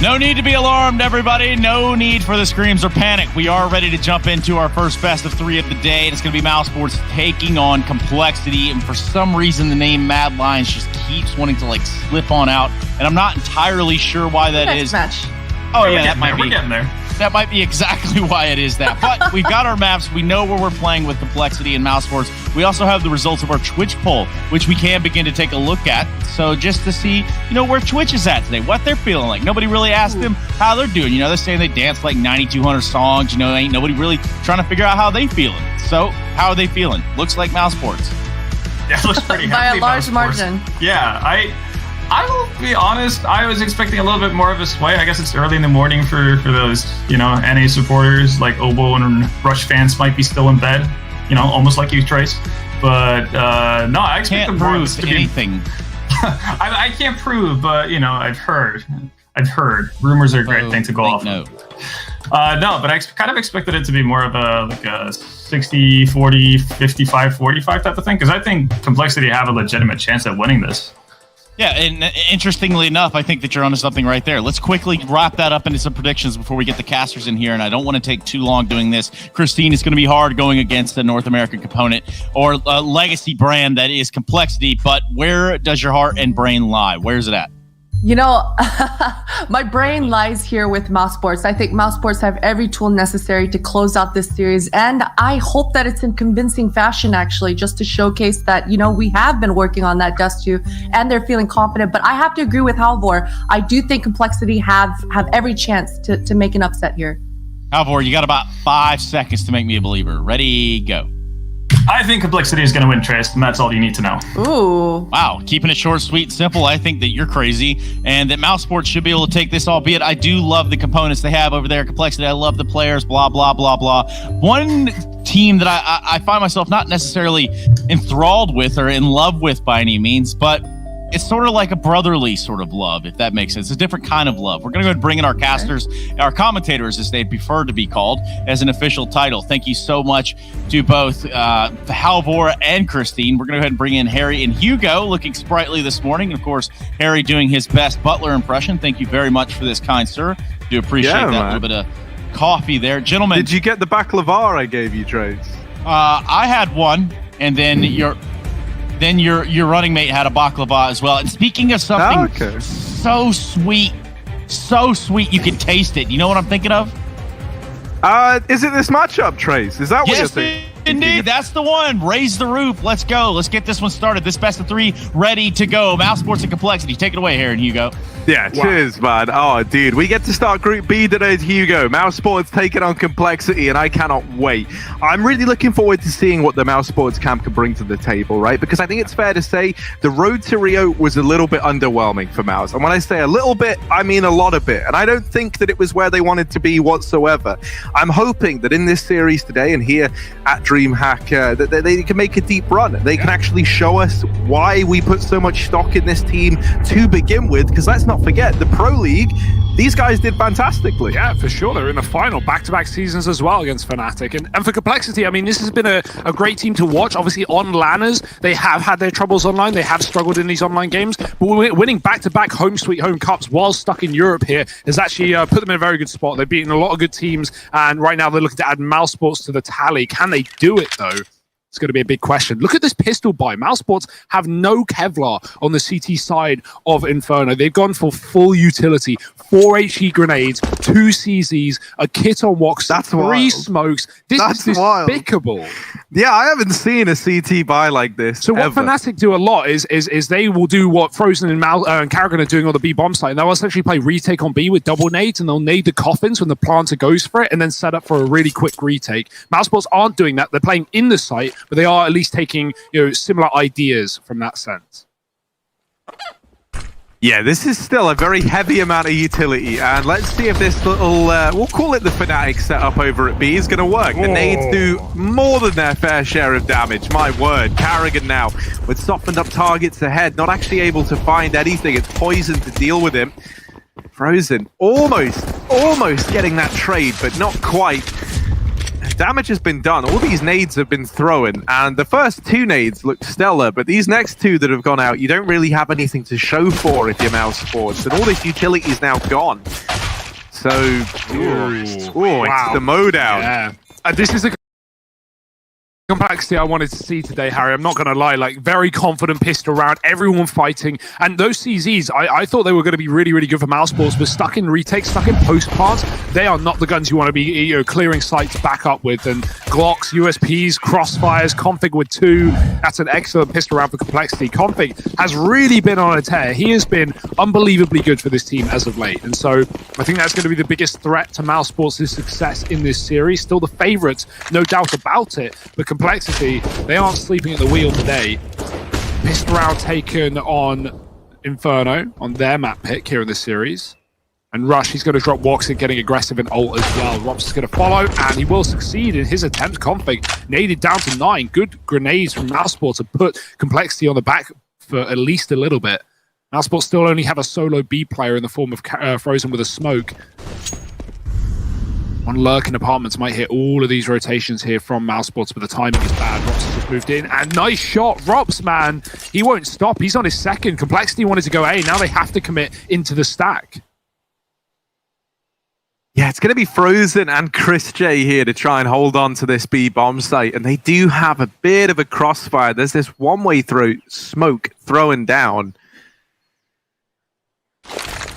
No need to be alarmed, everybody. No need for the screams or panic. We are ready to jump into our first best of 3 of the day, and it's going to be Mousesports taking on Complexity. And for some reason, the name Mad Lions just keeps wanting to slip on out, and I'm not entirely sure why that is. Match. Oh yeah, that might be. We're getting there. That might be exactly why it is that. But we've got our maps. We know where we're playing with Complexity and Mousesports. We also have the results of our Twitch poll, which we can begin to take a look at. So just to see, where Twitch is at today, what they're feeling like. Nobody really asked them how they're doing. They're saying they danced 9,200 songs. Ain't nobody really trying to figure out how they feeling. So how are they feeling? Looks like Mousesports. Yeah, it looks pretty by heavily a large Mousesports. margin. Yeah, I will be honest, I was expecting a little bit more of a sway. I guess it's early in the morning for those, NA supporters, like Obo and Rush fans might be still in bed, almost like you, Trace. But no, I expect can't the Bruins prove to anything. I can't prove, but, I've heard. Rumors are a great thing to go off of. No, but I kind of expected it to be more of a 60, 40, 55, 45 type of thing, because I think Complexity have a legitimate chance at winning this. Yeah, and interestingly enough, I think that you're onto something right there. Let's quickly wrap that up into some predictions before we get the casters in here, and I don't want to take too long doing this. Christine, it's going to be hard going against a North American component or a legacy brand that is Complexity, but where does your heart and brain lie? Where's it at? My brain lies here with Mousesports. I think Mousesports have every tool necessary to close out this series, and I hope that it's in convincing fashion, actually, just to showcase that, we have been working on that Dust 2, and they're feeling confident. But I have to agree with Halvor. I do think Complexity have every chance to make an upset here. Halvor, you got about 5 seconds to make me a believer. Ready, go. I think Complexity is going to win, Trace, and that's all you need to know. Ooh. Wow, keeping it short, sweet, and simple. I think that you're crazy, and that Mousesports should be able to take this, albeit I do love the components they have over there, Complexity. I love the players, blah, blah, blah, blah. One team that I find myself not necessarily enthralled with or in love with by any means, but it's sort of like a brotherly sort of love, if that makes sense. It's a different kind of love. We're going to go ahead and bring in our casters, our commentators, as they'd prefer to be called, as an official title. Thank you so much to both Halvor and Christine. We're going to go ahead and bring in Harry and Hugo, looking sprightly this morning. And, of course, Harry doing his best Butler impression. Thank you very much for this, kind sir. Do appreciate that little bit of coffee there. Gentlemen. Did you get the baklava I gave you, Trace? I had one, and then your running mate had a baklava as well. And speaking of something so sweet, you can taste it. You know what I'm thinking of? Is it this matchup, Trace? Is that what you're thinking? Indeed, that's the one. Raise the roof. Let's go. Let's get this one started. This best of 3 ready to go. Mousesports and Complexity. Take it away, Harry and Hugo. Yeah, cheers, man. Oh, dude, we get to start Group B today, Hugo. Mousesports taking on Complexity, and I cannot wait. I'm really looking forward to seeing what the Mousesports camp can bring to the table, right? Because I think it's fair to say the road to Rio was a little bit underwhelming for Mouse. And when I say a little bit, I mean a lot of it. And I don't think that it was where they wanted to be whatsoever. I'm hoping that in this series today and here at DreamHack, that they can make a deep run. They can actually show us why we put so much stock in this team to begin with, because let's not forget, the Pro League, these guys did fantastically. Yeah, for sure. They're in the final back-to-back seasons as well against Fnatic. And for Complexity, I mean, this has been a great team to watch. Obviously, on LANers, they have had their troubles online. They have struggled in these online games. But winning back-to-back home sweet home cups while stuck in Europe here has actually put them in a very good spot. They've beaten a lot of good teams, and right now they're looking to add Mousesports to the tally. Can they do it, though? It's going to be a big question. Look at this pistol buy. Mousesports have no Kevlar on the CT side of Inferno. They've gone for full utility. 4 HE grenades, 2 CZs, a kit on Wox, 3 smokes. This is despicable. Wild. Yeah, I haven't seen a CT buy like this. So what Fnatic do a lot is they will do what Frozen and Karrigan are doing on the B bomb site. And they'll essentially play retake on B with double nades, and they'll nade the coffins when the planter goes for it, and then set up for a really quick retake. Mousesports aren't doing that. They're playing in the site, but they are at least taking similar ideas from that sense. Yeah, this is still a very heavy amount of utility, and let's see if this little, we'll call it the Fnatic setup over at B, is going to work. The nades do more than their fair share of damage, my word. Karrigan now, with softened up targets ahead, not actually able to find anything. It's poison to deal with him. Frozen, almost getting that trade, but not quite. Damage has been done. All these nades have been thrown, and the first 2 nades look stellar, but these next 2 that have gone out, you don't really have anything to show for if you're Mousesports, and all this utility is now gone. So, it's the mowdown. Yeah. And this is the complexity I wanted to see today, Harry. I'm not going to lie, like very confident pistol round, everyone fighting, and those CZs, I thought they were going to be really, really good for Mousesports, but stuck in retakes, stuck in post plants, they are not the guns you want to be clearing sites back up with. And Glocks, USPs, crossfires, Config with 2, that's an excellent pistol round for complexity. Config has really been on a tear. He has been unbelievably good for this team as of late, and so I think that's going to be the biggest threat to Mousesports' success in this series. Still the favorites, no doubt about it, but complexity, they aren't sleeping at the wheel today. Pistol round taken on Inferno, on their map pick here in this series. And Rush, he's going to drop Woxit, getting aggressive in ult as well. Rops is going to follow, and he will succeed in his attempt. Config naded down to 9. Good grenades from Mousesports to put complexity on the back for at least a little bit. Mousesports still only have a solo B player in the form of Frozen with a smoke. One lurk in apartments might hit all of these rotations here from Mousesports, but the timing is bad. Rops has just moved in, and nice shot. Rops, man, he won't stop. He's on his second. Complexity wanted to go A. Now they have to commit into the stack. Yeah, it's going to be Frozen and Chris J here to try and hold on to this B bomb site, and they do have a bit of a crossfire. There's this one-way through smoke throwing down.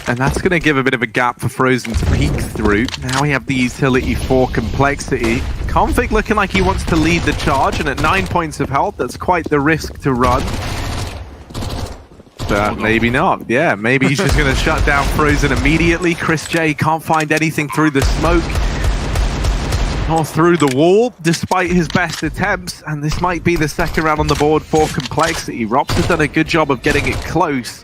And that's going to give a bit of a gap for Frozen to peek through. Now we have the utility for complexity. Config looking like he wants to lead the charge, and at 9 points of health, that's quite the risk to run. But maybe not. Yeah, maybe he's just going to shut down Frozen immediately. Chris J can't find anything through the smoke or through the wall, despite his best attempts. And this might be the second round on the board for complexity. Rops has done a good job of getting it close.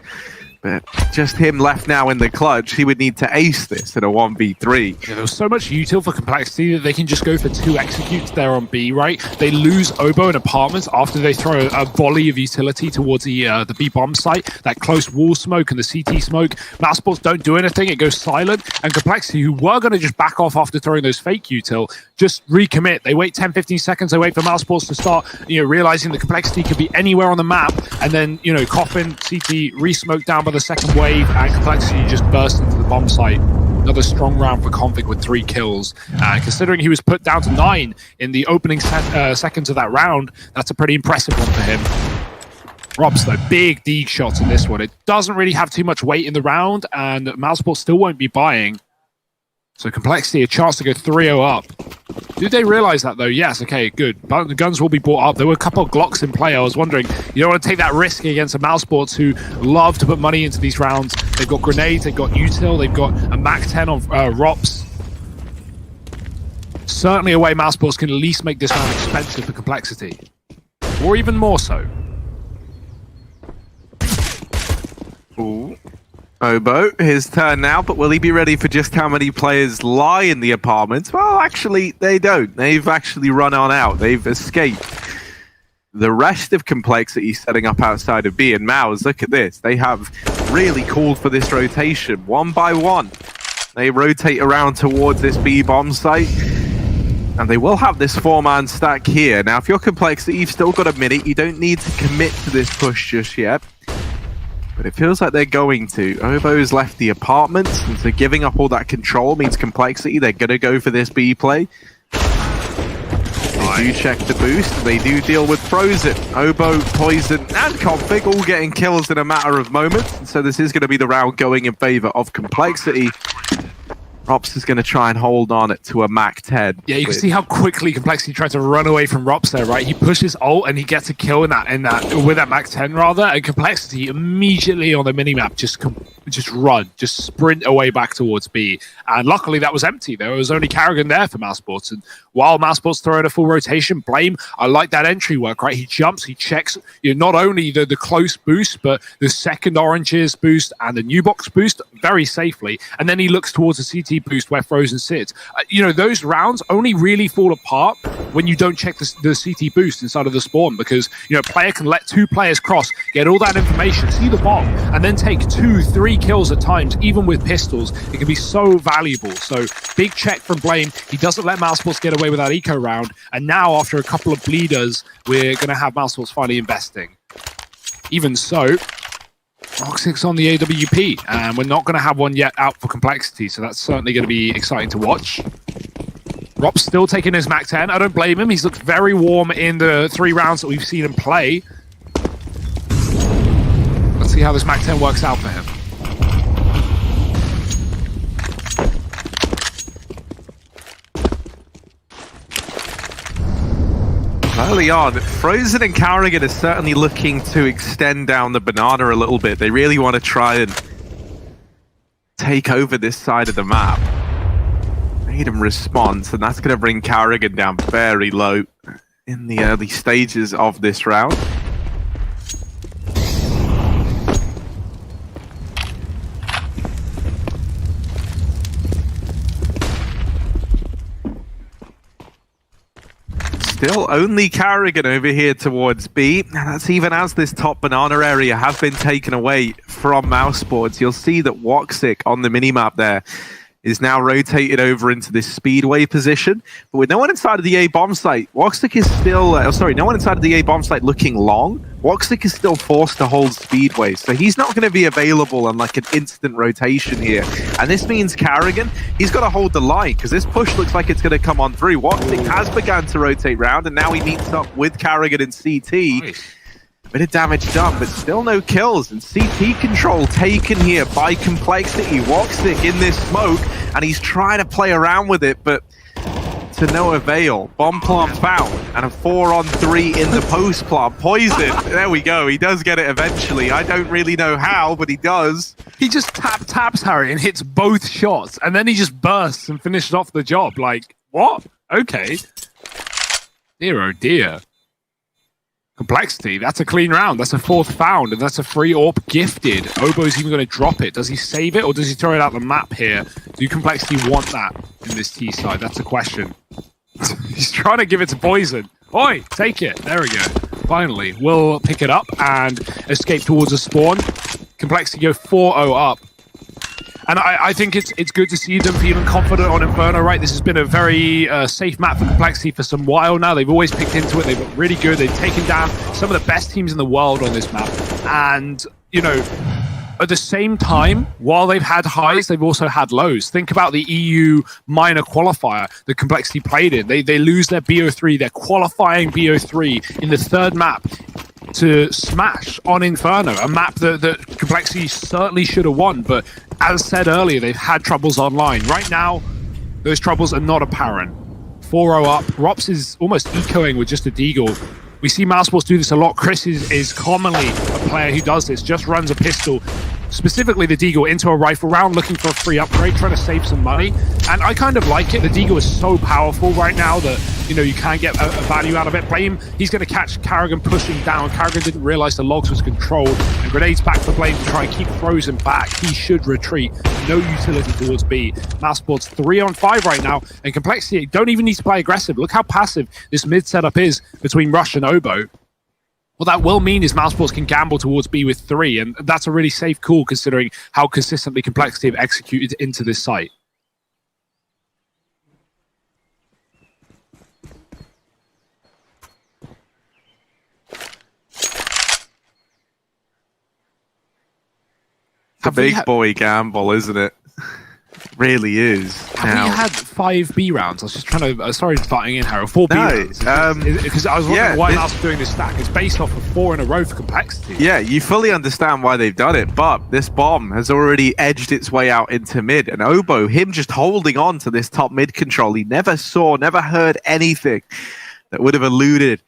But just him left now in the clutch. He would need to ace this in a 1v3. Yeah, there's so much util for complexity that they can just go for 2 executes there on B, right? They lose Oboe and apartments after they throw a volley of utility towards the B bomb site. That close wall smoke and the CT smoke. Mousesports don't do anything. It goes silent. And complexity, who were going to just back off after throwing those fake util, just recommit. They wait 10-15 seconds. They wait for Mousesports to start, realizing that complexity could be anywhere on the map. And then, Coffin, CT, re-smoke down by the second wave, and complexity just burst into the bomb site. Another strong round for Config with 3 kills. Considering he was put down to 9 in the opening seconds of that round, that's a pretty impressive one for him. Robs, though, big D shots in this one. It doesn't really have too much weight in the round, and Mousesports still won't be buying. So complexity, a chance to go 3-0 up. Do they realize that, though? Yes, okay, good. But the guns will be bought up. There were a couple of Glocks in play. I was wondering, you don't want to take that risk against a Mousesports who love to put money into these rounds. They've got grenades, they've got util, they've got a MAC-10 on Rops. Certainly a way Mousesports can at least make this round expensive for complexity. Or even more so. Ooh. Oboe, his turn now, but will he be ready for just how many players lie in the apartments? Well, actually, they don't. They've actually run on out. They've escaped. The rest of complexity setting up outside of B and Mouse, look at this. They have really called for this rotation, one by one. They rotate around towards this B bomb site, and they will have this 4-man stack here. Now, if you're complexity, you've still got a minute. You don't need to commit to this push just yet. But it feels like they're going to. Oboe's left the apartments, and so giving up all that control means complexity. They're going to go for this B play. They do check the boost. They do deal with Frozen. Oboe, Poison, and Config all getting kills in a matter of moments. And so this is going to be the round going in favor of complexity. Rops is going to try and hold on it to a MAC-10. Yeah, you can see how quickly complexity tried to run away from Rops there, right? He pushes ult and he gets a kill with that MAC-10 rather, and complexity immediately on the minimap just sprint away back towards B. And luckily that was empty. There was only Carrigan there for Mousesports. And while Mousesports throwing a full rotation, Blame, I like that entry work, right? He jumps, he checks not only the close boost, but the second oranges boost and the new box boost very safely. And then he looks towards the CT boost where Frozen sits. Those rounds only really fall apart when you don't check the CT boost inside of the spawn, because a player can let 2 players cross, get all that information, see the bomb, and then take 2-3 kills at times, even with pistols. It can be so valuable. So big check from Blame. He doesn't let Mousesports get away with that eco round, and now after a couple of bleeders, we're going to have Mousesports finally investing. Even so, Roxic's on the AWP, and we're not going to have one yet out for Complexity, so that's certainly going to be exciting to watch. Rob's still taking his Mac 10. I don't blame him. He's looked very warm in the 3 rounds that we've seen him play. Let's see how this Mac 10 works out for him. Early on, Frozen and Carrigan are certainly looking to extend down the banana a little bit. They really want to try and take over this side of the map. Made him response, and that's going to bring Carrigan down very low in the early stages of this round. Still only Carrigan over here towards B, and that's even as this top banana area has been taken away from Mousesports. You'll see that Woxic on the minimap there is now rotated over into this speedway position, but with no one inside of the A bomb site, Woxic is still, no one inside of the A bomb site looking long. Woxic is still forced to hold speedway, so he's not going to be available on like an instant rotation here. And this means Carrigan, he's got to hold the line because this push looks like it's going to come on through. Woxic has begun to rotate round, and now he meets up with Carrigan and CT. Nice. Bit of damage done, but still no kills. And CT control taken here by Complexity. Woxic in this smoke, and he's trying to play around with it, but to no avail. Bomb plant found, and a 4-on-3 in the post plant. Poison. There we go. He does get it eventually. I don't really know how, but he does. He just taps Harry and hits both shots, and then he just bursts and finishes off the job. Like, what? Okay. Dear, oh dear. Complexity, that's a clean round. That's a 4th found, and that's a free AWP gifted. Obo's even going to drop it. Does he save it, or does he throw it out the map here? Do Complexity want that in this T side? That's a question. He's trying to give it to Poison. Oi, take it. There we go. Finally, we'll pick it up and escape towards a spawn. Complexity go 4-0 up. And I think it's good to see them feeling confident on Inferno, right? This has been a very safe map for Complexity for some while now. They've always picked into it. They've looked really good. They've taken down some of the best teams in the world on this map. And, you know, at the same time, while they've had highs, they've also had lows. Think about the EU minor qualifier that Complexity played in. They lose their BO3, their qualifying BO3 in the 3rd map to Smash on Inferno, a map that Complexity certainly should have won, but as said earlier, they've had troubles online. Right now, those troubles are not apparent. 4-0 up. Rops is almost ecoing with just a deagle. We see Mousesports do this a lot. Chris is commonly a player who does this, just runs a pistol, specifically the deagle, into a rifle round, looking for a free upgrade, trying to save some money. And I kind of like it. The deagle is so powerful right now that, you know, you can't get a value out of it. Blame, he's going to catch Carrigan pushing down. Carrigan didn't realize the logs was controlled, and grenades back for Blame to try and keep Frozen back. He should retreat. No utility towards B. Mousesports 3-on-5 right now, and Complexity don't even need to play aggressive. Look how passive this mid setup is between Rush and Obo. What that will mean is Mousesports can gamble towards B with 3, and that's a really safe call considering how consistently Complexity have executed into this site. It's a big boy gamble, isn't it? Really is. Have we had 5 B rounds? I was just trying to... sorry starting in, Harold. 4 B rounds. Because I was wondering why Mouse was doing this stack. It's based off of 4 in a row for Complexity. Yeah, you fully understand why they've done it, but this bomb has already edged its way out into mid. And Obo, him just holding on to this top mid control, he never saw, never heard anything that would have alluded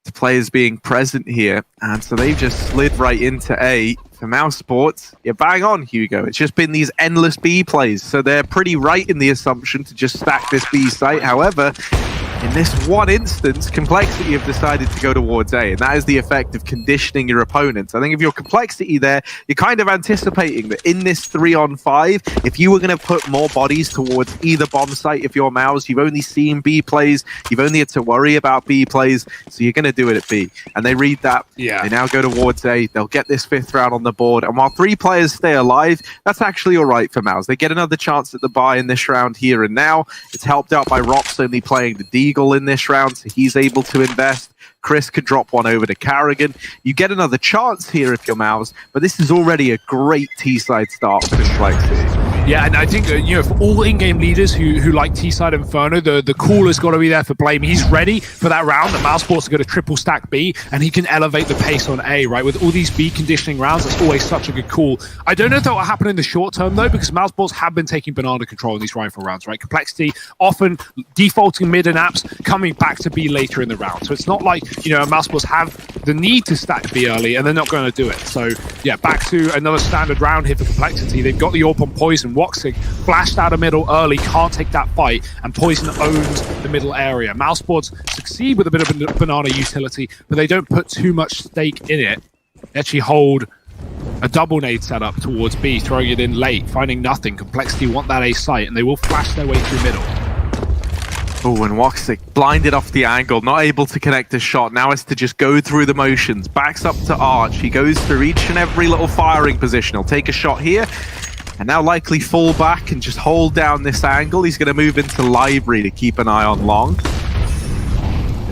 to players being present here. And so they've just slid right into A. For Mousesports, you're bang on, Hugo. It's just been these endless B plays, so they're pretty right in the assumption to just stack this B site. However, in this one instance, Complexity have decided to go towards A, and that is the effect of conditioning your opponents. I think if you're Complexity there, you're kind of anticipating that in this 3-on-5, if you were going to put more bodies towards either bomb site, if you're Mouse, you've only seen B plays, you've only had to worry about B plays, so you're going to do it at B. And they read that, they now go towards A, they'll get this 5th round on the board, and while 3 players stay alive, that's actually all right for Mouse. They get another chance at the buy in this round here and now. It's helped out by Rops only playing the D Eagle in this round, so he's able to invest. Chris could drop one over to Carrigan. You get another chance here if you're Mouse, but this is already a great T-side start for Complexity. Yeah, and I think, for all in-game leaders who like T-side Inferno, the call has got to be there for Blame. He's ready for that round, and Mousesports are going to triple stack B, and he can elevate the pace on A, right? With all these B conditioning rounds, that's always such a good call. I don't know if that will happen in the short term, though, because Mousesports have been taking banana control in these rifle rounds, right? Complexity often defaulting mid and apps, coming back to B later in the round. So it's not like, Mousesports have the need to stack B early, and they're not going to do it. So, yeah, back to another standard round here for Complexity. They've got the AWP on Poison. Woxic flashed out of middle early, can't take that fight, and Poison owns the middle area. Mousesports succeed with a bit of a banana utility, but they don't put too much stake in it. They actually hold a double nade setup towards B, throwing it in late, finding nothing. Complexity want that A site, and they will flash their way through middle. Oh, and Woxic blinded off the angle, not able to connect a shot. Now has to just go through the motions. Backs up to Arch. He goes through each and every little firing position. He'll take a shot here, and now likely fall back and just hold down this angle. He's going to move into Library to keep an eye on Long.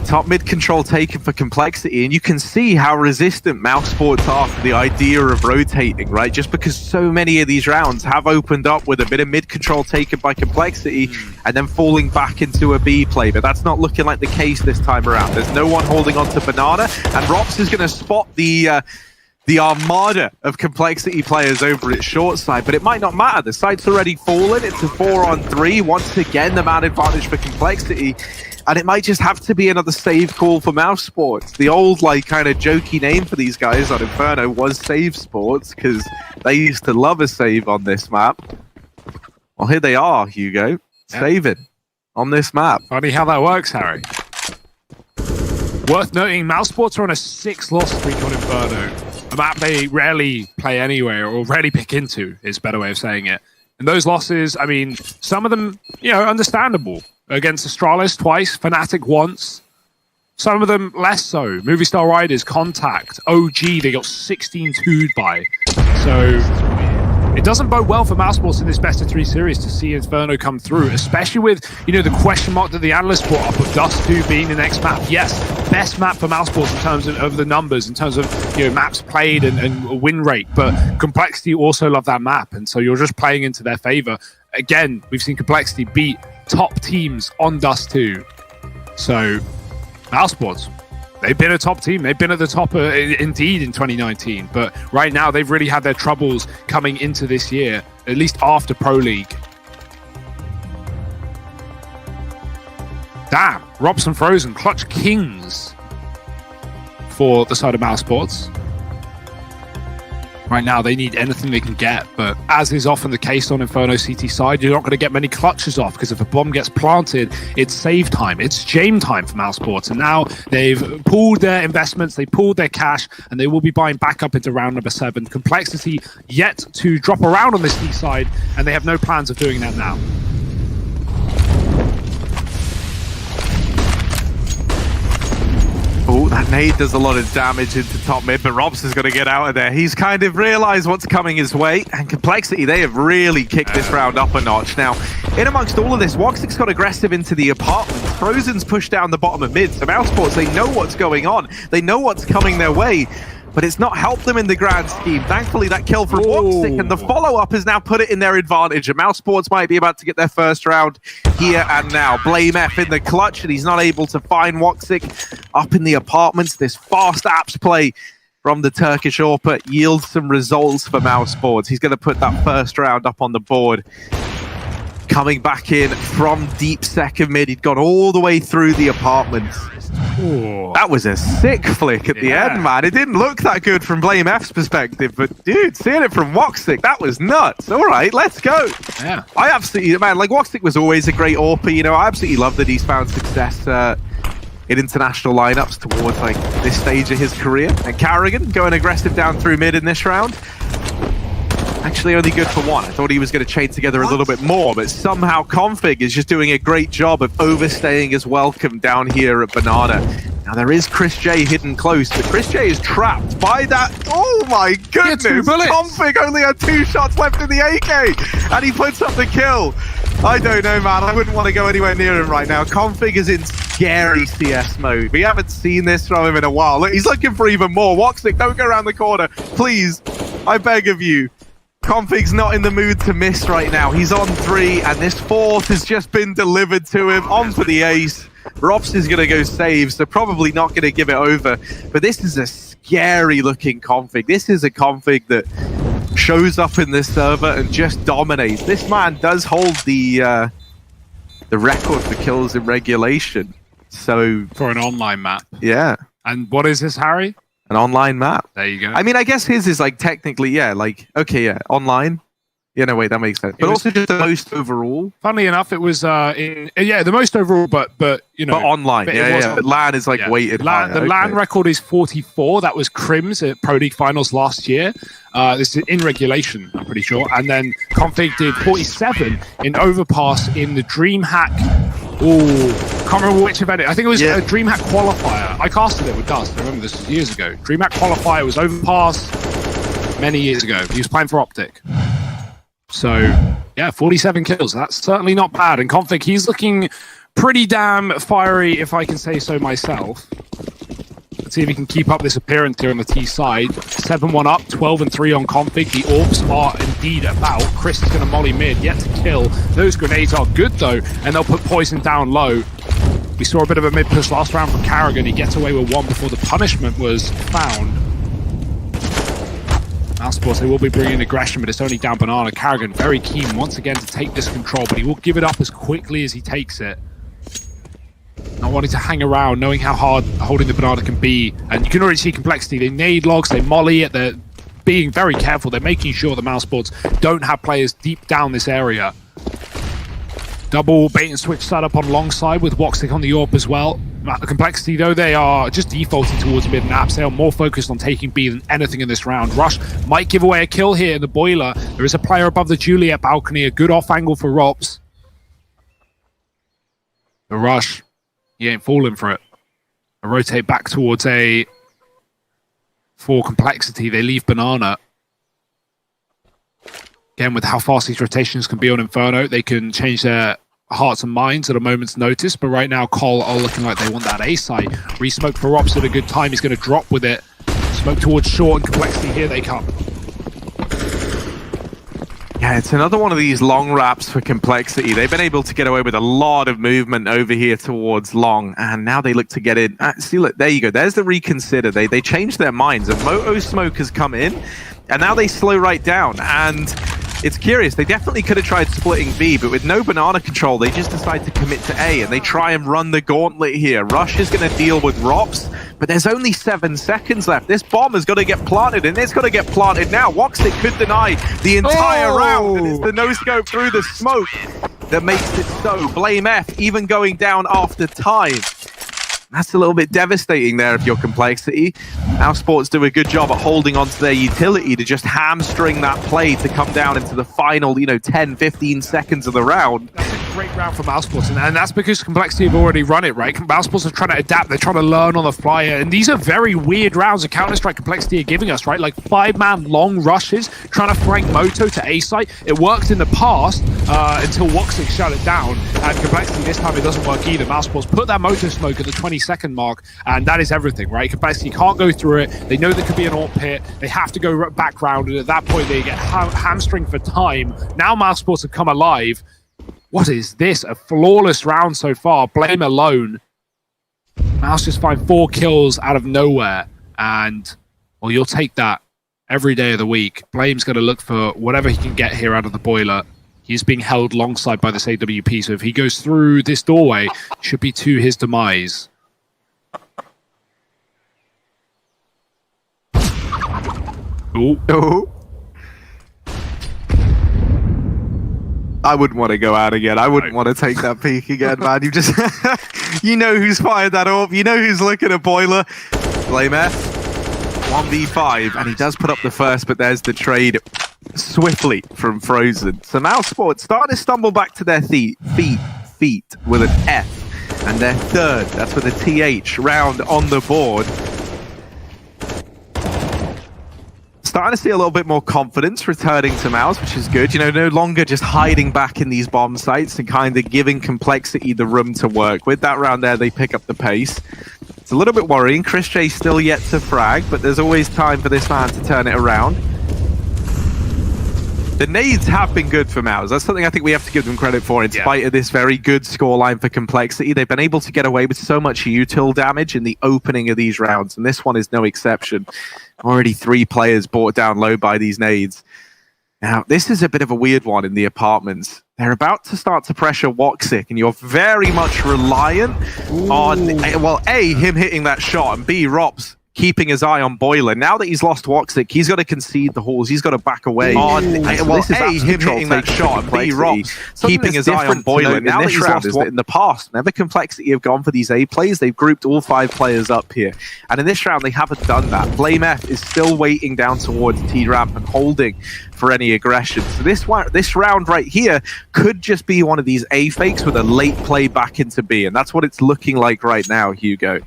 Top mid control taken for Complexity, and you can see how resistant Mousesports are to the idea of rotating, right? Just because so many of these rounds have opened up with a bit of mid control taken by Complexity and then falling back into a B play, but that's not looking like the case this time around. There's no one holding on to Banana, and Rops is going to spot the armada of Complexity players over its short side, but it might not matter. The site's already fallen. It's a 4-on-3. Once again, the man advantage for Complexity. And it might just have to be another save call for Mousesports. The old, kind of jokey name for these guys on Inferno was Save Sports, because they used to love a save on this map. Well, here they are, Hugo, saving on this map. Funny how that works, Harry. Worth noting, Mousesports are on a 6-loss streak on Inferno. A map they rarely play anywhere, or rarely pick into, is a better way of saying it. And those losses, I mean, some of them, understandable. Against Astralis twice, Fnatic once. Some of them less so. Movie Star Riders, Contact, OG, they got 16-2'd by. So it doesn't bode well for Mousesports in this best of 3 series to see Inferno come through, especially with, the question mark that the analysts brought up of Dust 2 being the next map. Yes, best map for Mousesports in terms of the numbers, in terms of maps played and win rate, but Complexity also love that map, and so you're just playing into their favor. Again, we've seen Complexity beat top teams on Dust 2. So, Mousesports, they've been a top team. They've been at the top indeed in 2019. But right now, they've really had their troubles coming into this year, at least after Pro League. Damn, Robson Frozen, clutch kings for the side of Mousesports. Right now, they need anything they can get, but as is often the case on Inferno CT side, you're not going to get many clutches off, because if a bomb gets planted, it's save time. It's jam time for Mousesports, and now they've pulled their investments, they pulled their cash, and they will be buying back up into round number 7. Complexity yet to drop around on this T side, and they have no plans of doing that now. Oh, that nade does a lot of damage into top mid, but Robs is going to get out of there. He's kind of realized what's coming his way, and Complexity, they have really kicked this round up a notch. Now, in amongst all of this, Woxic's got aggressive into the apartment. Frozen's pushed down the bottom of mid, so Mousesports, they know what's going on. They know what's coming their way, but it's not helped them in the grand scheme. Thankfully, that kill from Woxic and the follow-up has now put it in their advantage, and Mousesports might be about to get their first round here and now. Blame F in the clutch, and he's not able to find Woxic up in the apartments. This fast apps play from the Turkish AWP yields some results for Mousesports. He's going to put that first round up on the board. Coming back in from deep second mid, he'd gone all the way through the apartments. Ooh. That was a sick flick at the end, man. It didn't look that good from Blame F's perspective, but dude, seeing it from Woxic, that was nuts. All right, let's go. Yeah, I absolutely, man, Woxic was always a great AWPer. I absolutely love that he's found success in international lineups towards this stage of his career. And Carrigan going aggressive down through mid in this round. Actually only good for one. I thought he was going to chain together a little bit more, but somehow Config is just doing a great job of overstaying his welcome down here at Banana. Now there is Chris J hidden close, but Chris J is trapped by that. Oh my goodness! Config only had 2 shots left in the AK, and he puts up the kill. I don't know, man. I wouldn't want to go anywhere near him right now. Config is in scary CS mode. We haven't seen this from him in a while. Look, he's looking for even more. Woxic, don't go around the corner. Please, I beg of you. Config's not in the mood to miss right now. He's on 3, and this 4th has just been delivered to him. On for the ace. Rops is going to go save, so probably not going to give it over. But this is a scary-looking Config. This is a Config that shows up in this server and just dominates. This man does hold the record for kills in regulation. So for an online map. Yeah. And what is this, Harry? An online map. There you go. I mean, I guess his is like technically, yeah, like, okay, yeah, online. Yeah, no, wait, that makes sense. But also just the most overall. Funnily enough, it was the most overall, but you know. But online, yeah. LAN is like weighted higher. The LAN record is 44. That was Crim's at Pro League Finals last year. This is in regulation, I'm pretty sure. And then Config did 47 in Overpass in the DreamHack. Oh, can't remember which event. I think it was a DreamHack qualifier. I casted it with Dust. I remember this was years ago. DreamHack qualifier was Overpass many years ago. He was playing for Optic. So, yeah, 47 kills. That's certainly not bad. And Config, he's looking pretty damn fiery, if I can say so myself. Let's see if he can keep up this appearance here on the T side. 7-1 up, 12-3 on Config. The Orcs are indeed about. Chris is going to molly mid, yet to kill. Those grenades are good, though, and they'll put Poison down low. We saw a bit of a mid-push last round from Karrigan. He gets away with 1 before the punishment was found. Mousesports, they will be bringing aggression, but it's only down Banana. Karrigan very keen once again to take this control, but he will give it up as quickly as he takes it. Not wanting to hang around, knowing how hard holding the Banana can be. And you can already see Complexity. They nade logs, they molly it, they're being very careful. They're making sure the Mousesports don't have players deep down this area. Double bait and switch setup on long side with Woxic on the AWP as well. Complexity, though, they are just defaulting towards mid and apps. They are more focused on taking B than anything in this round. Rush might give away a kill here in the boiler. There is a player above the Juliet balcony, a good off angle for Rops. The Rush, he ain't falling for it. I rotate back towards a for Complexity. They leave Banana. Again, with how fast these rotations can be on Inferno, they can change their hearts and minds at a moment's notice. But right now, Cole are looking like they want that A site. Resmoke for Rops at a good time. He's going to drop with it. Smoke towards short and Complexity. Here they come. Yeah, it's another one of these long wraps for Complexity. They've been able to get away with a lot of movement over here towards long, and now they look to get in. See, look, there you go. There's the reconsider. They changed their minds. A Moto Smoke has come in, and now they slow right down. And it's curious. They definitely could have tried splitting B, but with no Banana control, they just decide to commit to A, and they try and run the gauntlet here. Rush is going to deal with Rops, but there's only 7 seconds left. This bomb has got to get planted, and it's got to get planted now. Woxic could deny the entire round, and it's the no-scope through the smoke that makes it so. Blame F, even going down after time. That's a little bit devastating there if you're Complexity. Mousesports do a good job at holding onto their utility to just hamstring that play to come down into the final, 10, 15 seconds of the round. That's a great round for Mousesports, and that's because Complexity have already run it, right? Mousesports are trying to adapt, they're trying to learn on the fly, and these are very weird rounds of Counter-Strike Complexity are giving us, right? Like 5-man long rushes, trying to flank Moto to A site. It worked in the past until Woxic shut it down, and Complexity this time it doesn't work either. Mousesports put that Moto smoke at the 20-second mark, and that is everything, right? Complexity can't go through it. They know there could be an AWP hit. They have to go back round, and at that point they get hamstring for time. Now Mousesports have come alive. What is this? A flawless round so far. Blame alone. Mouse just find 4 kills out of nowhere, and well, you'll take that every day of the week. Blame's going to look for whatever he can get here out of the boiler. He's being held alongside by this AWP, so if he goes through this doorway, it should be to his demise. Oh. I wouldn't want to go out again. I wouldn't want to take that peek again, man. You just, you know who's fired that up. You know who's looking at boiler. Blame F. 1v5, and he does put up the first, but there's the trade swiftly from Frozen. So Mousesports starting to stumble back to their feet with an F, and their third, that's with a TH, round on the board. starting to see a little bit more confidence returning to Mouse, which is good. You know, no longer just hiding back in these bomb sites and kind of giving Complexity the room to work. With that round there, they pick up the pace. It's a little bit worrying. Chris J still yet to frag, but there's always time for this man to turn it around. The nades have been good for Mouse. That's something I think we have to give them credit for. In spite of this very good scoreline for Complexity, they've been able to get away with so much util damage in the opening of these rounds, and this one is no exception. Already 3 players brought down low by these nades. Now, this is a bit of a weird one in the apartments. They're about to start to pressure Woxic, and you're very much reliant on, well, A, him hitting that shot, and B, Rops keeping his eye on Boiler. Now that he's lost Woxic, he's got to concede the halls. He's got to back away. Well, A, him hitting that shot, and B, Rops keeping his eye on Boiler. Now that he's lost Woxic, in the past, whenever Complexity have gone for these A plays, they've grouped all 5 players up here. And in this round, they haven't done that. Blame F is still waiting down towards T-Ramp and holding for any aggression. So this round right here could just be one of these A fakes with a late play back into B. And that's what it's looking like right now, Hugo.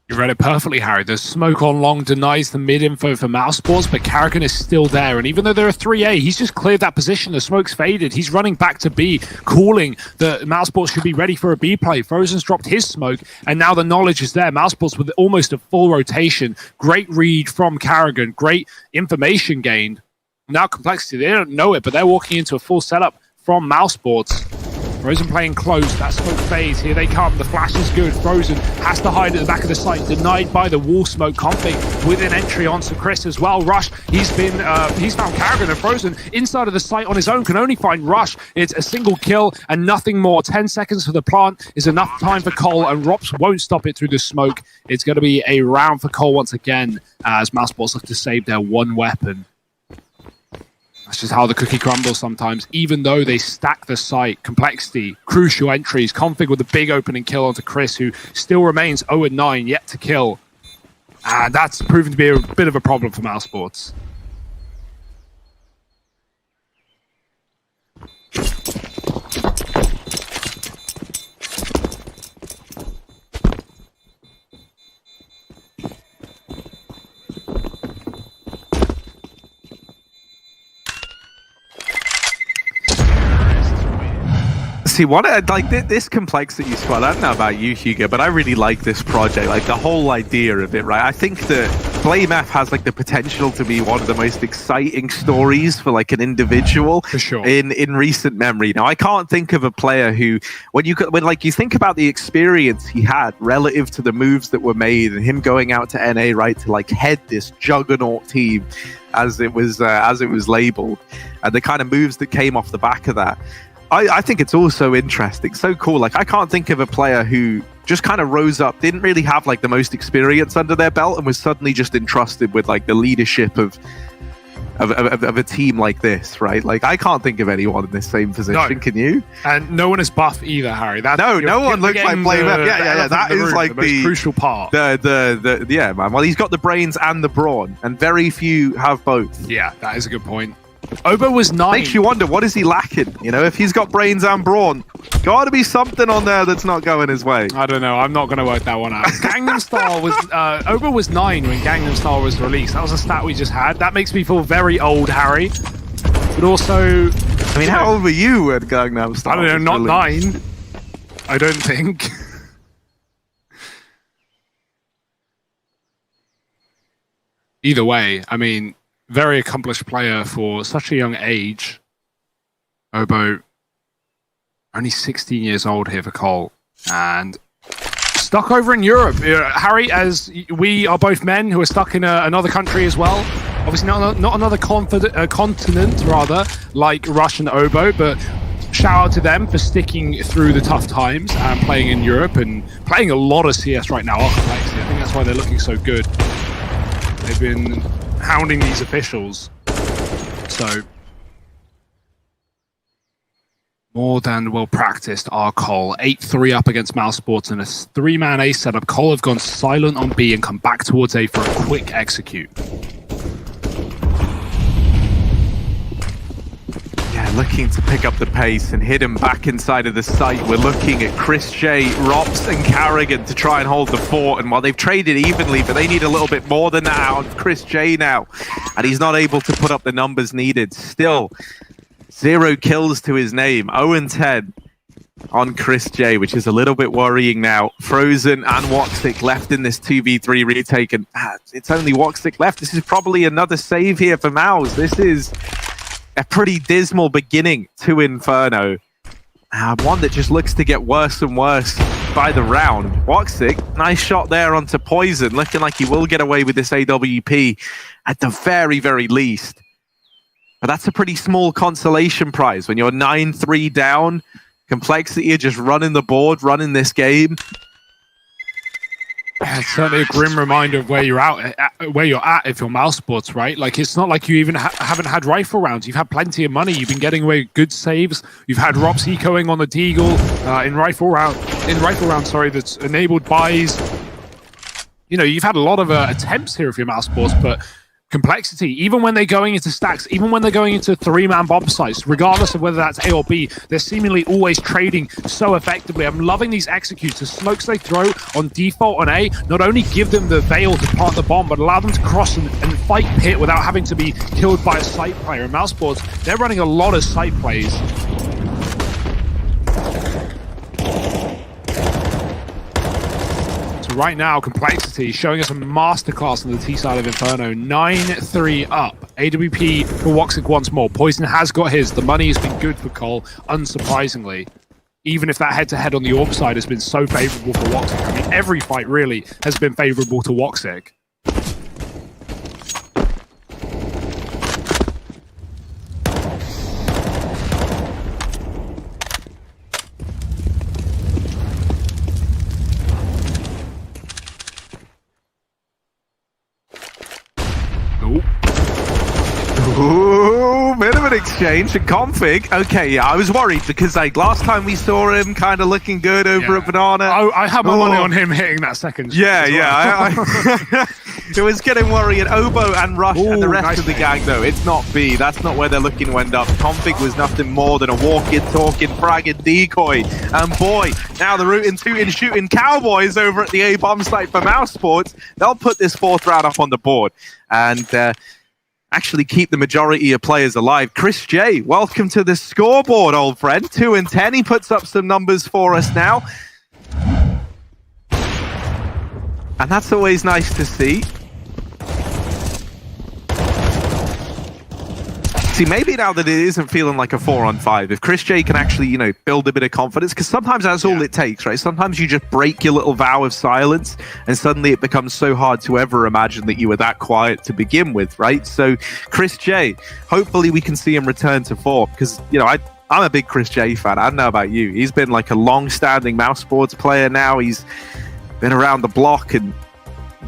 You read it perfectly, Harry. The smoke on long denies the mid-info for Mousesports, but Karrigan is still there. And even though there are 3A, he's just cleared that position. The smoke's faded. He's running back to B, calling that Mousesports should be ready for a B play. Frozen's dropped his smoke, and now the knowledge is there. Mousesports with almost a full rotation. Great read from Karrigan. Great information gained. Now Complexity, they don't know it, but they're walking into a full setup from Mousesports. Frozen playing close, that smoke fades, here they come, the flash is good, Frozen has to hide at the back of the site, denied by the wall smoke config with an entry onto Chris as well. Rush, he's found Karrigan, and Frozen inside of the site on his own can only find Rush. It's a single kill and nothing more. 10 seconds for the plant is enough time for Cole, and Rops won't stop it through the smoke. It's going to be a round for Cole once again, as Mousesports look to save their one weapon. That's just how the cookie crumbles sometimes, even though they stack the site. Complexity, crucial entries, config with a big opening kill onto Chris, who still remains 0-9, yet to kill. And that's proven to be a bit of a problem for Mousesports. See, this Complexity squad, I don't know about you, Hugo, but I really like this project, like the whole idea of it, right? I think that Blame F has like the potential to be one of the most exciting stories for like an individual for sure. in recent memory. Now, I can't think of a player who, when you think about the experience he had relative to the moves that were made and him going out to NA, right, to like head this juggernaut team as it was labeled, and the kind of moves that came off the back of that. I think it's also interesting, so cool. Like, I can't think of a player who just kind of rose up, didn't really have like the most experience under their belt, and was suddenly just entrusted with like the leadership of a team like this, right? Like, I can't think of anyone in this same position. No. Can you? And no one is buff either, Harry. No one looks like Blame F. Yeah. That is like the most crucial part. Yeah, man. Well, he's got the brains and the brawn, and very few have both. Yeah, that is a good point. Obo was 9. Makes you wonder, what is he lacking? You know, if he's got brains and brawn, gotta be something on there that's not going his way. I don't know. I'm not going to work that one out. Gangnam Style was... Obo was 9 when Gangnam Style was released. That was a stat we just had. That makes me feel very old, Harry. But also... I mean, how old were you when Gangnam Style I don't know, not released? 9. I don't think. Either way, I mean... Very accomplished player for such a young age. Obo, only 16 years old here for Cole. And stuck over in Europe. Harry, as we are both men who are stuck in another country as well. Obviously not another continent, rather, like Rush and Obo, but shout out to them for sticking through the tough times and playing in Europe and playing a lot of CS right now. I think that's why they're looking so good. They've been hounding these officials. So, more than well practiced are Cole. 8-3 up against Mousesports in a 3-man A setup. Cole have gone silent on B and come back towards A for a quick execute. Yeah, looking to pick up the pace and hit him back inside of the site. We're looking at Chris J, Rops, and Carrigan to try and hold the fort. And while they've traded evenly, but they need a little bit more than that out of Chris J now. And he's not able to put up the numbers needed. Still, 0 kills to his name. 0-10 on Chris J, which is a little bit worrying now. Frozen and Woxic left in this 2v3 retake. And it's only Woxic left. This is probably another save here for Mouse. This is a pretty dismal beginning to Inferno. One that just looks to get worse and worse by the round. Woxic, nice shot there onto Poison, looking like he will get away with this AWP at the very, very least. But that's a pretty small consolation prize when you're 9-3 down. Complexity are just running the board, running this game. It's certainly a grim reminder of where you're at if you're Mousesports, right? Like, it's not like you even haven't had rifle rounds. You've had plenty of money. You've been getting away with good saves. You've had Rops ecoing on the Deagle in rifle round. Sorry, that's enabled buys. You know, you've had a lot of attempts here if you're Mousesports, but Complexity, even when they're going into stacks, even when they're going into 3-man bomb sites, regardless of whether that's A or B, they're seemingly always trading so effectively. I'm loving these executes. The smokes they throw on default on A not only give them the veil to plant the bomb, but allow them to cross and fight pit without having to be killed by a site player. In Mousesports, they're running a lot of site plays. Right now, Complexity showing us a masterclass on the T side of Inferno. 9-3 up. AWP for Woxic once more. Poison has got his. The money has been good for Cole, unsurprisingly. Even if that head-to-head on the AWP side has been so favorable for Woxic. I mean, every fight really has been favorable to Woxic. Ooh, bit of an exchange and config. Okay, yeah, I was worried because like last time we saw him kind of looking good over at Banana. I had my money on him hitting that second. Yeah, yeah. It was getting worrying. Oboe and Rush and the rest of the gang, though. It's not B. That's not where they're looking to end up. Config was nothing more than a walking, talking, fragging decoy. And boy, now the rootin' tootin' shooting Cowboys over at the A-bomb site for Mousesports. They'll put this 4th round up on the board. And actually keep the majority of players alive. Chris J, welcome to the scoreboard, old friend. 2-10. He puts up some numbers for us now. And that's always nice to see. See, maybe now that it isn't feeling like a 4-on-5, if Chris J can actually, you know, build a bit of confidence, because sometimes that's all it takes, right? Sometimes you just break your little vow of silence, and suddenly it becomes so hard to ever imagine that you were that quiet to begin with, right? So, Chris J, hopefully we can see him return to 4, because, you know, I'm a big Chris J fan. I don't know about you. He's been like a long-standing Mousesports player now. He's been around the block, and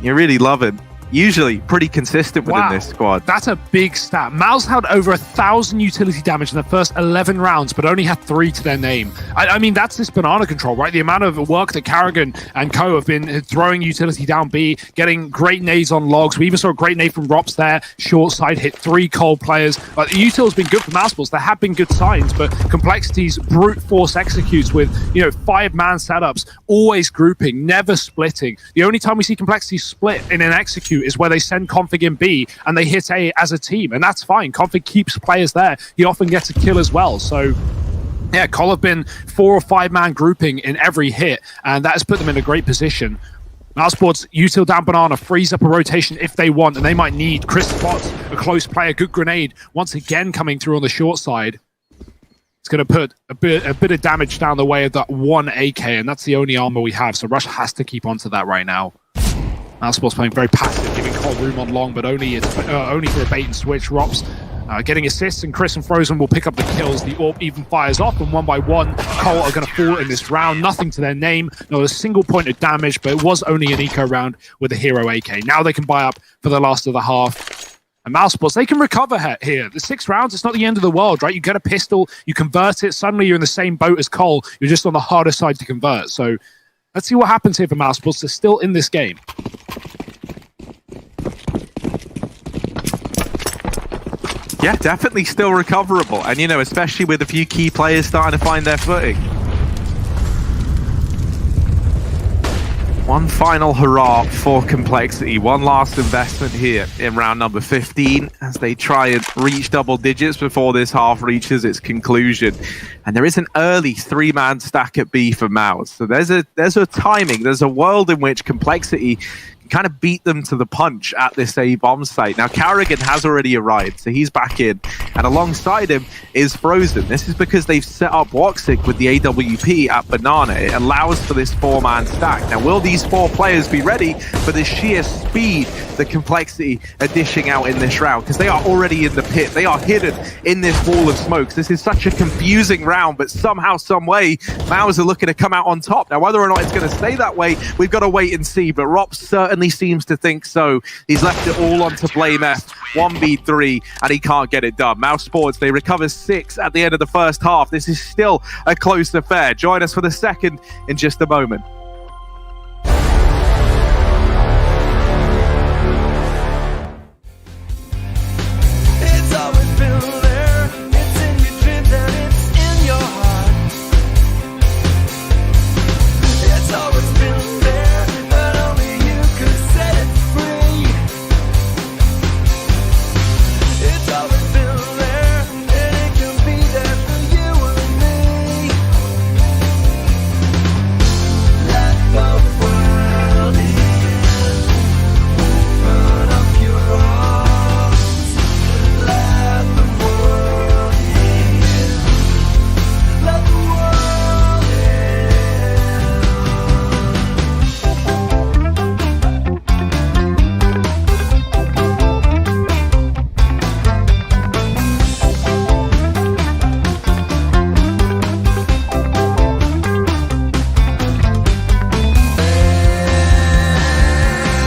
you really love him. Usually pretty consistent within this squad. That's a big stat. Mouse had over 1,000 utility damage in the first 11 rounds, but only had 3 to their name. I mean, that's this banana control, right? The amount of work that Carrigan and co have been throwing utility down B, getting great nades on logs. We even saw a great nade from Rops there. Short side hit 3 cold players. The util has been good for Mousesports. There have been good signs, but Complexity's brute force executes with, you know, 5-man setups, always grouping, never splitting. The only time we see Complexity split in an execute is where they send Config in B and they hit A as a team, and that's fine. Config keeps players there. He often gets a kill as well. So yeah, Cole have been 4 or 5-man grouping in every hit, and that has put them in a great position. Mousesports util down banana, freeze up a rotation if they want, and they might need. Chris spots a close player, good grenade once again coming through on the short side. It's going to put a bit of damage down the way of that 1 AK, and that's the only armor we have, so Rush has to keep onto that right now. Mousesports playing very passive, giving Cole room on long, but only for a bait and switch. Rops getting assists, and Chris and Frozen will pick up the kills. The AWP even fires off, and 1 by 1, Cole are going to fall in this round. Nothing to their name, not a single point of damage, but it was only an eco round with a hero AK. Now they can buy up for the last of the half. And Mousesports, they can recover here. The 6 rounds, it's not the end of the world, right? You get a pistol, you convert it, suddenly you're in the same boat as Cole. You're just on the harder side to convert. So let's see what happens here for Mousesports. They're still in this game. Yeah, definitely still recoverable. And, you know, especially with a few key players starting to find their footing. One final hurrah for Complexity. One last investment here in round number 15 as they try and reach double digits before this half reaches its conclusion. And there is an early 3-man stack at B for Mouse. So there's a timing, there's a world in which Complexity kind of beat them to the punch at this A bomb site. Now, Carrigan has already arrived, so he's back in. And alongside him is Frozen. This is because they've set up Woxic with the AWP at Banana. It allows for this 4-man stack. Now, will these 4 players be ready for the sheer speed that Complexity are dishing out in this round? Because they are already in the pit. They are hidden in this wall of smokes. This is such a confusing round, but somehow, some way, Mouse are looking to come out on top. Now, whether or not it's going to stay that way, we've got to wait and see. But Rob certainly seems to think so. He's left it all on to blame F. 1v3, and he can't get it done. Mousesports, they recover 6 at the end of the first half. This is still a close affair. Join us for the second in just a moment. It's always been there. It's in your dreams and it's in your heart. It's always been there, but only you could set it free. It's always been there, and it can be there for you and me. Let the world in. Open up your arms. Let the world in. Let the world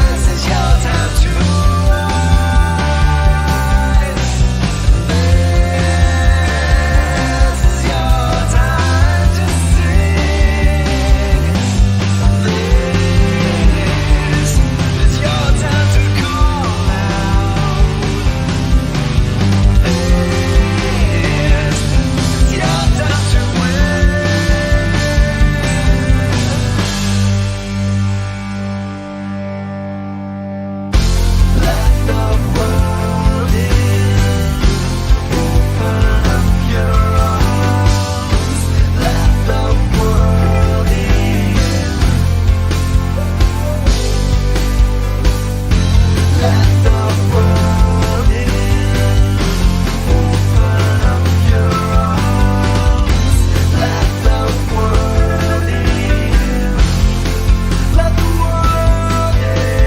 This is your time to rise. This is your time to sing. This is your time to call out. This is your time to win. Let the world in. Open up your arms. Let the world in. Let the world in. Open up your arms. Let the world in. Let the world in.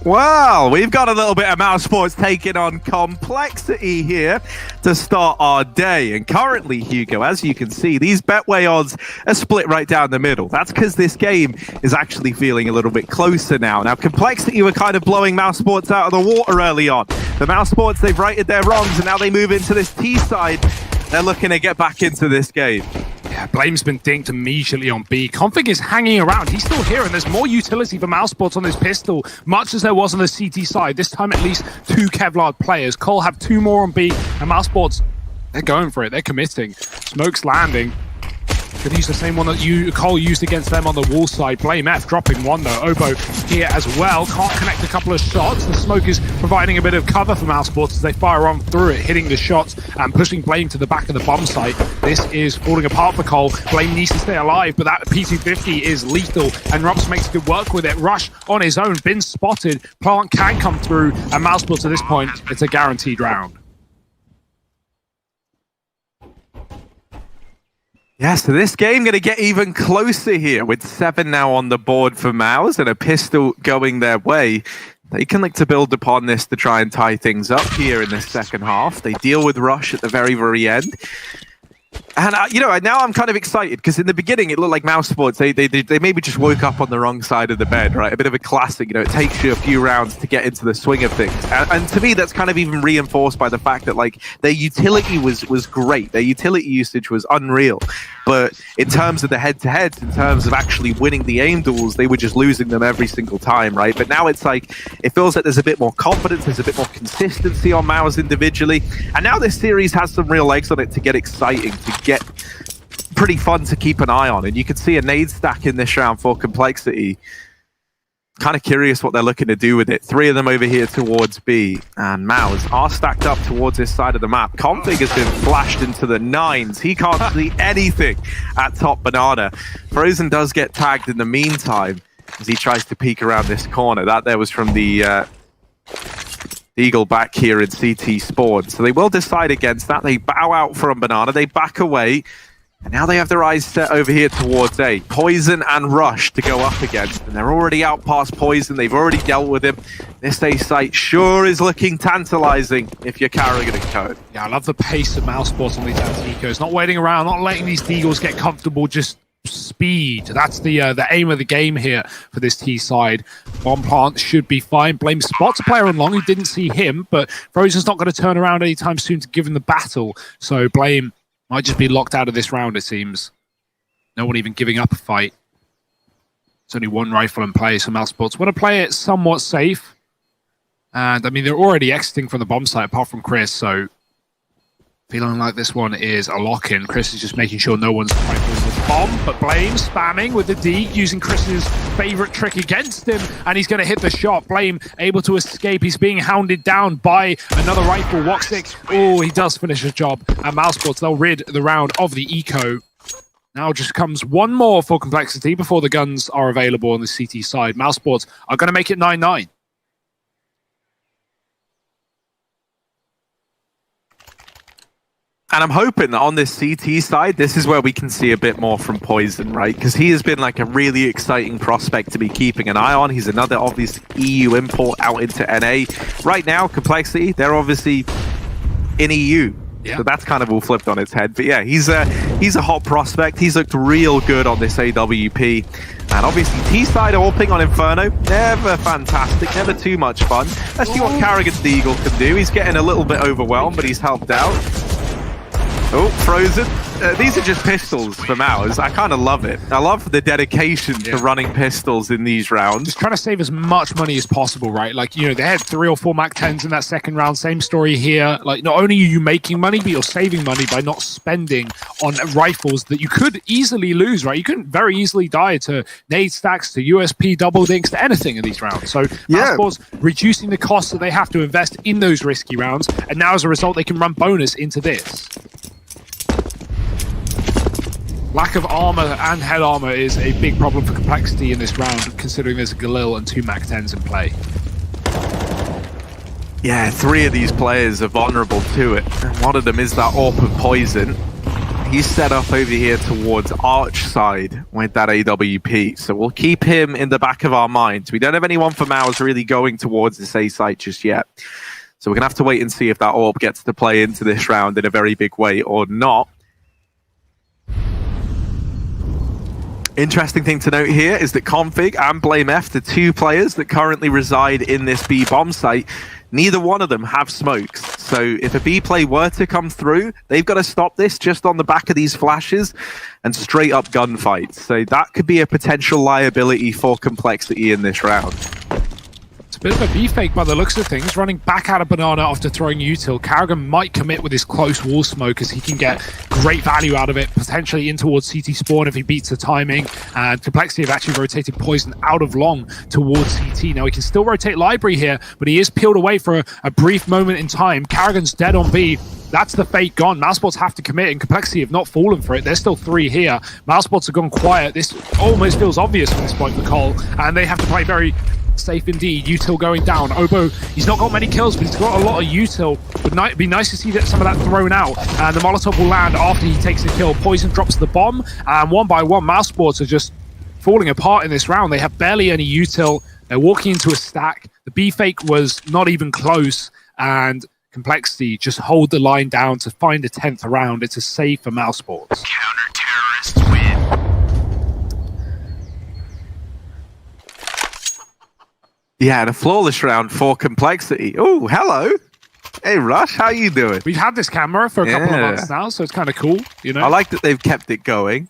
Well, we've got a little bit of Mousesports taking on Complexity here to start our day. And currently, Hugo, as you can see, these Betway odds are split right down the middle. That's because this game is actually feeling a little bit closer now. Now, Complexity were kind of blowing Mousesports out of the water early on. The Mousesports, they've righted their wrongs, and now they move into this T side. They're looking to get back into this game. Yeah, Blame's been dinked immediately on B. Config is hanging around. He's still here, and there's more utility for Mousesports on this pistol, much as there was on the CT side. This time, at least 2 Kevlar players. Cole have 2 more on B, and Mousesports, they're going for it. They're committing. Smoke's landing. Could use the same one that Cole used against them on the wall side. Blame F dropping 1 though. Obo here as well. Can't connect a couple of shots. The smoke is providing a bit of cover for Mousesports as they fire on through it, hitting the shots and pushing Blame to the back of the bomb site. This is falling apart for Cole. Blame needs to stay alive, but that P250 is lethal, and Robs makes good work with it. Rush on his own, been spotted. Plant can come through, and Mousesports at this point, it's a guaranteed round. Yeah, so this game going to get even closer here with 7 now on the board for Mouse and a pistol going their way. They can look to build upon this to try and tie things up here in the second half. They deal with Rush at the very, very end. And, now I'm kind of excited because in the beginning it looked like Mousesports, they maybe just woke up on the wrong side of the bed, right? A bit of a classic, it takes you a few rounds to get into the swing of things. And to me, that's kind of even reinforced by the fact that, like, their utility was great. Their utility usage was unreal. But in terms of the head-to-heads, in terms of actually winning the aim duels, they were just losing them every single time, right? But now it's like, it feels like there's a bit more confidence, there's a bit more consistency on Mouse individually. And now this series has some real legs on it to get exciting, to get pretty fun to keep an eye on. And you can see a nade stack in this round for Complexity. Kind of curious what they're looking to do with it. 3 of them over here towards B, and Mouse are stacked up towards this side of the map. Config has been flashed into the 9s. He can't see anything at top banana. Frozen does get tagged in the meantime as he tries to peek around this corner. That there was from the Eagle back here in CT spawn. So they will decide against that. They bow out from banana. They back away. And now they have their eyes set over here towards A. Poison and Rush to go up against. And they're already out past Poison. They've already dealt with him. This A site sure is looking tantalizing if you're Carrigan and code. Yeah, I love the pace of Mousesports on these anti-ecos. Not waiting around, not letting these Deagles get comfortable, just speed. That's the aim of the game here for this T side. Bomb plant should be fine. Blame spots a player on long who didn't see him, but Frozen's not going to turn around anytime soon to give him the battle. So Blame might just be locked out of this round, it seems. No one even giving up a fight. There's only 1 rifle in play, so Mousesports want to play it somewhat safe. And, I mean, they're already exiting from the bomb site, apart from Chris, so feeling like this one is a lock-in. Chris is just making sure no one's rifling the bomb, but Blame spamming with the D, using Chris's favorite trick against him, and he's going to hit the shot. Blame able to escape. He's being hounded down by another rifle. Woxic, oh, he does finish his job. And Mousesports, they'll rid the round of the eco. Now just comes 1 more for Complexity before the guns are available on the CT side. Mousesports are going to make it 9-9. And I'm hoping that on this CT side, this is where we can see a bit more from Poison, right? Because he has been like a really exciting prospect to be keeping an eye on. He's another obvious EU import out into NA. Right now, Complexity, they're obviously in EU. Yeah. So that's kind of all flipped on its head. But yeah, he's a hot prospect. He's looked real good on this AWP. And obviously, T-side AWPing on Inferno, never fantastic, never too much fun. Let's see what Carrigan the Eagle can do. He's getting a little bit overwhelmed, but he's helped out. Oh, Frozen. These are just pistols from ours. I kind of love it. I love the dedication to running pistols in these rounds. Just trying to save as much money as possible, right? Like, they had 3 or 4 Mac 10s in that second round. Same story here. Like, not only are you making money, but you're saving money by not spending on rifles that you could easily lose, right? You could very easily die to nade stacks, to USP double dinks, to anything in these rounds. So, Mousesports reducing the costs that they have to invest in those risky rounds. And now, as a result, they can run bonus into this. Lack of armor and head armor is a big problem for Complexity in this round, considering there's a Galil and 2 Mac 10s in play. Yeah, 3 of these players are vulnerable to it. And one of them is that AWP of Poison. He's set up over here towards Arch side with that AWP. So we'll keep him in the back of our minds. We don't have anyone for Mouse really going towards this A site just yet. So we're going to have to wait and see if that AWP gets to play into this round in a very big way or not. Interesting thing to note here is that Config and Blame F, the 2 players that currently reside in this B bomb site, neither one of them have smokes. So if a B play were to come through, they've got to stop this just on the back of these flashes and straight up gunfights. So that could be a potential liability for Complexity in this round. It's a bit of a B-fake by the looks of things, running back out of Banana after throwing util. Carrigan might commit with his close wall smoke as he can get great value out of it, potentially in towards CT spawn if he beats the timing. And Complexity have actually rotated Poison out of long towards CT. Now he can still rotate Library here, but he is peeled away for a brief moment in time. Carrigan's dead on B. That's the fate gone. Mousesports have to commit, and Complexity have not fallen for it. There's still 3 here. Mousesports have gone quiet. This almost feels obvious at this point for Cole, and they have to play very safe indeed. Util going down. Obo, he's not got many kills, but he's got a lot of util. Would be nice to see some of that thrown out. And the Molotov will land after he takes the kill. Poison drops the bomb, and one by one, Mousesports are just falling apart in this round. They have barely any util. They're walking into a stack. The B fake was not even close, and Complexity just hold the line down to find a 10th round. It's a save for Mousesports. Counter-terrorists win. Yeah, and a flawless round for Complexity. Oh, hello. Hey, Rush, how you doing? We've had this camera for a couple of months now, so it's kind of cool, you know? I like that they've kept it going.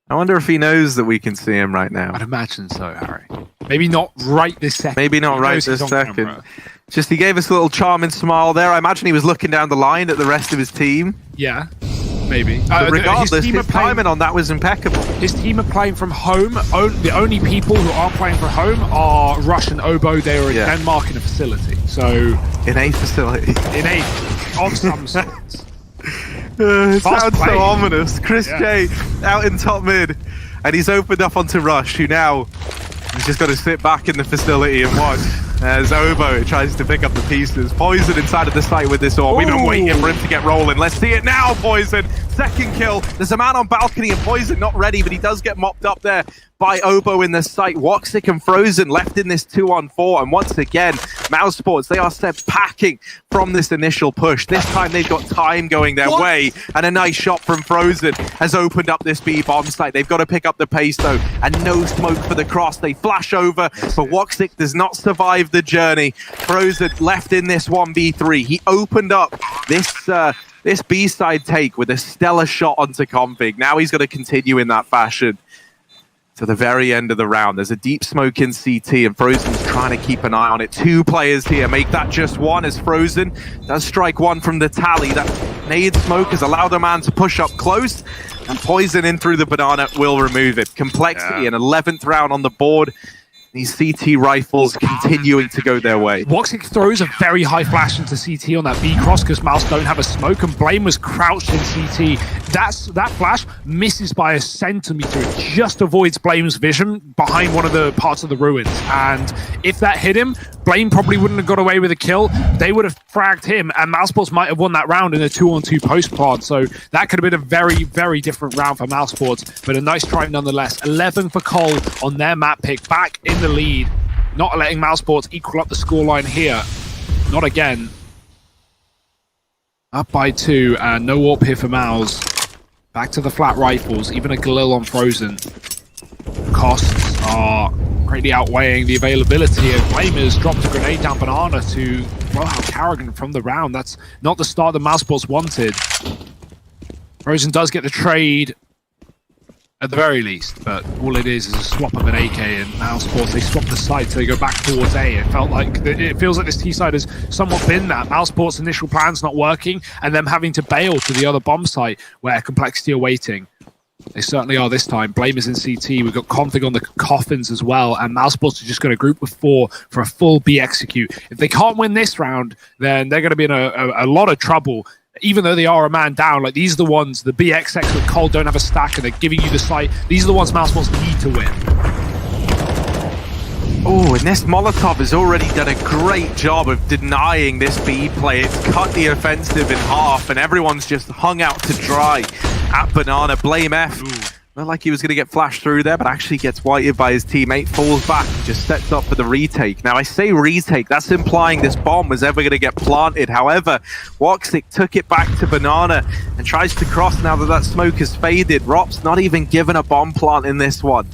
I wonder if he knows that we can see him right now. I'd imagine so, Harry. Maybe not right this second. Maybe not right this second. Just he gave us a little charming smile there. I imagine he was looking down the line at the rest of his team. Yeah, maybe. But regardless, his timing on that was impeccable. His team are playing from home. The only people who aren't playing from home are Rush and Obo. They are in Denmark in a facility. So in a facility. In a of some sorts. It sounds so ominous. Chris J out in top mid, and he's opened up onto Rush, who now he's just got to sit back in the facility and watch as Obo tries to pick up the pieces. Poison inside of the site with this orb. We've been waiting for him to get rolling. Let's see it now, Poison. Second kill. There's a man on balcony and Poison not ready, but he does get mopped up there by Obo in the site. Woxic and Frozen left in this 2-on-4. And once again, Mousesports, they are set packing from this initial push. This time they've got time going their way. And a nice shot from Frozen has opened up this B bomb site. They've got to pick up the pace though. And no smoke for the cross. They flash over, but Woxic does not survive the journey. Frozen left in this 1v3. He opened up this B-side take with a stellar shot onto Config. Now he's going to continue in that fashion to the very end of the round. There's a deep smoke in CT, and Frozen's trying to keep an eye on it. Two players here make that just one, as Frozen does strike one from the tally. That nade smoke has allowed a man to push up close, and Poison in through the banana will remove it. Complexity, an 11th round on the board. These CT rifles continuing to go their way. Woxic throws a very high flash into CT on that B cross because Mouse don't have a smoke, and Blame was crouched in CT. That flash misses by a centimeter. It just avoids Blame's vision behind one of the parts of the ruins. And if that hit him, Blame probably wouldn't have got away with a kill. They would have fragged him, and Mousesports might have won that round in a 2-on-2 post plant. So that could have been a very, very different round for Mousesports, but a nice try nonetheless. 11 for Cole on their map pick, back in the lead, not letting Mousesports equal up the scoreline here. Not again. Up by 2, and no warp here for Mouse. Back to the flat rifles, even a Galil on Frozen. Costs are greatly outweighing the availability, and Flamers dropped a grenade down Banana to well out Carrigan from the round. That's not the start that Mousesports wanted. Frozen does get the trade at the very least, but all it is a swap of an AK, and Mousesports, they swap the site so they go back towards A. It feels like this T side has somewhat been that. Mousesports' initial plan's not working, and them having to bail to the other bomb site where Complexity are waiting. They certainly are this time. Blame is in CT. We've got Config on the coffins as well, and Mousesports are just going to group with 4 for a full B execute. If they can't win this round, then they're going to be in a lot of trouble. Even though they are a man down, like these are the ones, the BXX with Cole don't have a stack and they're giving you the site. These are the ones Mousesports need to win. Oh, and this Molotov has already done a great job of denying this B play. It's cut the offensive in half, and everyone's just hung out to dry at Banana. Blame F. Not like he was going to get flashed through there, but actually gets whited by his teammate, falls back, and just sets up for the retake. Now, I say retake, that's implying this bomb was ever going to get planted. However, Woxic took it back to Banana and tries to cross now that that smoke has faded. Rop's not even given a bomb plant in this one.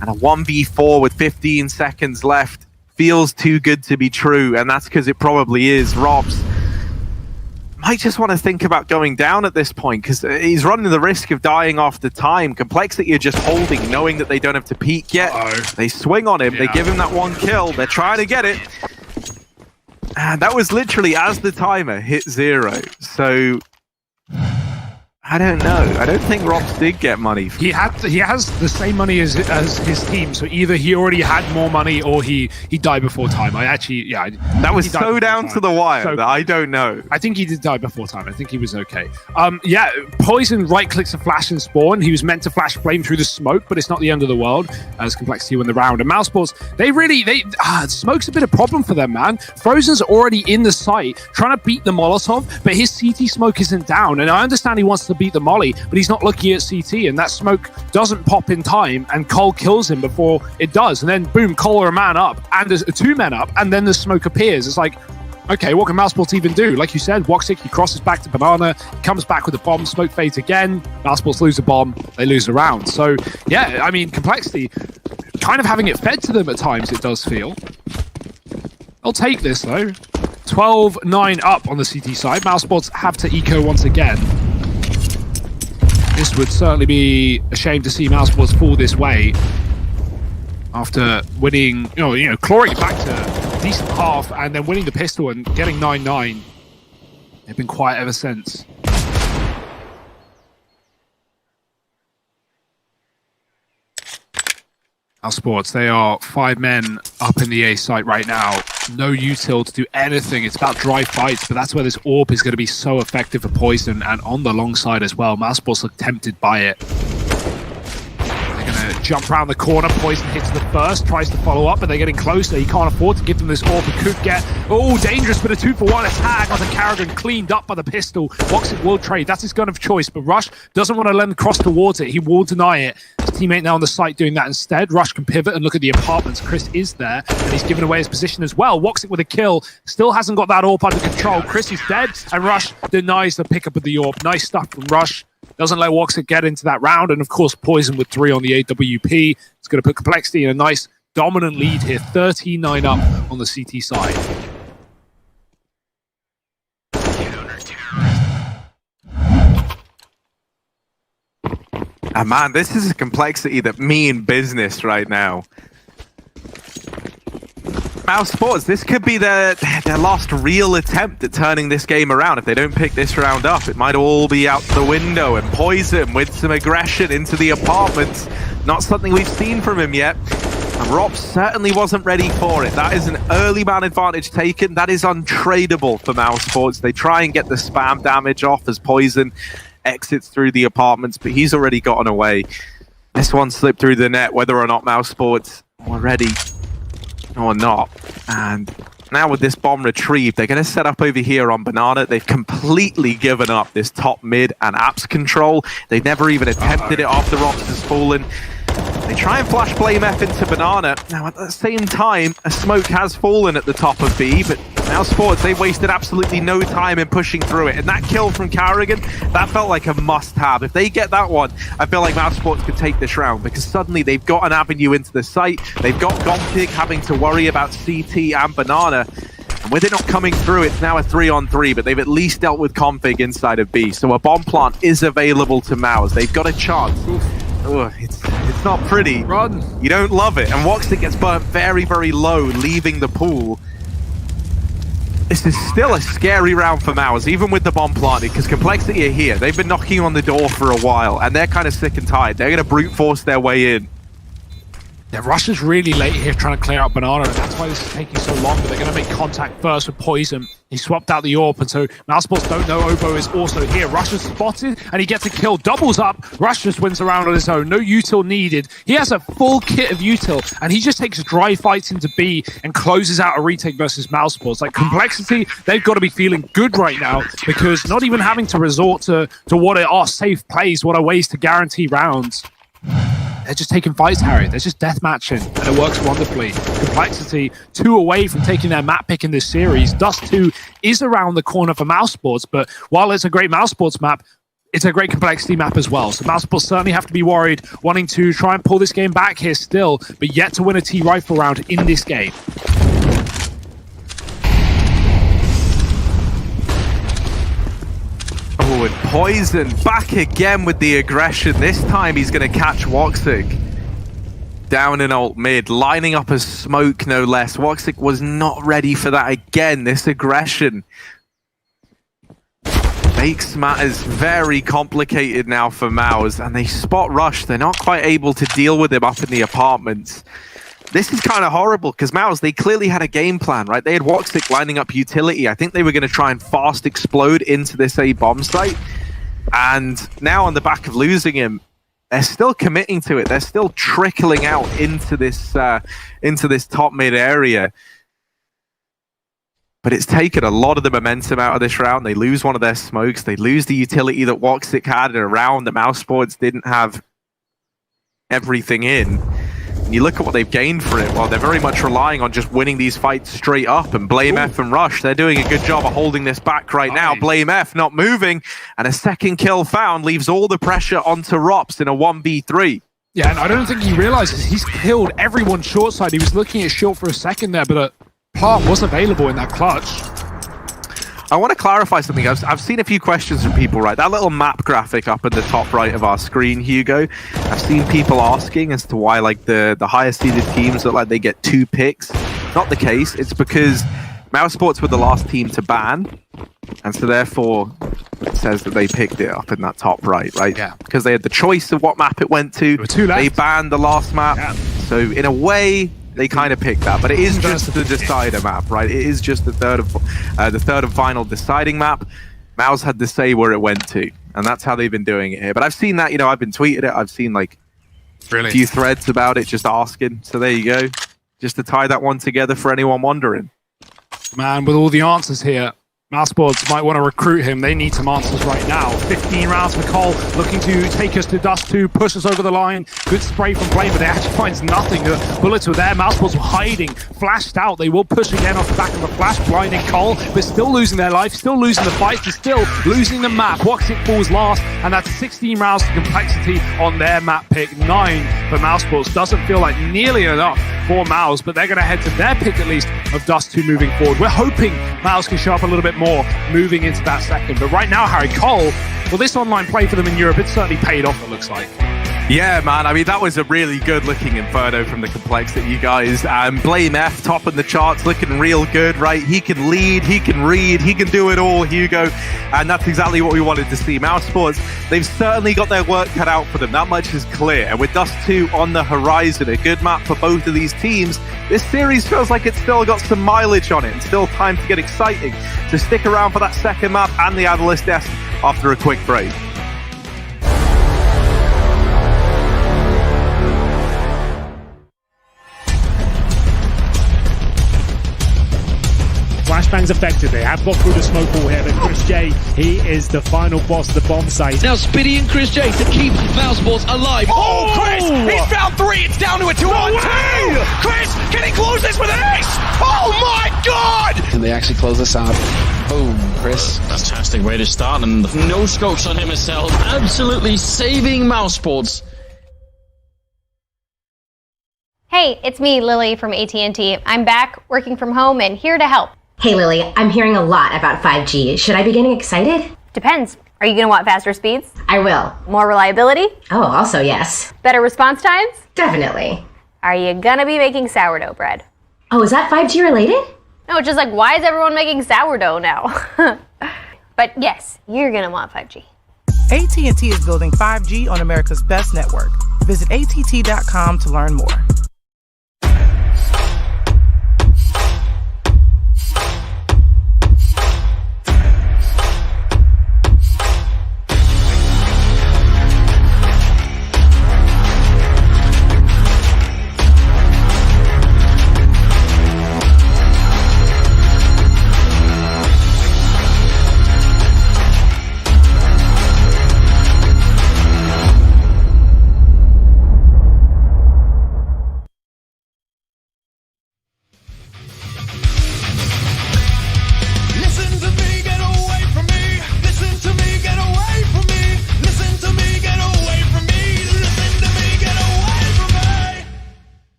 And a 1v4 with 15 seconds left feels too good to be true, and that's because it probably is. Rop's might just want to think about going down at this point, because he's running the risk of dying off the time. Complexity are just holding, knowing that they don't have to peek yet. They swing on him, they give him that one kill, they're trying to get it. And that was literally as the timer hit 0. So I don't know. I don't think Robs did get money. He has the same money as his team, so either he already had more money or he died before time. That was so down to the wire that I don't know. I think he did die before time. I think he was okay. Poison right-clicks a flash and spawn. He was meant to flash flame through the smoke, but it's not the end of the world as Complexity win the round. And Mousesports, smoke's a bit of a problem for them, man. Frozen's already in the site trying to beat the Molotov, but his CT smoke isn't down. And I understand he wants to beat the Molly, but he's not looking at CT, and that smoke doesn't pop in time, and Cole kills him before it does. And then boom, Cole are a man up, and there's 2 men up, and then the smoke appears. It's like, okay, what can Mousesports even do? Like you said, Woxic, he crosses back to Banana, comes back with a bomb, smoke fades again, Mousesports lose a bomb, they lose a round. So, yeah, I mean, Complexity kind of having it fed to them at times, it does feel. I'll take this, though. 12-9 up on the CT side. Mousesports have to eco once again. This would certainly be a shame to see Mousesports fall this way after winning, clawing it back to a decent half and then winning the pistol and getting 9-9. They've been quiet ever since. Mousesports, they are 5 men up in the A site right now. No util to do anything. It's about dry fights, but that's where this AWP is going to be so effective for Poison, and on the long side as well. Mousesports look tempted by it. They're going to jump around the corner. Poison hits the first, tries to follow up, but they're getting closer. He can't afford to give them this AWP. He could get, dangerous, but a 2-for-1 attack on the Carrigan, cleaned up by the pistol. Woxic will trade. That's his gun of choice, but Rush doesn't want to let him cross towards it. He will deny it. His teammate now on the site doing that instead. Rush can pivot and look at the apartments. Chris is there, and he's given away his position as well. Woxic with a kill. Still hasn't got that AWP under control. Chris is dead, and Rush denies the pickup of the AWP. Nice stuff from Rush. Doesn't let Woxic get into that round, and of course Poison with 3 on the AWP. It's going to put Complexity in a nice dominant lead here. 13-9 up on the CT side. And man, this is a Complexity that mean business right now. Mousesports, this could be their last real attempt at turning this game around. If they don't pick this round up, it might all be out the window. And Poison with some aggression into the apartments. Not something we've seen from him yet. And Rob certainly wasn't ready for it. That is an early man advantage taken. That is untradeable for Mousesports. They try and get the spam damage off as Poison exits through the apartments, but he's already gotten away. This one slipped through the net, whether or not Mousesports were ready or not. And now with this bomb retrieved, they're going to set up over here on Banana. They've completely given up this top mid and apps control. They've never even attempted it after Rops has fallen. They try and flash Flame F into Banana. Now at the same time, a smoke has fallen at the top of B, but Mousesports, they wasted absolutely no time in pushing through it. And that kill from Carrigan, that felt like a must-have. If they get that one, I feel like Mousesports could take this round, because suddenly they've got an avenue into the site. They've got Gompig having to worry about CT and Banana. And with it not coming through, it's now a 3-on-3, but they've at least dealt with config inside of B. So a bomb plant is available to Mouse. They've got a chance. Ugh, it's not pretty. Run. You don't love it. And Woxic gets burnt very, very low, leaving the pool. This is still a scary round for Mouse, even with the bomb planted, because Complexity are here. They've been knocking on the door for a while, and they're kind of sick and tired. They're going to brute force their way in. Yeah, Rush is really late here trying to clear out Banana, and that's why this is taking so long, but they're going to make contact first with Poison. He swapped out the AWP, and so Mousesports don't know Obo is also here. Rush is spotted, and he gets a kill, doubles up. Rush just wins around on his own, no util needed. He has a full kit of util, and he just takes dry fights into B and closes out a retake versus Mousesports. Like, Complexity, they've got to be feeling good right now, because not even having to resort to what are safe plays, what are ways to guarantee rounds. They're just taking fights, Harry. They're just deathmatching, and it works wonderfully. Complexity, 2 away from taking their map pick in this series. Dust 2 is around the corner for Mousesports, but while it's a great Mousesports map, it's a great Complexity map as well. So Mousesports certainly have to be worried, wanting to try and pull this game back here still, but yet to win a T-Rifle round in this game. Oh, and Poison back again with the aggression. This time he's going to catch Woxic down in ult mid, lining up a smoke no less. Woxic was not ready for that again, this aggression. makes matters very complicated now for Mouse, and they spot Rush. They're not quite able to deal with him up in the apartments. This is kind of horrible because Mouse, they clearly had a game plan, right? They had Woxic lining up utility. I think they were going to try and fast explode into this A bomb site. And now on the back of losing him, they're still committing to it. They're still trickling out into this top mid area. But it's taken a lot of the momentum out of this round. They lose one of their smokes. They lose the utility that Woxic had in a round that Mousesports didn't have everything in. And you look at what they've gained for it. Well, they're very much relying on just winning these fights straight up. And Blame F and Rush, they're doing a good job of holding this back right now. Blame F not moving. And a second kill found leaves all the pressure onto Rops in a 1v3. Yeah, and I don't think he realizes he's killed everyone short side. He was looking at short for a second there, but Plant was available in that clutch. I want to clarify something. I've seen a few questions from people, right? That little map graphic up in the top right of our screen, Hugo. I've seen people asking as to why like the higher seeded teams look like they get 2 picks. Not the case. It's because Mousesports were the last team to ban, and so therefore it says that they picked it up in that top right? Yeah. Because they had the choice of what map it went to. There were 2 left. They banned the last map. Yeah. So in a way, they kind of picked that, but it is just the decider map, right? It is just the third and final deciding map. Mouse had to say where it went to, and that's how they've been doing it here. But I've seen that, I've been tweeted it. I've seen like a few threads about it, just asking. So there you go, just to tie that one together for anyone wondering. Man, with all the answers here, Mousesports might want to recruit him. They need some answers right now. 15 rounds for Cole, looking to take us to Dust 2, push us over the line. Good spray from Blame, but they actually finds nothing. The bullets were there. Mousesports were hiding, flashed out. They will push again off the back of a flash, blinding Cole, but still losing their life, still losing the fight, and still losing the map. Woxic falls last, and that's 16 rounds to complexity on their map pick. 9 for Mousesports. Doesn't feel like nearly enough for Mouse, but they're going to head to their pick at least of Dust 2 moving forward. We're hoping Mouse can show up a little bit more moving into that second. But right now, Harry Cole, well, this online play for them in Europe, it's certainly paid off, it looks like. Yeah, man. I mean, that was a really good-looking Inferno from the Complexity, you guys. Blame F topping the charts, looking real good, right? He can lead, he can read, he can do it all, Hugo. And that's exactly what we wanted to see. Mousesports, they've certainly got their work cut out for them. That much is clear. And with Dust 2 on the horizon, a good map for both of these teams, this series feels like it's still got some mileage on it and still time to get exciting. So stick around for that second map and the Analyst Desk after a quick break. Flashbang's affected. They have got through the smoke wall here, but Chris J, he is the final boss of the bomb site. Now Spitty and Chris J to keep Mousesports alive. Oh, Chris! He's found 3! It's down to a 2-on-2! Chris, can he close this with an ace? Oh my god! Can they actually close this out? Boom, Chris. Fantastic way to start, and no scopes on him himself. Absolutely saving Mousesports. Hey, it's me, Lily from AT&T. I'm back, working from home, and here to help. Hey Lily, I'm hearing a lot about 5G. Should I be getting excited? Depends. Are you going to want faster speeds? I will. More reliability? Oh, also yes. Better response times? Definitely. Are you going to be making sourdough bread? Oh, is that 5G related? No, it's just like, why is everyone making sourdough now? But yes, you're going to want 5G. AT&T is building 5G on America's best network. Visit att.com to learn more.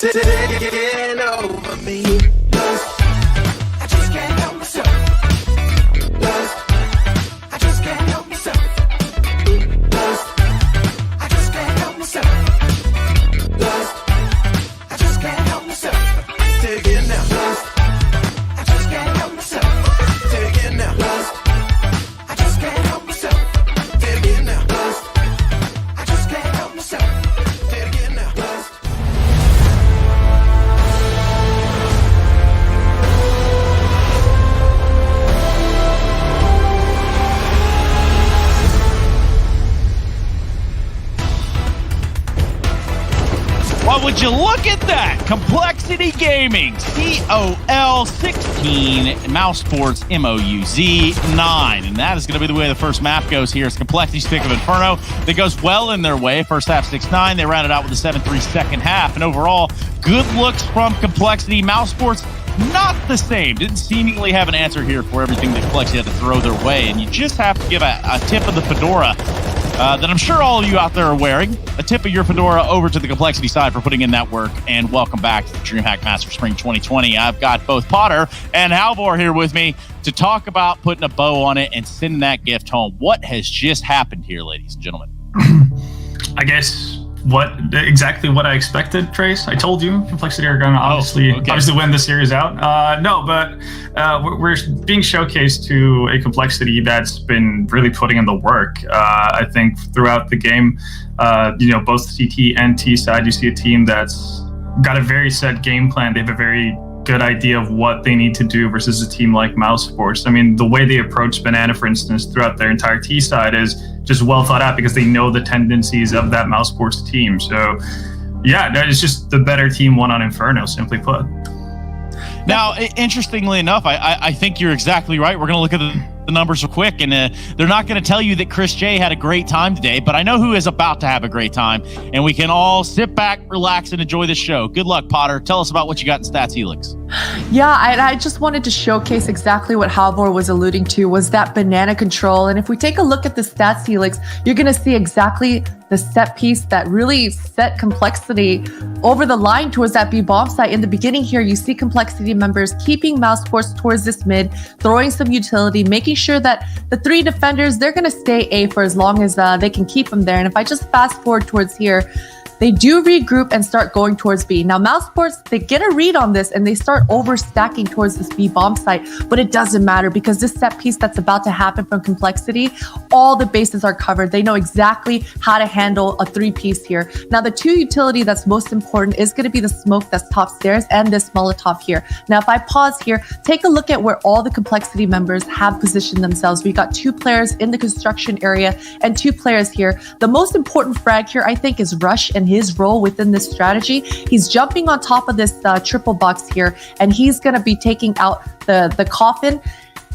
taking over me. I just can't help myself. I just can't help myself. I just can't help myself. I just can't help myself. Take it now. I just can't help myself. Take it now. I just can't help myself. Take it now. I just can't help myself. Take it now. Well, would you look at that? Complexity Gaming, COL 16, Mousesports MOUZ 9. And that is going to be the way the first map goes here. It's Complexity Stick of Inferno that goes well in their way. First half 6-9. They rounded out with a 7-3 second half. And overall, good looks from Complexity. Mousesports, not the same. Didn't seemingly have an answer here for everything that Complexity had to throw their way. And you just have to give a tip of the fedora that I'm sure all of you out there are wearing. A tip of your fedora over to the Complexity side for putting in that work. And welcome back to the DreamHack Master Spring 2020. I've got both Potter and Halvor here with me to talk about putting a bow on it and sending that gift home. What has just happened here, ladies and gentlemen? I guess exactly what I expected, Trace. I told you Complexity are going to obviously win the series out. No, but we're being showcased to a Complexity that's been really putting in the work. I think throughout the game, both CT and T side, you see a team that's got a very set game plan. They have a very good idea of what they need to do versus a team like Mousesports. I mean, the way they approach Banana, for instance, throughout their entire T side is just well thought out because they know the tendencies of that Mousesports team. So, yeah, it's just the better team won on Inferno, simply put. Now, interestingly enough, I think you're exactly right. We're going to look at the numbers real quick, and they're not going to tell you that Chris J had a great time today, but I know who is about to have a great time, and we can all sit back, relax, and enjoy the show. Good luck, Potter. Tell us about what you got in Stats Helix. Yeah, I just wanted to showcase exactly what Halvor was alluding to, was that banana control. And if we take a look at the Stats Helix, you're going to see exactly the set piece that really set Complexity over the line towards that B-bomb site. In the beginning here, you see Complexity members keeping Mousesports towards this mid, throwing some utility, making sure that the three defenders, they're going to stay A for as long as they can keep them there. And if I just fast forward towards here, they do regroup and start going towards B. Now, Mousesports, they get a read on this and they start overstacking towards this B bomb site, but it doesn't matter because this set piece that's about to happen from Complexity, all the bases are covered. They know exactly how to handle a three-piece here. Now, the two utility that's most important is going to be the smoke that's top stairs and this Molotov here. Now, if I pause here, take a look at where all the Complexity members have positioned themselves. We got 2 players in the construction area and 2 players here. The most important frag here, I think, is Rush and his role within this strategy. He's jumping on top of this triple box here, and he's going to be taking out the coffin.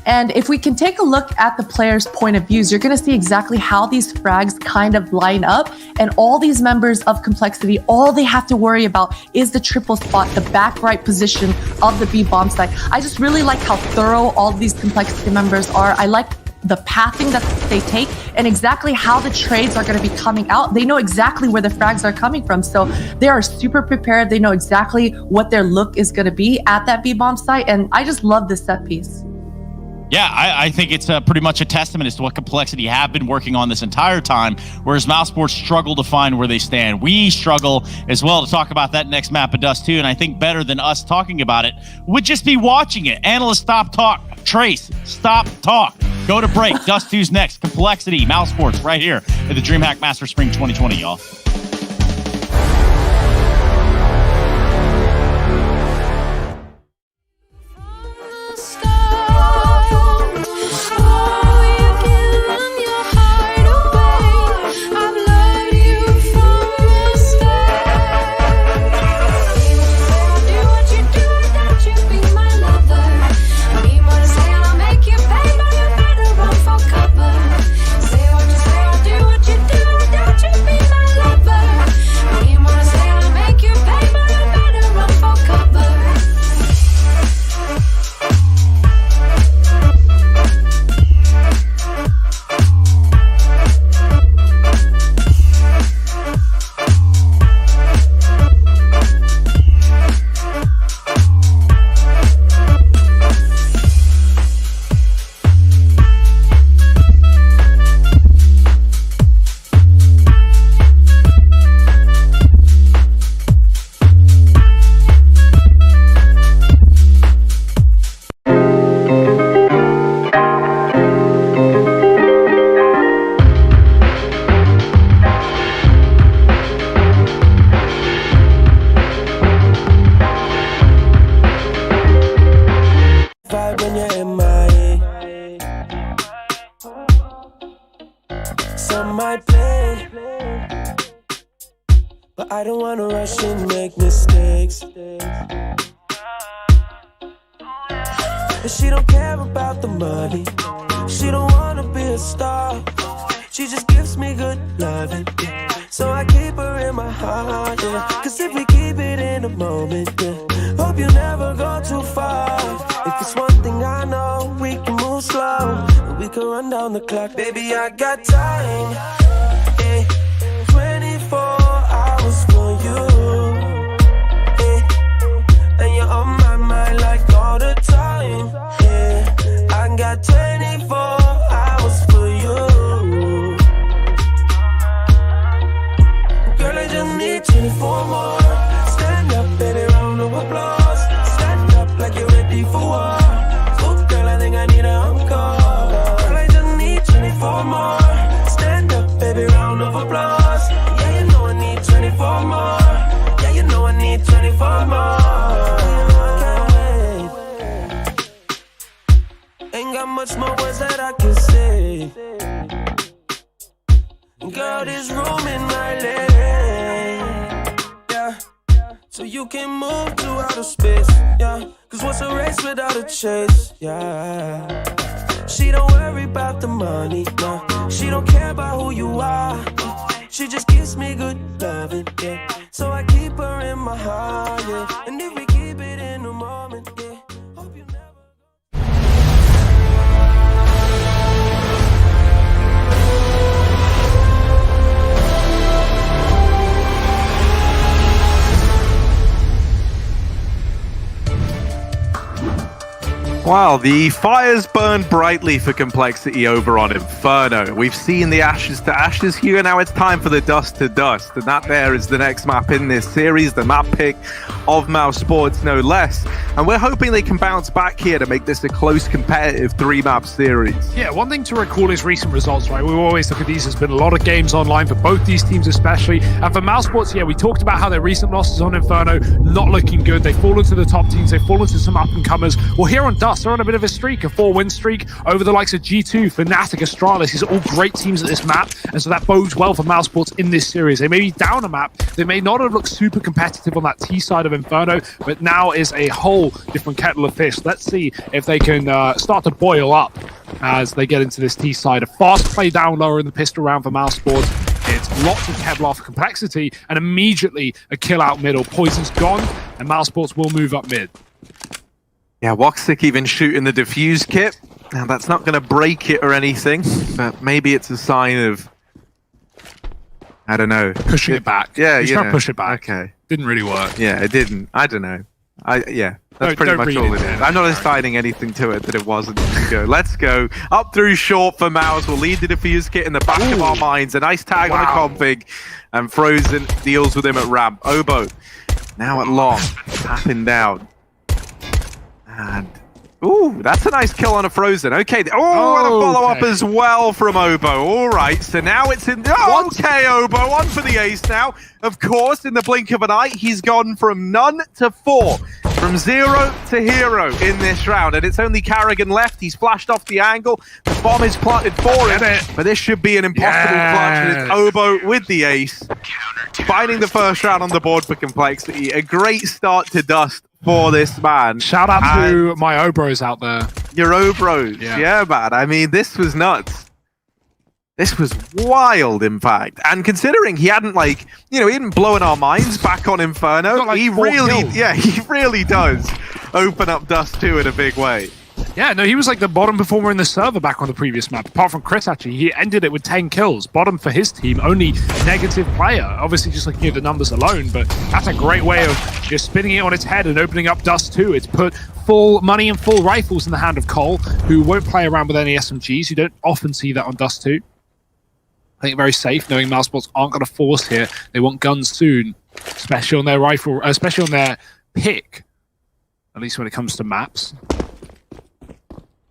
And if we can take a look at the player's point of views, you're going to see exactly how these frags kind of line up. And all these members of Complexity, all they have to worry about is the triple spot, the back right position of the B bomb site. I just really like how thorough all of these Complexity members are. I like the pathing that they take and exactly how the trades are going to be coming out. They know exactly where the frags are coming from. So they are super prepared. They know exactly what their look is going to be at that B-bomb site. And I just love this set piece. Yeah, I think it's pretty much a testament as to what Complexity have been working on this entire time, whereas Mousesports struggle to find where they stand. We struggle as well to talk about that next map of Dust 2, and I think better than us talking about it would just be watching it. Analysts, stop talk. Trace, stop talk. Go to break. Dust 2's next. Complexity, Mousesports, right here at the DreamHack Master Spring 2020, y'all. Say what you say, I'll do what you do. Don't you be my lover? don't wanna rush and make mistakes. And she don't care about the money. She don't wanna be a star. She just gives me good loving, yeah. So I keep her in my heart, yeah. Cause if we keep it in the moment, yeah. Hope you never go too far. If it's one thing I know, we can move slow. We can run down the clock, baby, I got time, yeah. 24 hours for you, yeah. And you're on my mind like all the time, yeah. I got 24 hours for you. Girl, I just need 24 more. Stand up, baby, round of applause. Stand up like you're ready for war. Oh, girl, I think I need an encore. Girl, I just need 24 more. Stand up, baby, round of applause. Yeah, you know I need 24 more. Yeah, you know I need 24 more. Ain't got much more words that I can say. Girl, there's room in my lane, yeah. So you can move to outer space, yeah. Cause what's a race without a chase, yeah. She don't worry about the money, no. She don't care about who you are. She just gives me good loving, yeah. So I keep her in my heart, yeah. And if we keep it in the moment, yeah. Hope you never... Wow, the fires burn brightly for Complexity over on Inferno. We've seen the ashes to ashes here, now it's time for the dust to dust. And that there is the next map in this series, the map pick of Mousesports, no less. And we're hoping they can bounce back here to make this a close, competitive 3-map series. Yeah, one thing to recall is recent results, right? We always look at these. There's been a lot of games online for both these teams especially. And for Mousesports, yeah, we talked about how their recent losses on Inferno not looking good. They've fallen to the top teams. They've fallen to some up-and-comers. Well, here on Dust, they're on a bit of a streak, a 4-win streak over the likes of G2, Fnatic, Astralis. These are all great teams at this map, and so that bodes well for Mousesports in this series. They may be down a map, they may not have looked super competitive on that T side of Inferno, but now is a whole different kettle of fish. Let's see if they can start to boil up as they get into this T side. A fast play down lower in the pistol round for Mousesports. It's lots of Kevlar for Complexity, and immediately a kill out middle. Poison's gone, and Mousesports will move up mid. Yeah, Woxic even shooting the defuse kit. Now, that's not going to break it or anything, but maybe it's a sign of, I don't know. Pushing it back. Yeah, He's trying to push it back. Okay. Didn't really work. Yeah, it didn't. I don't know. Yeah, that's pretty much all it is. I'm not assigning anything to it that it wasn't. Let's go. Up through short for Mouse. We'll lead the defuse kit in the back of our minds. A nice tag on a config. And Frozen deals with him at ramp. Obo now at long. Tapping down. And ooh, that's a nice kill on a Frozen. Okay. Oh, and a follow-up as well from Obo. All right, so now it's in... Oh, okay, Obo, on for the ace now. Of course, in the blink of an eye, he's gone from none to 4. From 0 to hero in this round. And it's only Carrigan left. He's flashed off the angle. The bomb is planted for him. But this should be an impossible clutch. And it's Obo with the ace. Finding the first round on the board for Complexity. A great start to Dust for this man. Shout out to my Obros out there. Your Obros. Yeah, man. I mean, this was nuts. This was wild, in fact. And considering he hadn't, like, you know, he hadn't blown our minds back on Inferno, like he really does open up Dust 2 in a big way. Yeah, no, he was like the bottom performer in the server back on the previous map. Apart from Chris, actually, he ended it with 10 kills. Bottom for his team, only negative player. Obviously, just looking at the numbers alone, but that's a great way of just spinning it on its head and opening up Dust 2. It's put full money and full rifles in the hand of Cole, who won't play around with any SMGs. You don't often see that on Dust 2. I think very safe, knowing Mousesports aren't going to force here. They want guns soon, especially on their rifle, especially on their pick, at least when it comes to maps.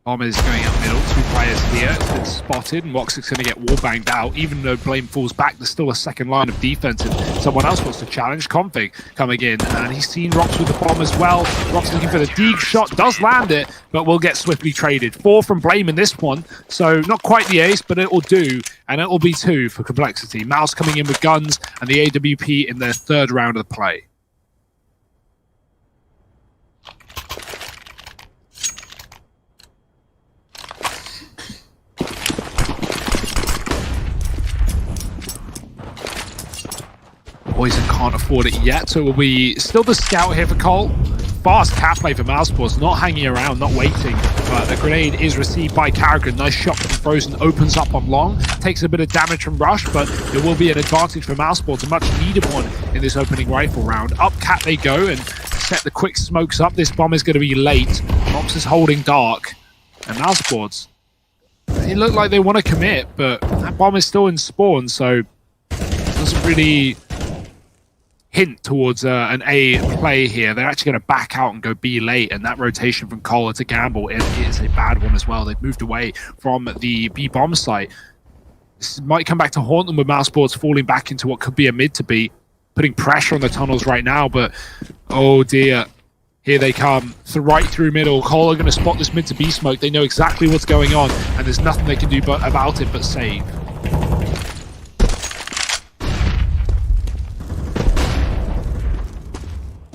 Bomb is going out middle, 2 players here, it's spotted, and Woxic's going to get wall-banged out. Even though Blame falls back, there's still a second line of defense, and someone else wants to challenge. Config coming in, and he's seen Rox with the bomb as well. Rox looking for the Deeg shot, does land it, but will get swiftly traded. 4 from Blame in this one, so not quite the ace, but it will do, and it will be 2 for Complexity. Mouse coming in with guns, and the AWP in their 3rd round of the play. Poison can't afford it yet, so it will be still the scout here for Cole. Fast cap play for Mousesports, not hanging around, not waiting. But the grenade is received by Carrigan. Nice shot from Frozen, opens up on long. Takes a bit of damage from Rush, but it will be an advantage for Mousesports, a much needed one in this opening rifle round. Up cat they go and set the quick smokes up. This bomb is going to be late. Mox is holding dark. And Mousesports, it looked like they want to commit, but that bomb is still in spawn, so it doesn't really hint towards an A play here. They're actually going to back out and go B late, and that rotation from Cole to Gamble is a bad one as well. They've moved away from the B bomb site. This might come back to haunt them with Mousesports falling back into what could be a mid to B, putting pressure on the tunnels right now, but oh dear. Here they come, right through middle. Cole are going to spot this mid to B smoke. They know exactly what's going on, and there's nothing they can do about it but save.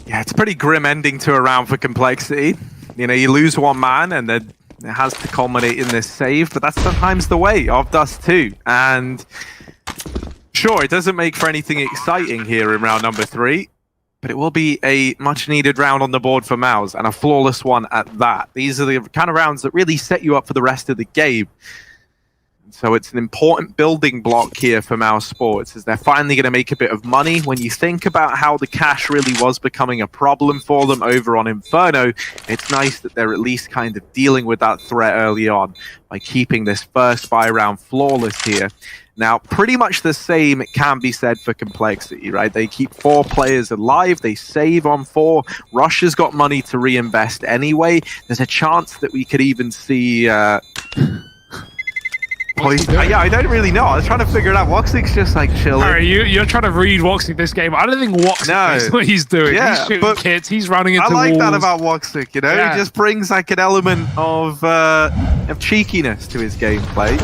Yeah, it's a pretty grim ending to a round for Complexity. You know, you lose one man and then it has to culminate in this save, but that's sometimes the way of Dust 2. And sure, it doesn't make for anything exciting here in round number 3, but it will be a much needed round on the board for Mouse, and a flawless one at that. These are the kind of rounds that really set you up for the rest of the game. So it's an important building block here for Mousesports, as they're finally going to make a bit of money. When you think about how the cash really was becoming a problem for them over on Inferno, it's nice that they're at least kind of dealing with that threat early on by keeping this first buy round flawless here. Now, pretty much the same can be said for Complexity, right? They keep 4 players alive, they save on 4. Rush has got money to reinvest anyway. There's a chance that we could even see... Yeah, I don't really know. I was trying to figure it out. Woxic's just like chilling. Alright, you're trying to read Woxic this game. I don't think Woxic knows what he's doing. Yeah, he's shooting kids, he's running into walls. I like that about Woxic, you know? Yeah. He just brings like an element of cheekiness to his gameplay.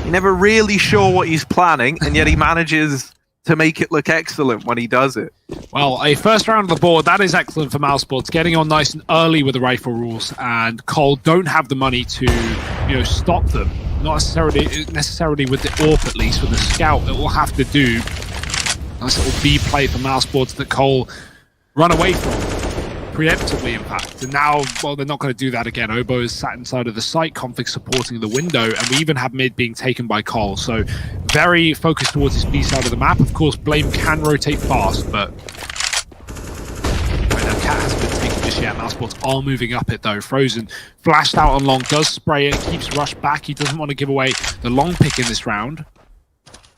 You're never really sure what he's planning, and yet he manages to make it look excellent when he does it. Well, a first round of the board, that is excellent for Mousesports, getting on nice and early with the rifle rules, and Cole don't have the money to, stop them. Not necessarily with the AWP, at least with the scout. It will have to do nice little B play for Mousesports that Cole run away from preemptively, in fact. And now, well, they're not going to do that again. Oboe is sat inside of the site, Config supporting the window, and we even have mid being taken by Cole. So very focused towards his B side of the map. Of course, Blame can rotate fast, but right now Cat hasn't been taken just yet. Mousesports are moving up it though. Frozen flashed out on long, does spray it, keeps Rush back. He doesn't want to give away the long pick in this round.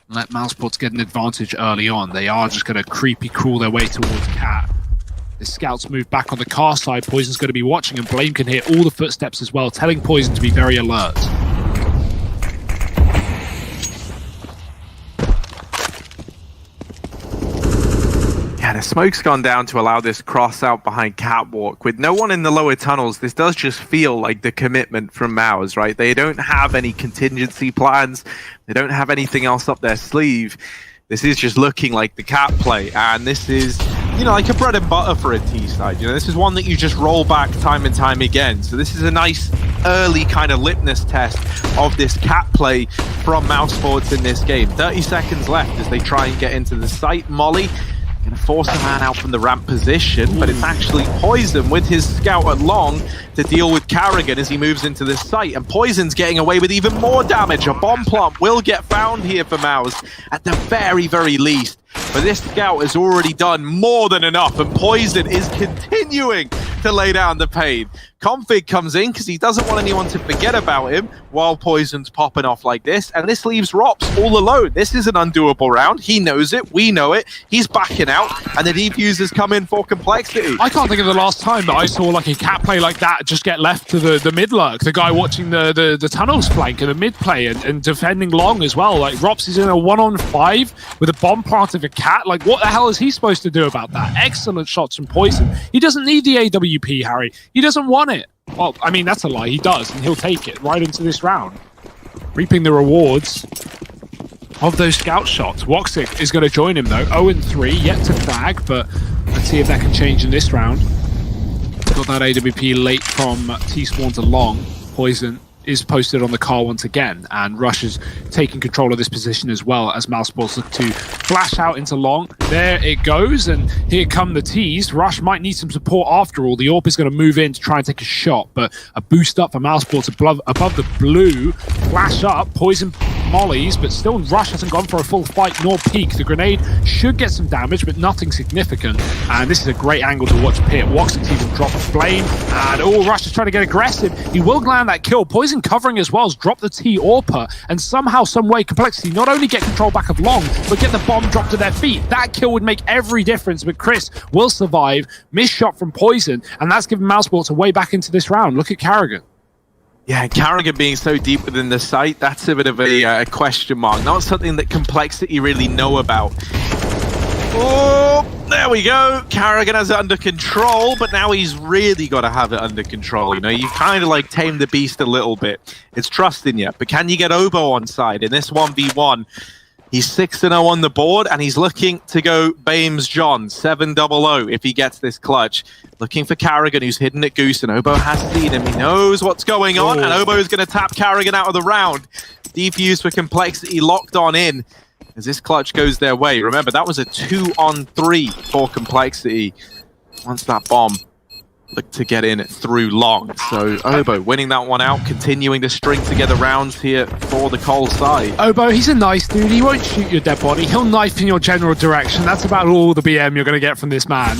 Let Mousesports get an advantage early on. They are just going to creepy crawl their way towards Cat. The scouts move back on the car side. Poison's going to be watching, and Blame can hear all the footsteps as well, telling Poison to be very alert. Yeah, the smoke's gone down to allow this cross out behind Catwalk. With no one in the lower tunnels, this does just feel like the commitment from Mouse, right? They don't have any contingency plans. They don't have anything else up their sleeve. This is just looking like the Cat play, and this is, like a bread and butter for a T side. This is one that you just roll back time and time again. So this is a nice early kind of litmus test of this Cat play from Mousesports in this game. 30 seconds left as they try and get into the site. Molly going to force a man out from the ramp position, but it's actually Poison with his scout at long to deal with Carrigan as he moves into the site. And Poison's getting away with even more damage. A bomb plant will get found here for Mouse at the very, very least. But this scout has already done more than enough, and Poison is continuing to lay down the pain. Config comes in because he doesn't want anyone to forget about him while Poison's popping off like this, and this leaves Rops all alone. This is an undoable round. He knows it. We know it. He's backing out, and the defusers come in for Complexity. I can't think of the last time that I saw like a cat play like that just get left to the mid lurk. The guy watching the tunnels flank and the mid play and defending long as well. Like Rops is in a 1-on-5 with a bomb plant of a cat. Like what the hell is he supposed to do about that? Excellent shots from Poison. He doesn't need the AWP, Harry. He doesn't want it. Well, I mean, that's a lie. He does, and he'll take it right into this round. Reaping the rewards of those scout shots. Woxic is going to join him, though. 0-3, yet to frag, but let's see if that can change in this round. Got that AWP late from T-Spawn to long. Poison is posted on the car once again, and Rush is taking control of this position as well as Mousesports look to flash out into long. There it goes, and here come the T's. Rush might need some support after all. The AWP is going to move in to try and take a shot, but a boost up for Mousesports above the blue. Flash up, Poison mollies, but still Rush hasn't gone for a full fight nor peek. The grenade should get some damage, but nothing significant, and this is a great angle to watch Pit. Woxic's even drop a flame, and Rush is trying to get aggressive. He will land that kill. Poison covering as well as drop the T AWPer, and somehow, some way, Complexity not only get control back of long, but get the bomb dropped to their feet. That kill would make every difference, but Chris will survive. Missed shot from Poison, and that's given Mousesports a way back into this round. Look at Carrigan. Yeah, Carrigan being so deep within the site, that's a bit of a question mark. Not something that Complexity really know about. Oh, there we go. Carrigan has it under control, but now he's really got to have it under control. You know, you've kind of like tamed the beast a little bit. It's trusting you, but can you get Obo on side in this 1v1? He's 6-0 on the board, and he's looking to go Bames John, 7-0 if he gets this clutch. Looking for Carrigan, who's hidden at Goose, and Obo has seen him. He knows what's going on, and Obo is going to tap Carrigan out of the round. Defuse for Complexity locked on in as this clutch goes their way. Remember, that was a 2-on-3 for Complexity. Once that bomb looked to get in through long. So Obo winning that one out, continuing to string together rounds here for the Cole side. Obo, he's a nice dude. He won't shoot your dead body. He'll knife in your general direction. That's about all the BM you're going to get from this man.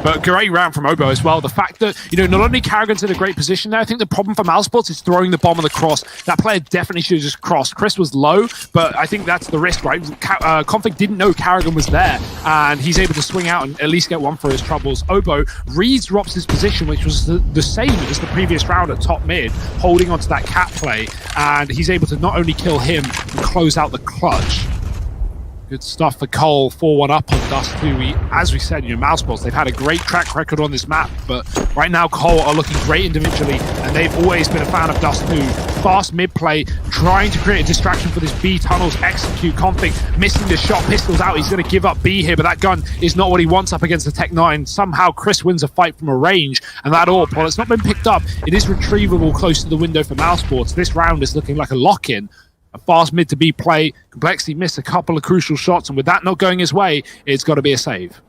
But great round from Obo as well. The fact that, you know, not only Carrigan's in a great position there, I think the problem for Mousesports is throwing the bomb on the cross. That player definitely should have just crossed. Chris was low, but I think that's the risk, right? Config didn't know Carrigan was there, and he's able to swing out and at least get one for his troubles. Obo reads Rops' position, which was the same as the previous round at top mid, holding onto that cat play, and he's able to not only kill him, but close out the clutch. Good stuff for Cole, 4-1 up on Dust 2. As we said, you know, Mousesports, they've had a great track record on this map, but right now Cole are looking great individually, and they've always been a fan of Dust 2. Fast mid-play, trying to create a distraction for this B tunnels, execute. Config missing the shot, pistols out, he's going to give up B here, but that gun is not what he wants up against the Tech 9. Somehow Chris wins a fight from a range, and that AWP, while it's not been picked up, it is retrievable close to the window for Mousesports. This round is looking like a lock-in. A fast mid to B play. Complexity missed a couple of crucial shots, and with that not going his way, it's got to be a save.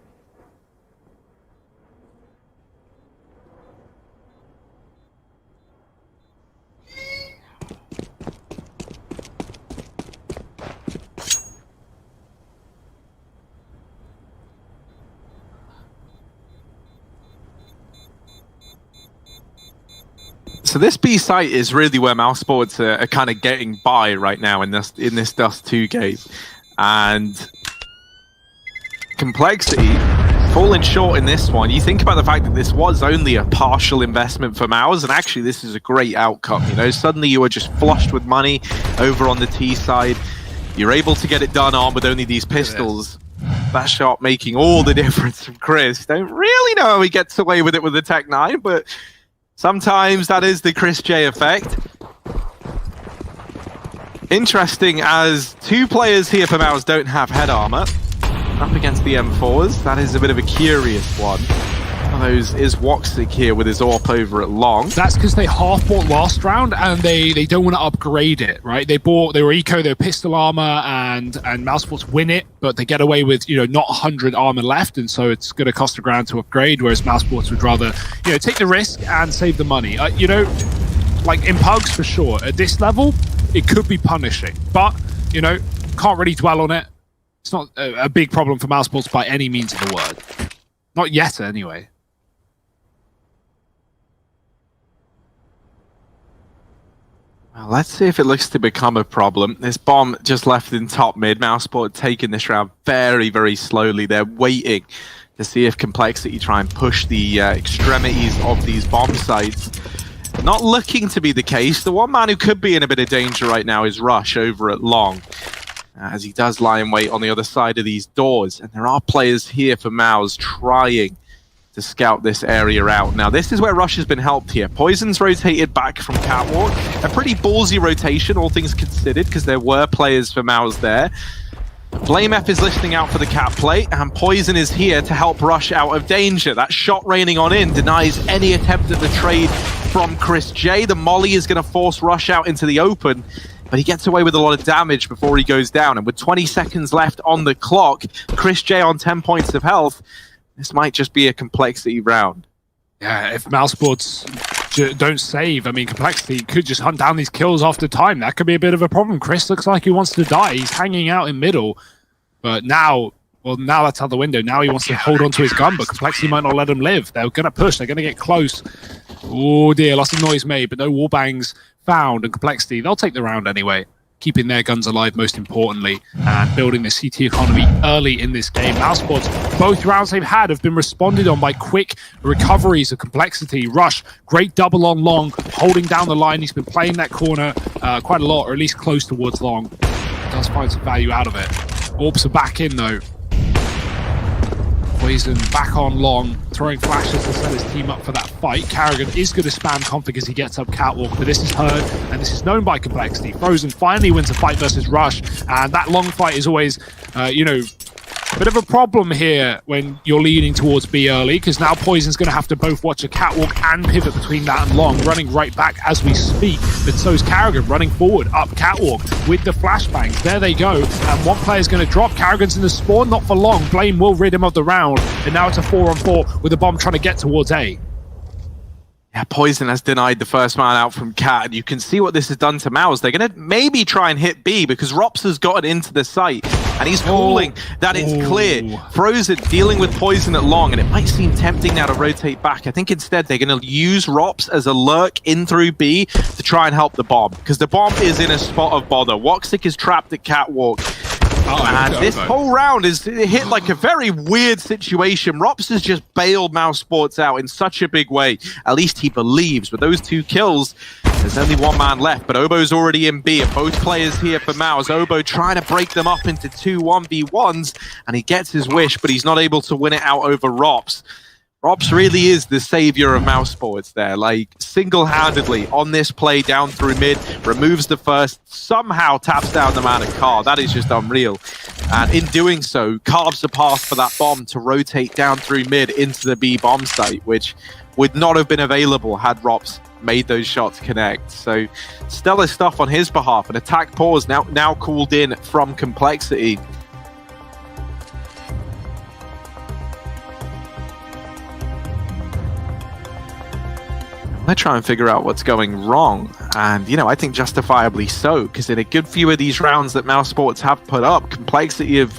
So this B site is really where Mousesports are kind of getting by right now in this Dust 2 game. And Complexity falling short in this one. You think about the fact that this was only a partial investment for Mouse, and actually this is a great outcome. You know, suddenly you are just flushed with money over on the T side. You're able to get it done on with only these pistols. That shot making all the difference from Chris. Don't really know how he gets away with it with the Tech 9, but sometimes that is the Chris J effect. Interesting, as two players here for Mouse don't have head armor up against the M4s. That is a bit of a curious one. One of those is Woxic here with his AWP over at long. That's because they half bought last round and they don't want to upgrade it, right? They were eco, their pistol armor, and Mousesports win it, but they get away with, you know, not 100 armor left, and so it's going to cost a grand to upgrade, whereas Mousesports would rather, you know, take the risk and save the money. You know, like in pugs for sure. At this level, it could be punishing, but, you know, can't really dwell on it. It's not a big problem for Mousesports by any means of the word. Not yet, anyway. Well, let's see if it looks to become a problem. This bomb just left in top mid. Mousesport taking this round very, very slowly. They're waiting to see if Complexity try and push the extremities of these bomb sites. Not looking to be the case. The one man who could be in a bit of danger right now is Rush over at Long, as he does lie in wait on the other side of these doors. And there are players here for Mouse trying to scout this area out. Now, this is where Rush has been helped here. Poison's rotated back from Catwalk. A pretty ballsy rotation, all things considered, because there were players for Mouse there. BlameF is listening out for the cat play, and Poison is here to help Rush out of danger. That shot raining on in denies any attempt at the trade from Chris J. The molly is going to force Rush out into the open, but he gets away with a lot of damage before he goes down. And with 20 seconds left on the clock, Chris J on 10 points of health, this might just be a Complexity round. Yeah, if Mousesports don't save, I mean, Complexity could just hunt down these kills after time. That could be a bit of a problem. Chris looks like he wants to die. He's hanging out in middle. But now, well, now that's out the window. Now he wants to hold on to his gun, but Complexity might not let him live. They're going to push. They're going to get close. Oh, dear. Lots of noise made, but no wallbangs found. And Complexity, they'll take the round anyway, keeping their guns alive most importantly, and building the CT economy early in this game. Mousesports, both rounds they've had have been responded on by quick recoveries of Complexity. Rush, great double on Long, holding down the line. He's been playing that corner quite a lot, or at least close towards Long. Does find some value out of it. Orbs are back in though. Poison back on Long, throwing flashes to set his team up for that fight. Carrigan is going to spam config as he gets up Catwalk, but this is heard and this is known by Complexity. Frozen finally wins a fight versus Rush, and that Long fight is always, you know, a bit of a problem here when you're leaning towards B early, because now Poison's going to have to both watch a Catwalk and pivot between that and Long, running right back as we speak. But so's Carrigan running forward up Catwalk with the flashbangs. There they go, and one player's going to drop. Carrigan's in the spawn, not for long. Blame will rid him of the round, and now it's a 4-on-4 with a bomb trying to get towards A. Yeah, Poison has denied the first man out from Cat, and you can see what this has done to Mouse. They're going to maybe try and hit B because Rops has gotten into the site, and he's calling that it's clear. Frozen dealing with Poison at Long, and it might seem tempting now to rotate back. I think instead they're going to use Rops as a lurk in through B to try and help the bomb, because the bomb is in a spot of bother. Woxic is trapped at Catwalk. And this whole round is hit like a very weird situation. Rops has just bailed Mousesports out in such a big way. At least he believes. With those 2 kills, there's only one man left, but Obo's already in B, and both players here for Mouse. Obo trying to break them up into 2 1v1s, and he gets his wish, but he's not able to win it out over Rops. Rops really is the savior of Mousesports there, like single-handedly on this play down through mid, removes the first, somehow taps down the man at Car. That is just unreal. And in doing so, carves the path for that bomb to rotate down through mid into the B bomb site, which would not have been available had Rops made those shots connect. So stellar stuff on his behalf. An attack pause now called in from Complexity. Let's try and figure out what's going wrong. And, you know, I think justifiably so, because in a good few of these rounds that Mousesports have put up, Complexity have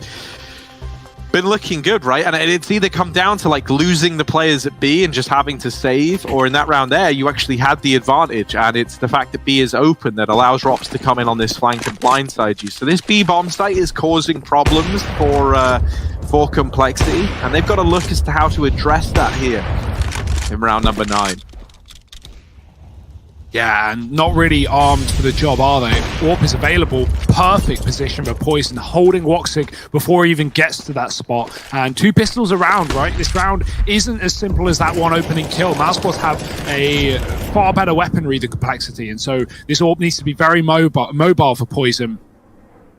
been looking good, right? And it's either come down to like losing the players at B and just having to save, or in that round there, you actually had the advantage. And it's the fact that B is open that allows Rops to come in on this flank and blindside you. So this B bomb site is causing problems for Complexity, and they've got to look as to how to address that here in round number 9. Yeah, and not really armed for the job, are they? Warp is available. Perfect position for Poison, holding Woxic before he even gets to that spot. And 2 pistols around, right? This round isn't as simple as that one opening kill. Mousesports have a far better weaponry than Complexity, and so this Orb needs to be very mobile for Poison.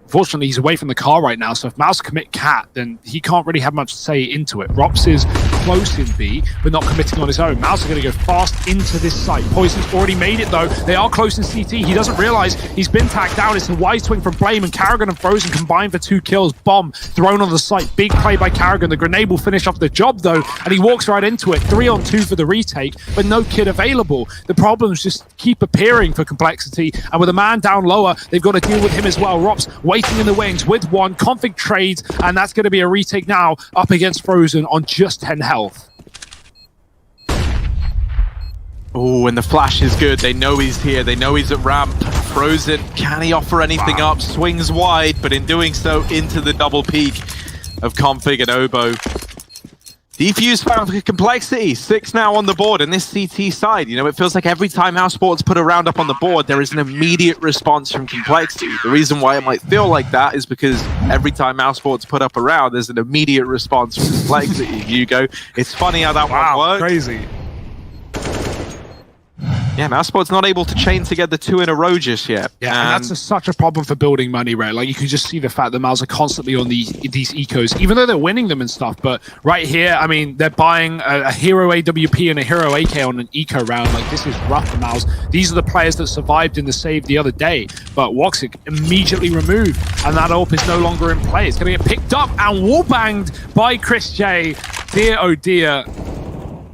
Unfortunately, he's away from the car right now, so if Mouse commit Cat, then he can't really have much to say into it. Rops is close in B, but not committing on his own. Mouse are going to go fast into this site. Poison's already made it, though. They are close in CT. He doesn't realize he's been tagged down. It's a wide swing from Blame, and Carrigan and Frozen combined for 2 kills. Bomb thrown on the site. Big play by Carrigan. The grenade will finish off the job, though, and he walks right into it. 3-on-2 for the retake, but no kid available. The problems just keep appearing for Complexity, and with a man down lower, they've got to deal with him as well. Rops waiting in the wings with 1. Config trades, and that's going to be a retake now up against Frozen on just 10 health. Oh, and the flash is good. They know he's here. They know he's at ramp. Frozen, can he offer anything up? Swings wide, but in doing so, into the double peak of Config and Obo. Defuse found for Complexity, 6 now on the board, and this CT side, you know, it feels like every time Mousesports put a round up on the board, there is an immediate response from Complexity. The reason why it might feel like that is because every time Mousesports put up a round, there's an immediate response from Complexity, Hugo. It's funny how that one works. Crazy. Yeah, Mousesports not able to chain together 2 in a row just yet. Yeah, and that's such a problem for building money, right? Like, you can just see the fact that Mouse are constantly on these ecos, even though they're winning them and stuff. But right here, I mean, they're buying a hero AWP and a hero AK on an eco round. Like, this is rough for Mouse. These are the players that survived in the save the other day. But Woxic immediately removed, and that AWP is no longer in play. It's going to get picked up and wallbanged by Chris J. Dear, oh dear.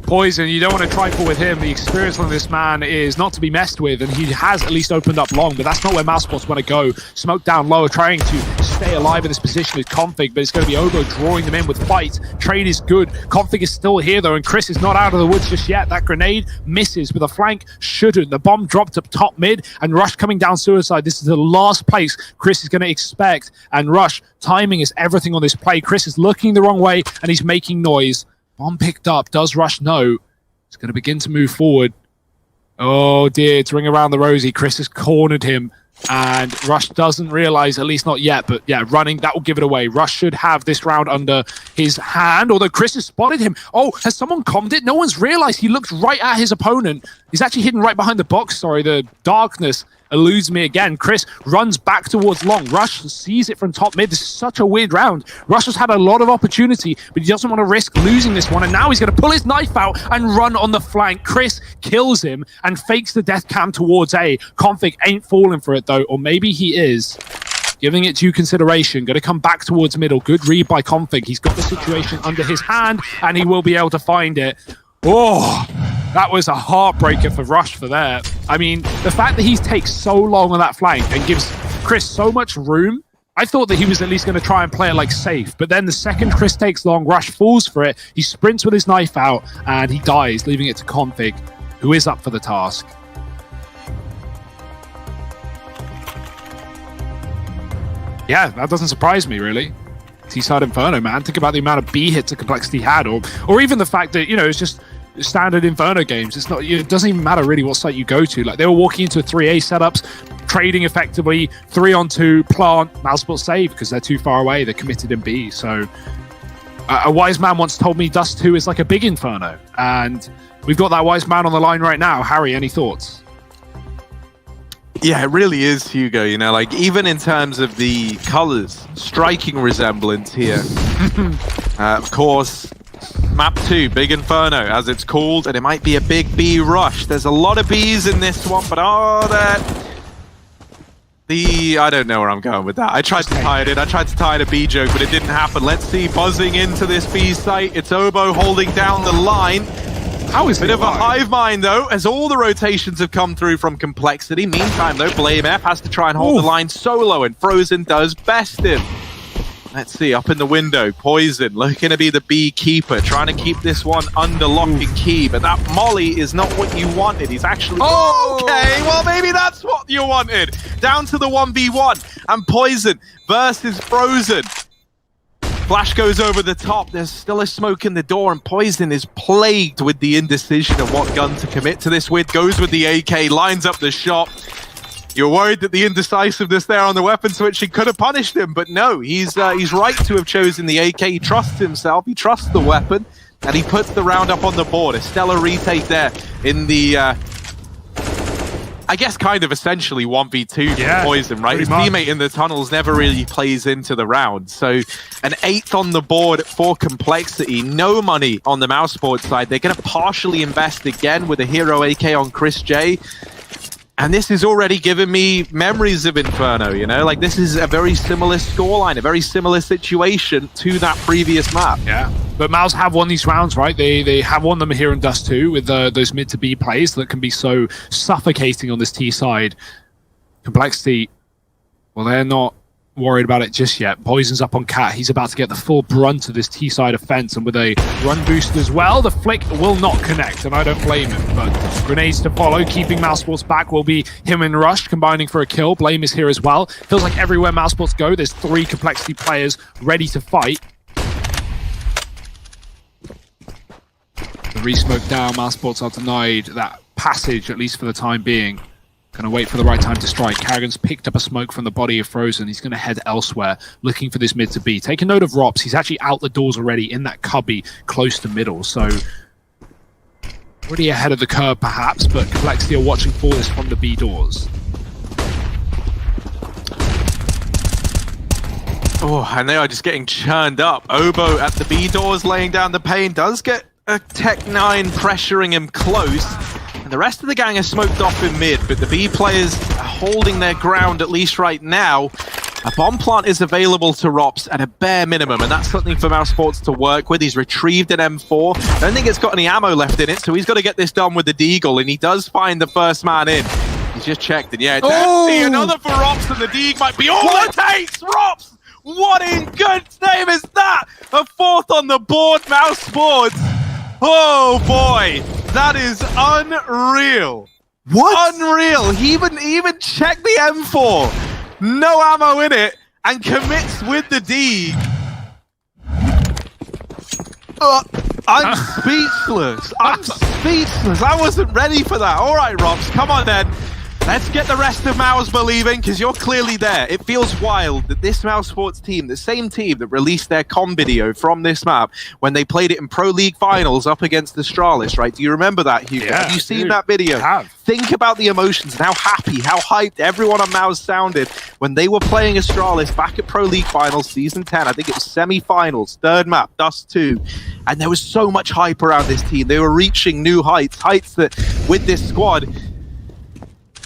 Poison, you don't want to trifle with him. The experience on this man is not to be messed with, and he has at least opened up long, but that's not where Mousesports want to go. Smoke down low, trying to stay alive in this position with Config, but it's going to be Obo drawing them in with fight. Trade is good. Config is still here, though, and Chris is not out of the woods just yet. That grenade misses with a flank. Shouldn't. The bomb dropped up top mid, and Rush coming down suicide. This is the last place Chris is going to expect, and Rush, timing is everything on this play. Chris is looking the wrong way, and he's making noise. Bomb picked up. Does Rush know? He's going to begin to move forward. Oh dear, it's ring around the rosy. Chris has cornered him, and Rush doesn't realize, at least not yet, but yeah, running, that will give it away. Rush should have this round under his hand, although Chris has spotted him. Oh, has someone commed it? No one's realized he looked right at his opponent. He's actually hidden right behind the box. Sorry, the darkness eludes me again. Chris runs back towards long. Rush sees it from top mid. This is such a weird round. Rush has had a lot of opportunity, but he doesn't want to risk losing this one, and now he's going to pull his knife out and run on the flank. Chris kills him and fakes the death cam towards A. Config ain't falling for it, though, or maybe he is. Giving it due consideration. Going to come back towards middle. Good read by Config. He's got the situation under his hand, and he will be able to find it. Oh, that was a heartbreaker for Rush for there. I mean, the fact that he takes so long on that flank and gives Chris so much room, I thought that he was at least going to try and play it like safe. But then the second Chris takes long, Rush falls for it. He sprints with his knife out, and he dies, leaving it to Config, who is up for the task. Yeah, that doesn't surprise me, really. T-side Inferno, man. Think about the amount of B hits that Complexity had, or even the fact that, you know, it's just standard Inferno games. It's not, it doesn't even matter really what site you go to. Like, they were walking into 3A setups, trading effectively, 3-on-2, plant, Mousesports save because they're too far away. They're committed in B. So a wise man once told me Dust 2 is like a big Inferno, and we've got that wise man on the line right now. Harry, any thoughts? Yeah, it really is, Hugo. You know, like, even in terms of the colors, striking resemblance here. Of course, map 2, Big Inferno, as it's called, and it might be a big B rush. There's a lot of Bs in this one, but I don't know where I'm going with that. I tried to tie it in. I tried to tie in a B joke, but it didn't happen. Let's see, buzzing into this B site. It's Obo holding down the line. How is Bit of a hive mind, though, as all the rotations have come through from Complexity. Meantime, though, Blame F has to try and hold the line solo, and Frozen does best him. Let's see, up in the window, Poison looking to be the B keeper, trying to keep this one under lock and key, but that molly is not what you wanted. He's actually... Okay, well, maybe that's what you wanted. Down to the 1v1, and Poison versus Frozen. Flash goes over the top. There's still a smoke in the door, and Poison is plagued with the indecision of what gun to commit to this with. Goes with the AK, lines up the shot. You're worried that the indecisiveness there on the weapon switching could have punished him, but no, he's right to have chosen the AK. He trusts himself, he trusts the weapon, and he puts the round up on the board. A stellar retake there in the... I guess kind of essentially 1v2 for Poison, right? His teammate in the tunnels never really plays into the round. So an 8th on the board for Complexity. No money on the Mousesports side. They're going to partially invest again with a hero AK on Chris J. And this is already giving me memories of Inferno, you know? Like, this is a very similar scoreline, a very similar situation to that previous map. Yeah, but Mouse have won these rounds, right? They have won them here in Dust 2 with those mid to B plays that can be so suffocating on this T side. Complexity, well, they're not worried about it just yet. Poison's up on Cat. He's about to get the full brunt of this T-side offense, and with a run boost as well, the flick will not connect, and I don't blame him. But grenades to follow, keeping Mousesports back will be him and Rush combining for a kill. Blame is here as well. Feels like everywhere Mousesports go, there's 3 Complexity players ready to fight. The re-smoke down, Mousesports are denied that passage, at least for the time being. Gonna wait for the right time to strike. Carrigan's picked up a smoke from the body of Frozen. He's gonna head elsewhere, looking for this mid to B. Take a note of Rops. He's actually out the doors already in that cubby close to middle, so already ahead of the curve perhaps, but Complexity are watching for this from the B doors. Oh, and they are just getting churned up. Obo at the B doors laying down the pain. Does get a Tech 9 pressuring him close. The rest of the gang are smoked off in mid, but the B players are holding their ground, at least right now. A bomb plant is available to Rops at a bare minimum, and that's something for Mousesports to work with. He's retrieved an M4. I don't think it's got any ammo left in it, so he's got to get this done with the Deagle, and he does find the first man in. He's just checked, and yeah, it's empty. Another for Rops, and the Deagle might be all it takes. Rops! What in God's name is that? A 4th on the board, Mousesports. Oh boy, that is unreal. What? Unreal. He even checked the M4. No ammo in it, and commits with the D. I'm speechless. I'm speechless. I wasn't ready for that. All right, Robs, come on then. Let's get the rest of Mouse believing, because you're clearly there. It feels wild that this Mousesports team, the same team that released their com video from this map when they played it in Pro League finals up against the Astralis, right? Do you remember that, Hugo? Yeah, have you seen that video? Think about the emotions and how happy, how hyped everyone on Mouse sounded when they were playing Astralis back at Pro League finals season 10. I think it was semi-finals, 3rd map, Dust 2. And there was so much hype around this team. They were reaching new heights that with this squad,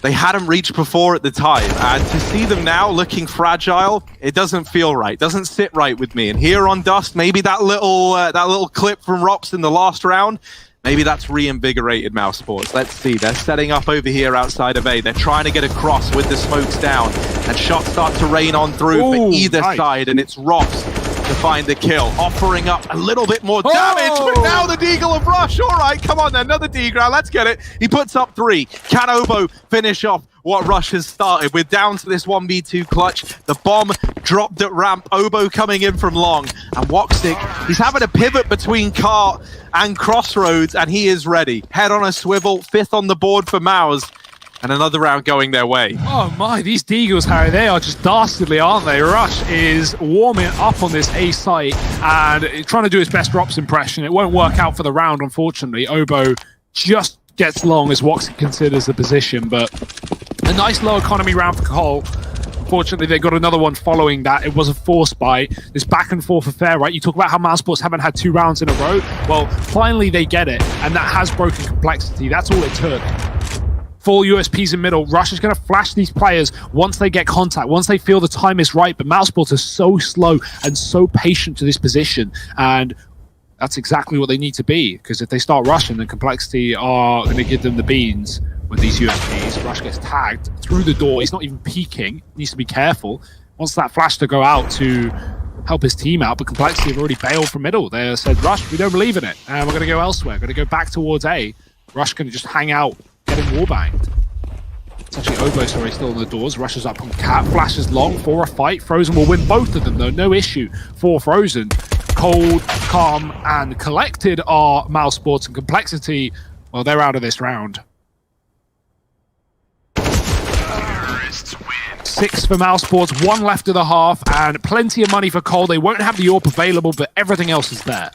they hadn't reached before at the time, and to see them now looking fragile, it doesn't feel right. Doesn't sit right with me. And here on Dust, maybe that little clip from Rops in the last round, maybe that's reinvigorated Mousesports. Let's see. They're setting up over here outside of A. They're trying to get across with the smokes down, and shots start to rain on through for either side, and it's Rops to find the kill, offering up a little bit more damage, but now the Deagle of Rush. All right, come on then, another D-ground, let's get it. He puts up 3. Can Obo finish off what Rush has started? We're down to this 1v2 clutch. The bomb dropped at ramp. Obo coming in from long, and Woxic, he's having a pivot between Cart and Crossroads, and he is ready. Head on a swivel, 5th on the board for Mouse. And another round going their way. Oh my, these Deagles, Harry, they are just dastardly, aren't they? Rush is warming up on this A site and trying to do his best Rops impression. It won't work out for the round, unfortunately. Obo just gets long as Woxic considers the position, but a nice low economy round for Cole. Unfortunately, they got another one following that. It was a force buy. This back and forth affair, right? You talk about how Mousesports haven't had 2 rounds in a row. Well, finally they get it, and that has broken Complexity. That's all it took. 4 USPs in middle. Rush is going to flash these players once they get contact, once they feel the time is right. But Mousesports are so slow and so patient to this position. And that's exactly what they need to be. Because if they start rushing, then Complexity are going to give them the beans with these USPs. Rush gets tagged through the door. He's not even peeking. He needs to be careful. Wants that flash to go out to help his team out. But Complexity have already bailed from middle. They said, Rush, we don't believe in it. And we're going to go elsewhere. We're going to go back towards A. Rush can just hang out, getting warbanged. It's actually Obo, sorry, still on the doors. Rushes up on Cat, flashes long for a fight. Frozen will win both of them, though. No issue for Frozen. Cold, calm, and collected are Mousesports, and Complexity, well, they're out of this round. 6 for Mousesports, 1 left of the half, and plenty of money for Cole. They won't have the AWP available, but everything else is there.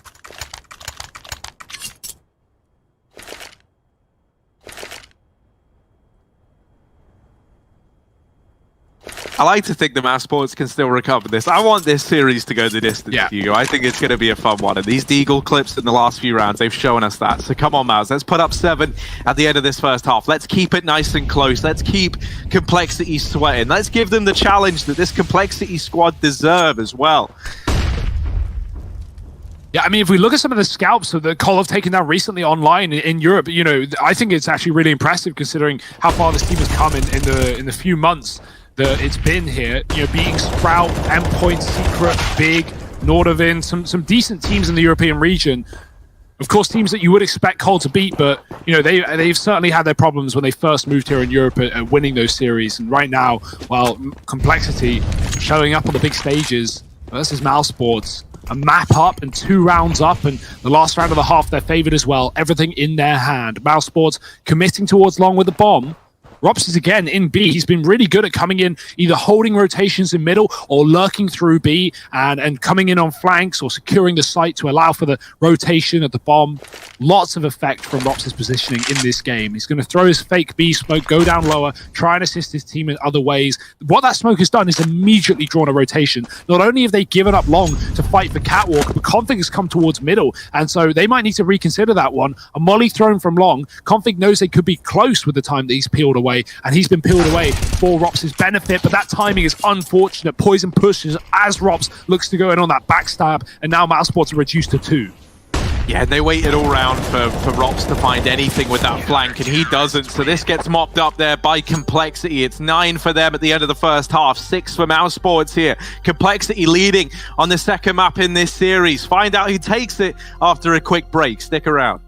I like to think the Mousesports can still recover this. I want this series to go the distance, Hugo. I think it's going to be a fun one. And these Deagle clips in the last few rounds, they've shown us that. So come on, Mouse. Let's put up 7 at the end of this first half. Let's keep it nice and close. Let's keep Complexity sweating. Let's give them the challenge that this Complexity squad deserve as well. Yeah, I mean, if we look at some of the scalps that Cole have taken down recently online in Europe, you know, I think it's actually really impressive considering how far this team has come in the few months that it's been here. You know, beating Sprout, Endpoint, Secret, Big, Nordovin, some decent teams in the European region. Of course, teams that you would expect Cole to beat, but you know they've certainly had their problems when they first moved here in Europe at winning those series. And right now, while Complexity showing up on the big stages versus Mousesports, a map up and 2 rounds up, and the last round of the half they're favored as well. Everything in their hand. Mousesports committing towards long with the bomb. Rops is again in B. He's been really good at coming in, either holding rotations in middle or lurking through B and coming in on flanks or securing the site to allow for the rotation of the bomb. Lots of effect from Rops' positioning in this game. He's going to throw his fake B smoke, go down lower, try and assist his team in other ways. What that smoke has done is immediately drawn a rotation. Not only have they given up long to fight for Catwalk, but Config has come towards middle, and so they might need to reconsider that one. A molly thrown from long. Config knows they could be close with the time that he's peeled away. And he's been peeled away for Rops' benefit, but that timing is unfortunate. Poison pushes as Rops looks to go in on that backstab, and now Mousesports are reduced to 2. Yeah, they waited all round for Rops to find anything with that flank, and he doesn't. So this gets mopped up there by Complexity. It's 9 for them at the end of the first half, 6 for Mousesports here. Complexity leading on the second map in this series. Find out who takes it after a quick break. Stick around.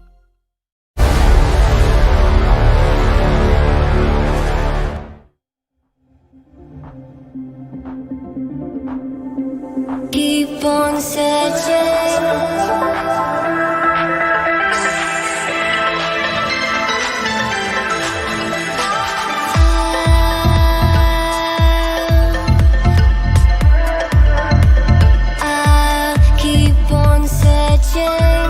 Keep on searching. I'll keep on searching.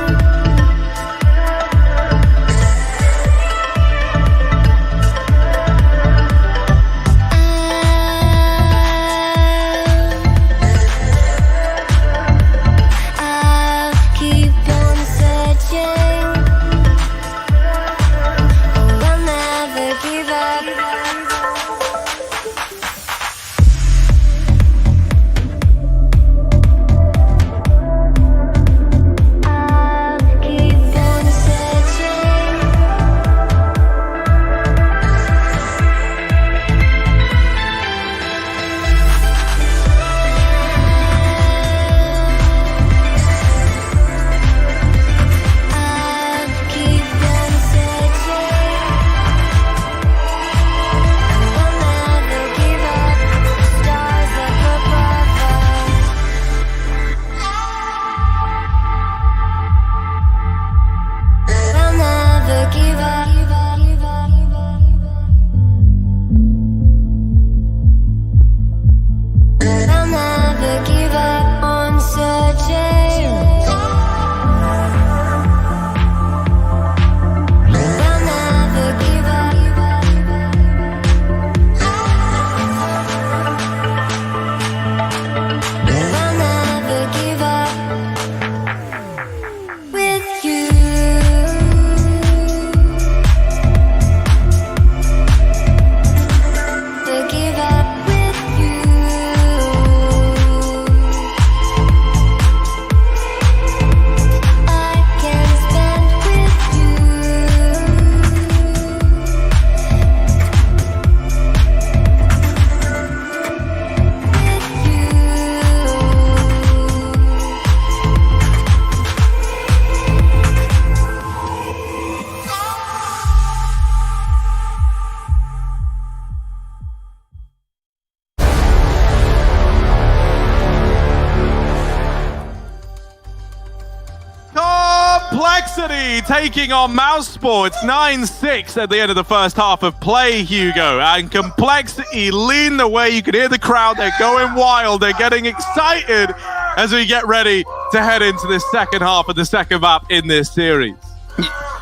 Complexity taking on Mousesports 9-6 at the end of the first half of play, Hugo. And Complexity leading the way. You can hear the crowd. They're going wild. They're getting excited as we get ready to head into the second half of the second map in this series.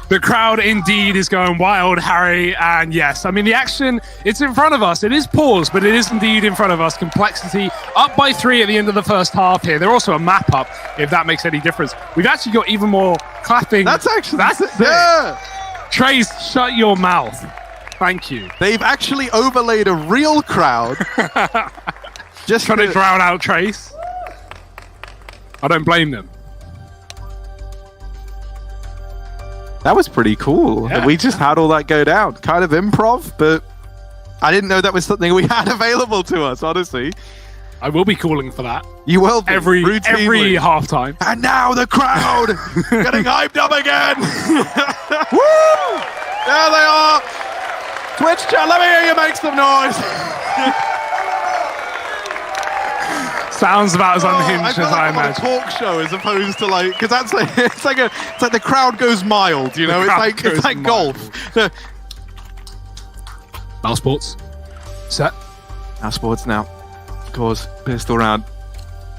The crowd indeed is going wild, Harry, and yes, I mean the action, it's in front of us. It is paused, but it is indeed in front of us. Complexity up by 3 at the end of the first half here. They're also a map up, if that makes any difference. We've actually got even more clapping. That's it. Yeah. Trace, shut your mouth. Thank you. They've actually overlaid a real crowd. Just trying to drown out Trace. I don't blame them. That was pretty cool. Yeah. We just had all that go down. Kind of improv, but I didn't know that was something we had available to us, honestly. I will be calling for that. You will be. Every halftime. And now the crowd getting hyped up again. Woo! There they are. Twitch chat, let me hear you make some noise. Sounds about as unhinged as I imagine. A talk show as opposed to like, because that's like, it's like the crowd goes mild, you know. It's like golf. Mousesports. Set. Mousesports now. Of course, pistol round.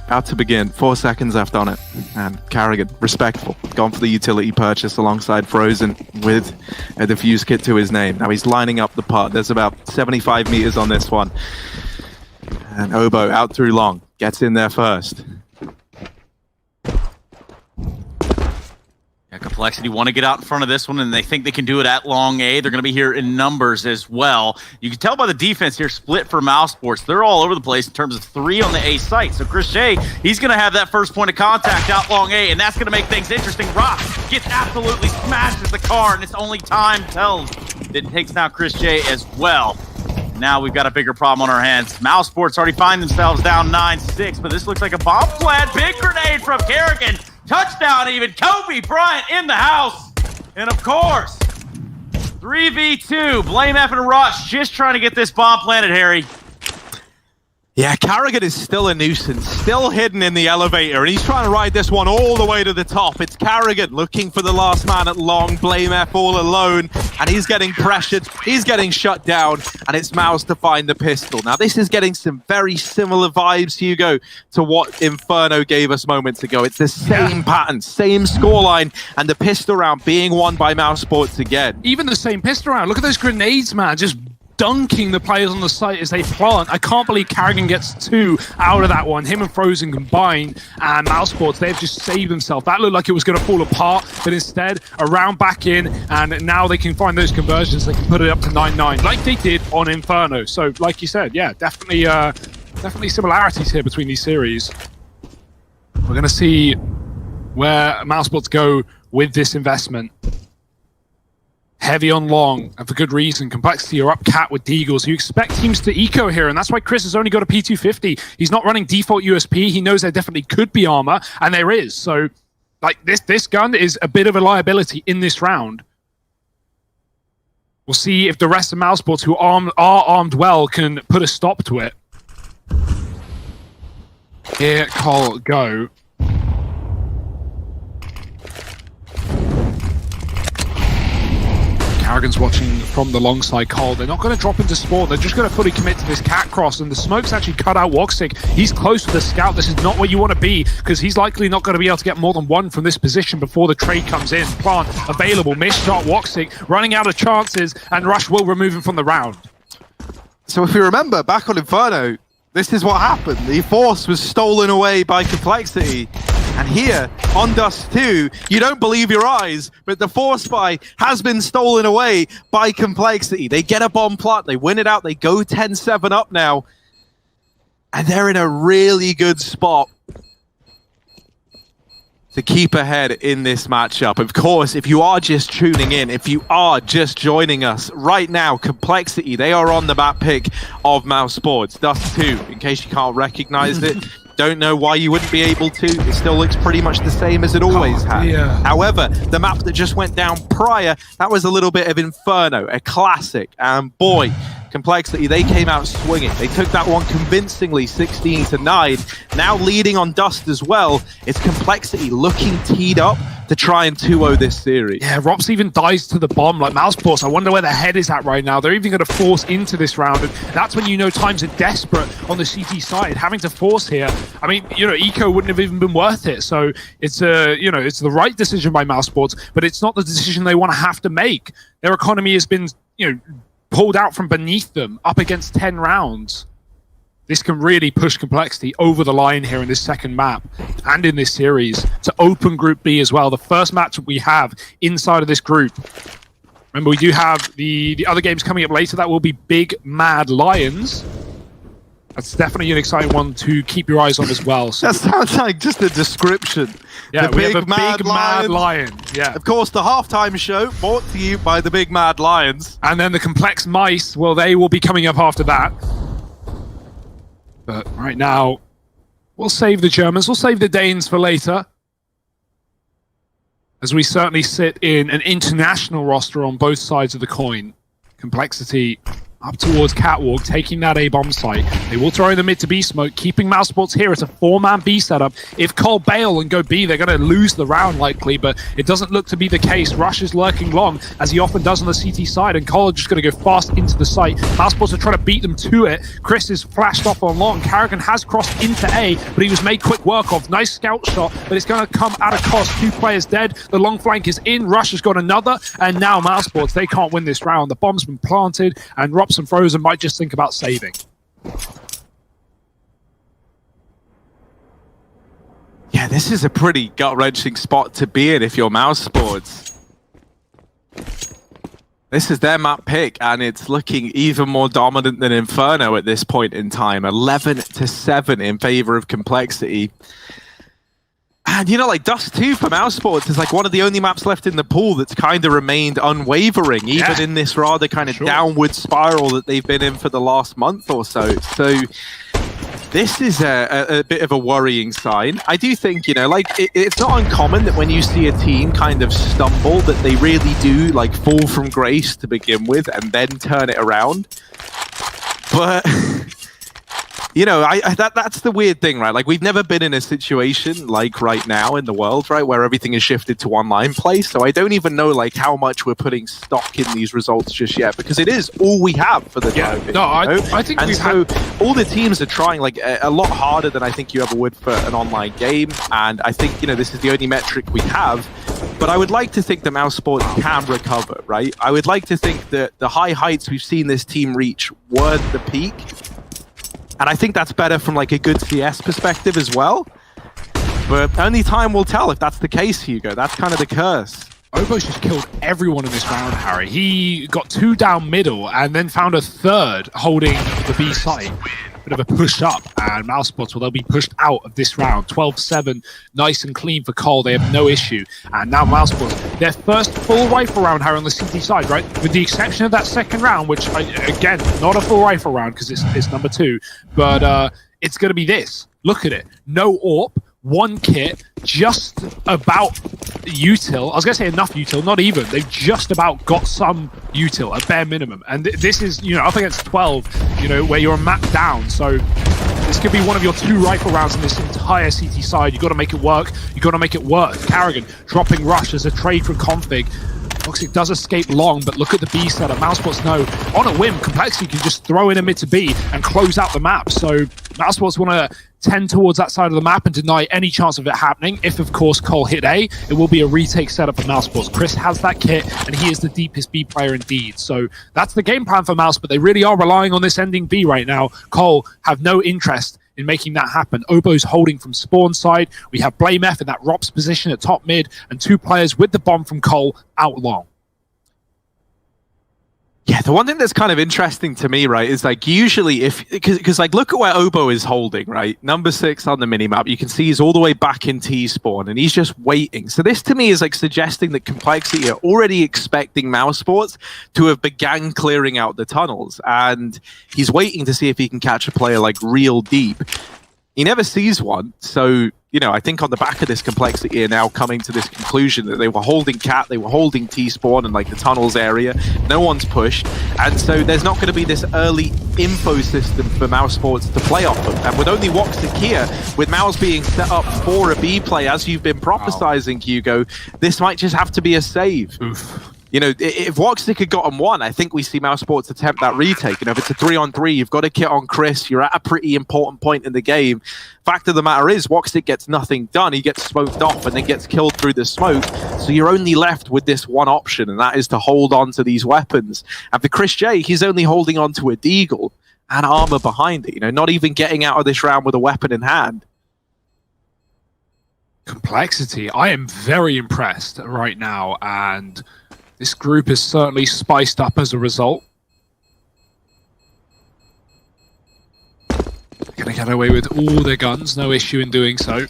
About to begin. 4 seconds left on it. And Carrigan, respectful, gone for the utility purchase alongside Frozen with a defuse kit to his name. Now he's lining up the putt. There's about 75 meters on this one. And Obo out through long. Gets in there first. Yeah, Complexity want to get out in front of this one, and they think they can do it at long A. They're going to be here in numbers as well. You can tell by the defense here, split for Mousesports. They're all over the place in terms of 3 on the A site. So Chris J, he's going to have that first point of contact out long A, and that's going to make things interesting. Rock gets absolutely smashed at the car, and it's only time tells. It takes now Chris J as well. Now we've got a bigger problem on our hands. Mousesports already find themselves down 9-6, but this looks like a bomb plant. Big grenade from Kerrigan. Touchdown even. Kobe Bryant in the house. And of course, 3v2. Blame F and Rush just trying to get this bomb planted, Harry. Yeah, Carrigan is still a nuisance, still hidden in the elevator, and he's trying to ride this one all the way to the top. It's Carrigan looking for the last man at long, Blame F all alone, and he's getting pressured, he's getting shut down, and it's Mouse to find the pistol. Now, this is getting some very similar vibes, Hugo, to what Inferno gave us moments ago. It's the same pattern, same scoreline, and the pistol round being won by Mousesports again. Even the same pistol round. Look at those grenades, man. Just dunking the players on the site as they plant. I can't believe Carrigan gets 2 out of that one. Him and Frozen combined, and Mousesports, they've just saved themselves. That looked like it was going to fall apart, but instead, a round back in, and now they can find those conversions. They can put it up to 9-9, like they did on Inferno. So, like you said, yeah, definitely similarities here between these series. We're going to see where Mousesports go with this investment. Heavy on long, and for good reason. Complexity are up cat with Deagles. You expect teams to eco here, and that's why Chris has only got a P250. He's not running default USP. He knows there definitely could be armor, and there is. So, like, this gun is a bit of a liability in this round. We'll see if the rest of Mousesports, who are armed well, can put a stop to it. Here, Cole, go. Carrigan's watching from the long side, Cole. They're not going to drop into spawn. They're just going to fully commit to this cat cross, and the smoke's actually cut out Woxic. He's close to the scout. This is not where you want to be, because he's likely not going to be able to get more than 1 from this position before the trade comes in. Plant available. Missed shot. Woxic running out of chances, and Rush will remove him from the round. So if you remember, back on Inferno, this is what happened. The Force was stolen away by Complexity. And here, on Dust 2, you don't believe your eyes, but the Force Spy has been stolen away by Complexity. They get a bomb plot, they win it out, they go 10-7 up now. And they're in a really good spot to keep ahead in this matchup. Of course, if you are just tuning in, if you are just joining us right now, Complexity, they are on the map pick of Mousesports. Dust 2, in case you can't recognize it. Don't know why you wouldn't be able to. It still looks pretty much the same as it always has. Yeah. However, the map that just went down prior, that was a little bit of Inferno, a classic. And boy, Complexity, they came out swinging. They took that one convincingly, 16-9. Now leading on Dust as well. It's Complexity looking teed up to try and 2-0 this series. Yeah, Rops even dies to the bomb like Mousesports. I wonder where their head is at right now. They're even going to force into this round, and that's when you know times are desperate on the CT side. Having to force here, I mean, you know, eco wouldn't have even been worth it. So it's it's the right decision by Mousesports, but it's not the decision they want to have to make. Their economy has been, pulled out from beneath them up against 10 rounds. This can really push Complexity over the line here in this second map and in this series to open Group B as well. The first match we have inside of this group. Remember, we do have the other games coming up later. That will be Big Mad Lions That's definitely an exciting one to keep your eyes on as well. So that sounds like just a description. Yeah, the we have a big mad lion. Yeah. Of course, the halftime show brought to you by the Big Mad Lions. And then the complex mice, well, they will be coming up after that. But right now, we'll save the Germans. We'll save the Danes for later. As we certainly sit in an international roster on both sides of the coin. Complexity up towards Catwalk, taking that A-bomb site. They will throw in the mid to B smoke, keeping Mousesports here. It's a 4-man B setup. If Cole bail and go B, they're going to lose the round likely, but it doesn't look to be the case. Rush is lurking long, as he often does on the CT side, and Cole are just going to go fast into the site. Mousesports are trying to beat them to it. Chris is flashed off on long. Carrigan has crossed into A, but he was made quick work of. Nice scout shot, but it's going to come at a cost. 2 players dead. The long flank is in. Rush has got another, and now Mousesports, they can't win this round. The bomb's been planted, and Robson Frozen might just think about saving. Yeah, this is a pretty gut-wrenching spot to be in if you're Mousesports. This is their map pick, and it's looking even more dominant than Inferno at this point in time. 11-7 in favor of Complexity. And, you know, like, Dust 2 for Mousesports is like one of the only maps left in the pool that's kind of remained unwavering, even in this rather kind of downward spiral that they've been in for the last month or so. So this is a bit of a worrying sign. I do think, you know, like, it's not uncommon that when you see a team kind of stumble, that they really do, like, fall from grace to begin with and then turn it around. But... you know, that's the weird thing, right? Like, we've never been in a situation like right now in the world, right, where everything is shifted to online play. So I don't even know, like, how much we're putting stock in these results just yet, because it is all we have for the time being. No, I think and so all the teams are trying, like, a lot harder than I think you ever would for an online game. And I think, you know, this is the only metric we have. But I would like to think that Mousesports can recover, right? I would like to think that the high heights we've seen this team reach weren't the peak. And I think that's better from, like, a good CS perspective as well. But only time will tell if that's the case, Hugo. That's kind of the curse. Obo's just killed everyone in this round, Harry. He got 2 down middle and then found a 3rd holding the B site. Bit of a push up, and Mousesports, well, they'll be pushed out of this round. 12-7, nice and clean for Cole. They have no issue. And now Mousesports, their first full rifle round, Harry, on the CT side, right? With the exception of that second round, which, again, not a full rifle round because it's number 2, but it's going to be this. Look at it. No AWP, 1 kit, just about util. I was going to say enough util, not even. They've just about got some util, at bare minimum. And this is, you know, up against 12, you know, where you're mapped down. So this could be one of your 2 rifle rounds in this entire CT side. You've got to make it work. You've got to make it work. Carrigan dropping Rush as a trade from Config. It does escape long, but look at the B setup. Mousesports know, on a whim, Complexity can just throw in a mid to B and close out the map. So Mousesports want to tend towards that side of the map and deny any chance of it happening. If, of course, Cole hit A, it will be a retake setup for Mousesports. Chris has that kit, and he is the deepest B player indeed. So that's the game plan for Mouse, but they really are relying on this ending B right now. Cole have no interest in making that happen. Obo's holding from spawn side. We have Blame F in that ROPS position at top mid, and 2 players with the bomb from Cole out long. Yeah, the one thing that's kind of interesting to me, right, is like usually because like look at where Obo is holding, right? Number 6 on the minimap. You can see he's all the way back in T-spawn and he's just waiting. So this to me is like suggesting that Complexity are already expecting Mousesports to have began clearing out the tunnels. And he's waiting to see if he can catch a player like real deep. He never sees one, so, you know, I think on the back of this Complexity are now coming to this conclusion that they were holding Cat, they were holding T-spawn and, like, the tunnels area. No one's pushed, and so there's not going to be this early info system for Mousesports to play off of. And with only Woxic here, with Mouse being set up for a B play, as you've been prophesizing, Hugo, this might just have to be a save. Oof. You know, if Woxic had gotten 1, I think we see Mousesports attempt that retake. You know, if it's a 3-on-3, you've got a kit on Chris, you're at a pretty important point in the game. Fact of the matter is, Woxic gets nothing done. He gets smoked off and then gets killed through the smoke. So you're only left with this one option, and that is to hold on to these weapons. And for Chris J, he's only holding on to a Deagle and armor behind it. You know, not even getting out of this round with a weapon in hand. Complexity. I am very impressed right now, and this group is certainly spiced up as a result. get away with all their guns, no issue in doing so.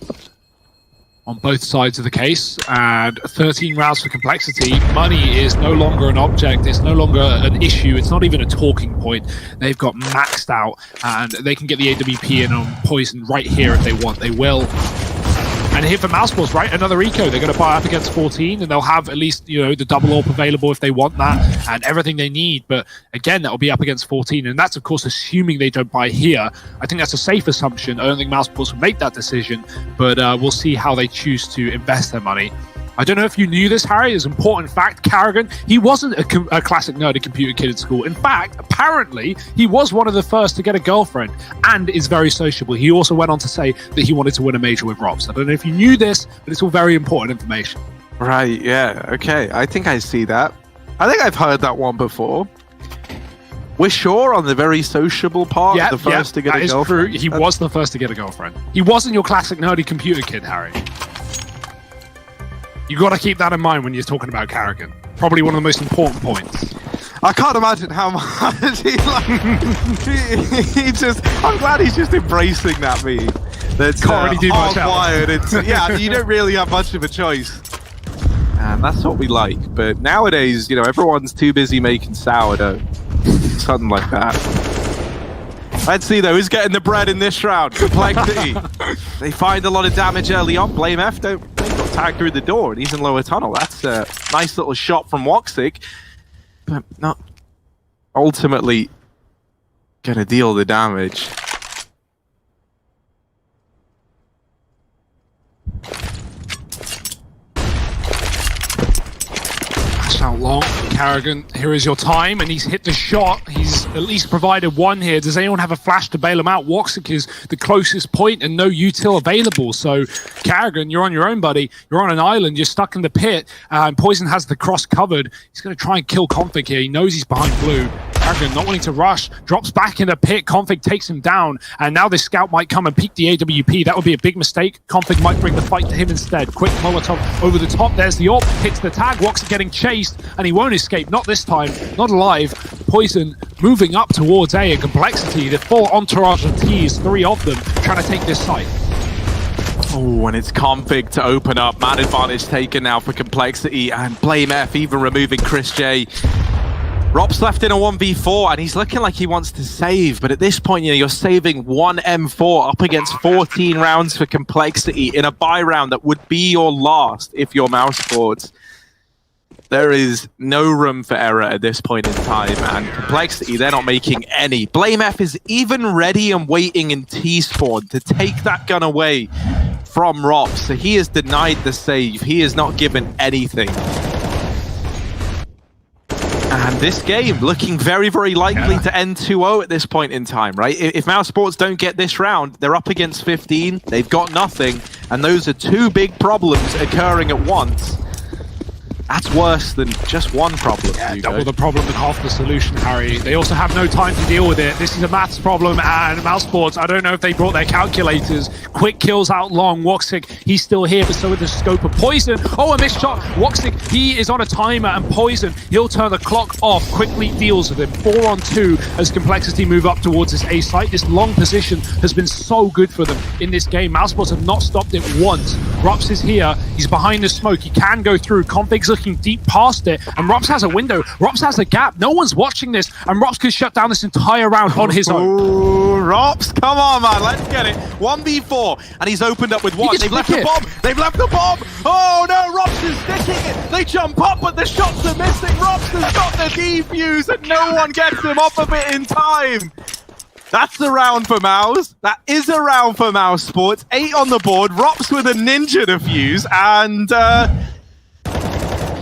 On both sides of the case, and 13 rounds for Complexity. Money is no longer an object, it's no longer an issue, it's not even a talking point. They've got maxed out, and they can get the AWP in on Poison right here if they want, they will. And here for Mousesports, right, another eco. They're going to buy up against 14, and they'll have at least, you know, the double AWP available if they want that, and everything they need. But again, that'll be up against 14, and that's, of course, assuming they don't buy here. I think that's a safe assumption. I don't think Mousesports will make that decision, but we'll see how they choose to invest their money. I don't know if you knew this, Harry. It's an important fact. Carrigan, he wasn't a classic nerdy computer kid at school. In fact, apparently, he was one of the first to get a girlfriend and is very sociable. He also went on to say that he wanted to win a major with Robs. I don't know if you knew this, but it's all very important information. Right, yeah, okay. I think I see that. I think I've heard that one before. We're sure on the very sociable part, the first to get a girlfriend. True. He was the first to get a girlfriend. He wasn't your classic nerdy computer kid, Harry. You got to keep that in mind when you're talking about Carrigan. Probably one of the most important points. I can't imagine how much he just. I'm glad he's just embracing that meme. That's can't really do much else. Yeah, you don't really have much of a choice, and that's what we like. But nowadays, you know, everyone's too busy making sourdough, something like that. Let's see though, who's getting the bread in this round? Complexity. They find a lot of damage early on. Blame F got tagged through the door and he's in lower tunnel. That's a nice little shot from Woxic, but not ultimately gonna deal the damage. Out long. Carrigan, here is your time, and he's hit the shot. He's at least provided one here. Does anyone have a flash to bail him out? Woxic is the closest point and no util available. So Carrigan, you're on your own, buddy. You're on an island. You're stuck in the pit. And Poison has the cross covered. He's going to try and kill Config here. He knows he's behind blue. Carrigan not wanting to rush, drops back in the pit. Config takes him down, and now this scout might come and peek the AWP. That would be a big mistake. Config might bring the fight to him instead. Quick Molotov over the top. There's the AWP, hits the tag. Woxic getting chased, and he won't escape. Not this time, not alive. Poison moving up towards A, and Complexity, the full entourage of T's, 3 of them, trying to take this site. Oh, and it's Config to open up. Man advantage taken now for Complexity, and Blame F even removing Chris J. Rob's left in a 1v4, and he's looking like he wants to save, but at this point, you know, you're saving 1 M4 up against 14 rounds for Complexity in a buy round that would be your last if you're Mousesports. There is no room for error at this point in time, and Complexity, they're not making any. Blame F is even ready and waiting in T-spawn to take that gun away from Rob, so he is denied the save. He is not given anything. And this game looking very, very likely to end 2-0 at this point in time, right? If Mousesports don't get this round, they're up against 15, they've got nothing, and those are 2 big problems occurring at once. That's worse than just one problem. Yeah, double the problem and half the solution, Harry. They also have no time to deal with it. This is a maths problem, and Mousesports, I don't know if they brought their calculators. Quick kills out long. Woxic, he's still here, but so with the scope of Poison. Oh, a missed shot. Woxic, he is on a timer, and Poison, he'll turn the clock off. Quickly deals with him. 4-on-2 as Complexity move up towards this A site. This long position has been so good for them in this game. Mousesports have not stopped it once. Rops is here. He's behind the smoke. He can go through. Config's looking deep past it, and Rops has a window. Rops has a gap. No one's watching this, and Rops could shut down this entire round on his own. Ooh, Rops, come on, man, let's get it. 1v4, and he's opened up with 1. They've left the bomb. They've left the bomb. Oh no, Rops is sticking it. They jump up, but the shots are missing. Rops has got the defuse, and no one gets him off of it in time. That's the round for Mouse. That is a round for Mousesports. 8 on the board. Rops with a ninja defuse, and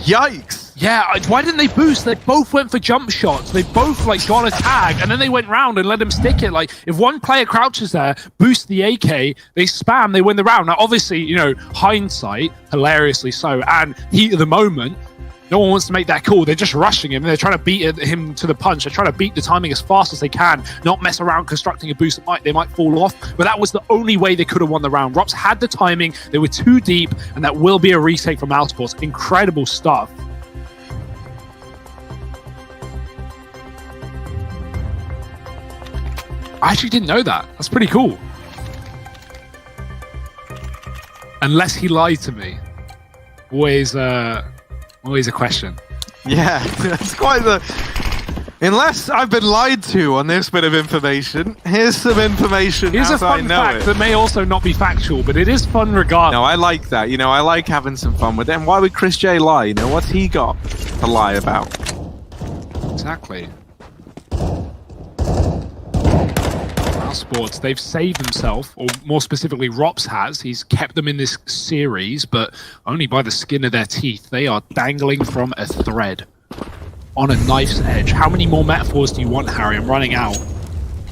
yikes. Yeah, why didn't they boost? They both went for jump shots. They both like got a tag, and then they went round and let him stick it. Like, if one player crouches there, boost the AK, they spam, they win the round. Now, obviously, you know, hindsight, hilariously so, and heat of the moment, no one wants to make that call. They're just rushing him. They're trying to beat him to the punch. They're trying to beat the timing as fast as they can, not mess around constructing a boost that they might fall off. But that was the only way they could have won the round. Rops had the timing. They were too deep, and that will be a retake from Mousesports. Incredible stuff. I actually didn't know that. That's pretty cool. unless he lied to me. Always a question. Yeah, it's quite the... Unless I've been lied to on this bit of information, here's some information. Here's a fun fact that may also not be factual, but it is fun regardless. No, I like that. You know, I like having some fun with it. And why would Chris J lie? You know, what's he got to lie about? Exactly. Mousesports, they've saved themselves, or more specifically, Rops has. He's kept them in this series, but only by the skin of their teeth. They are dangling from a thread. On a knife's edge. How many more metaphors do you want, Harry? I'm running out.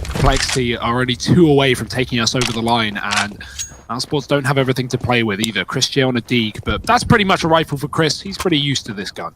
Complexity are only 2 away from taking us over the line, and Mousesports don't have everything to play with either. Chris J on a Deke, but that's pretty much a rifle for Chris. He's pretty used to this gun.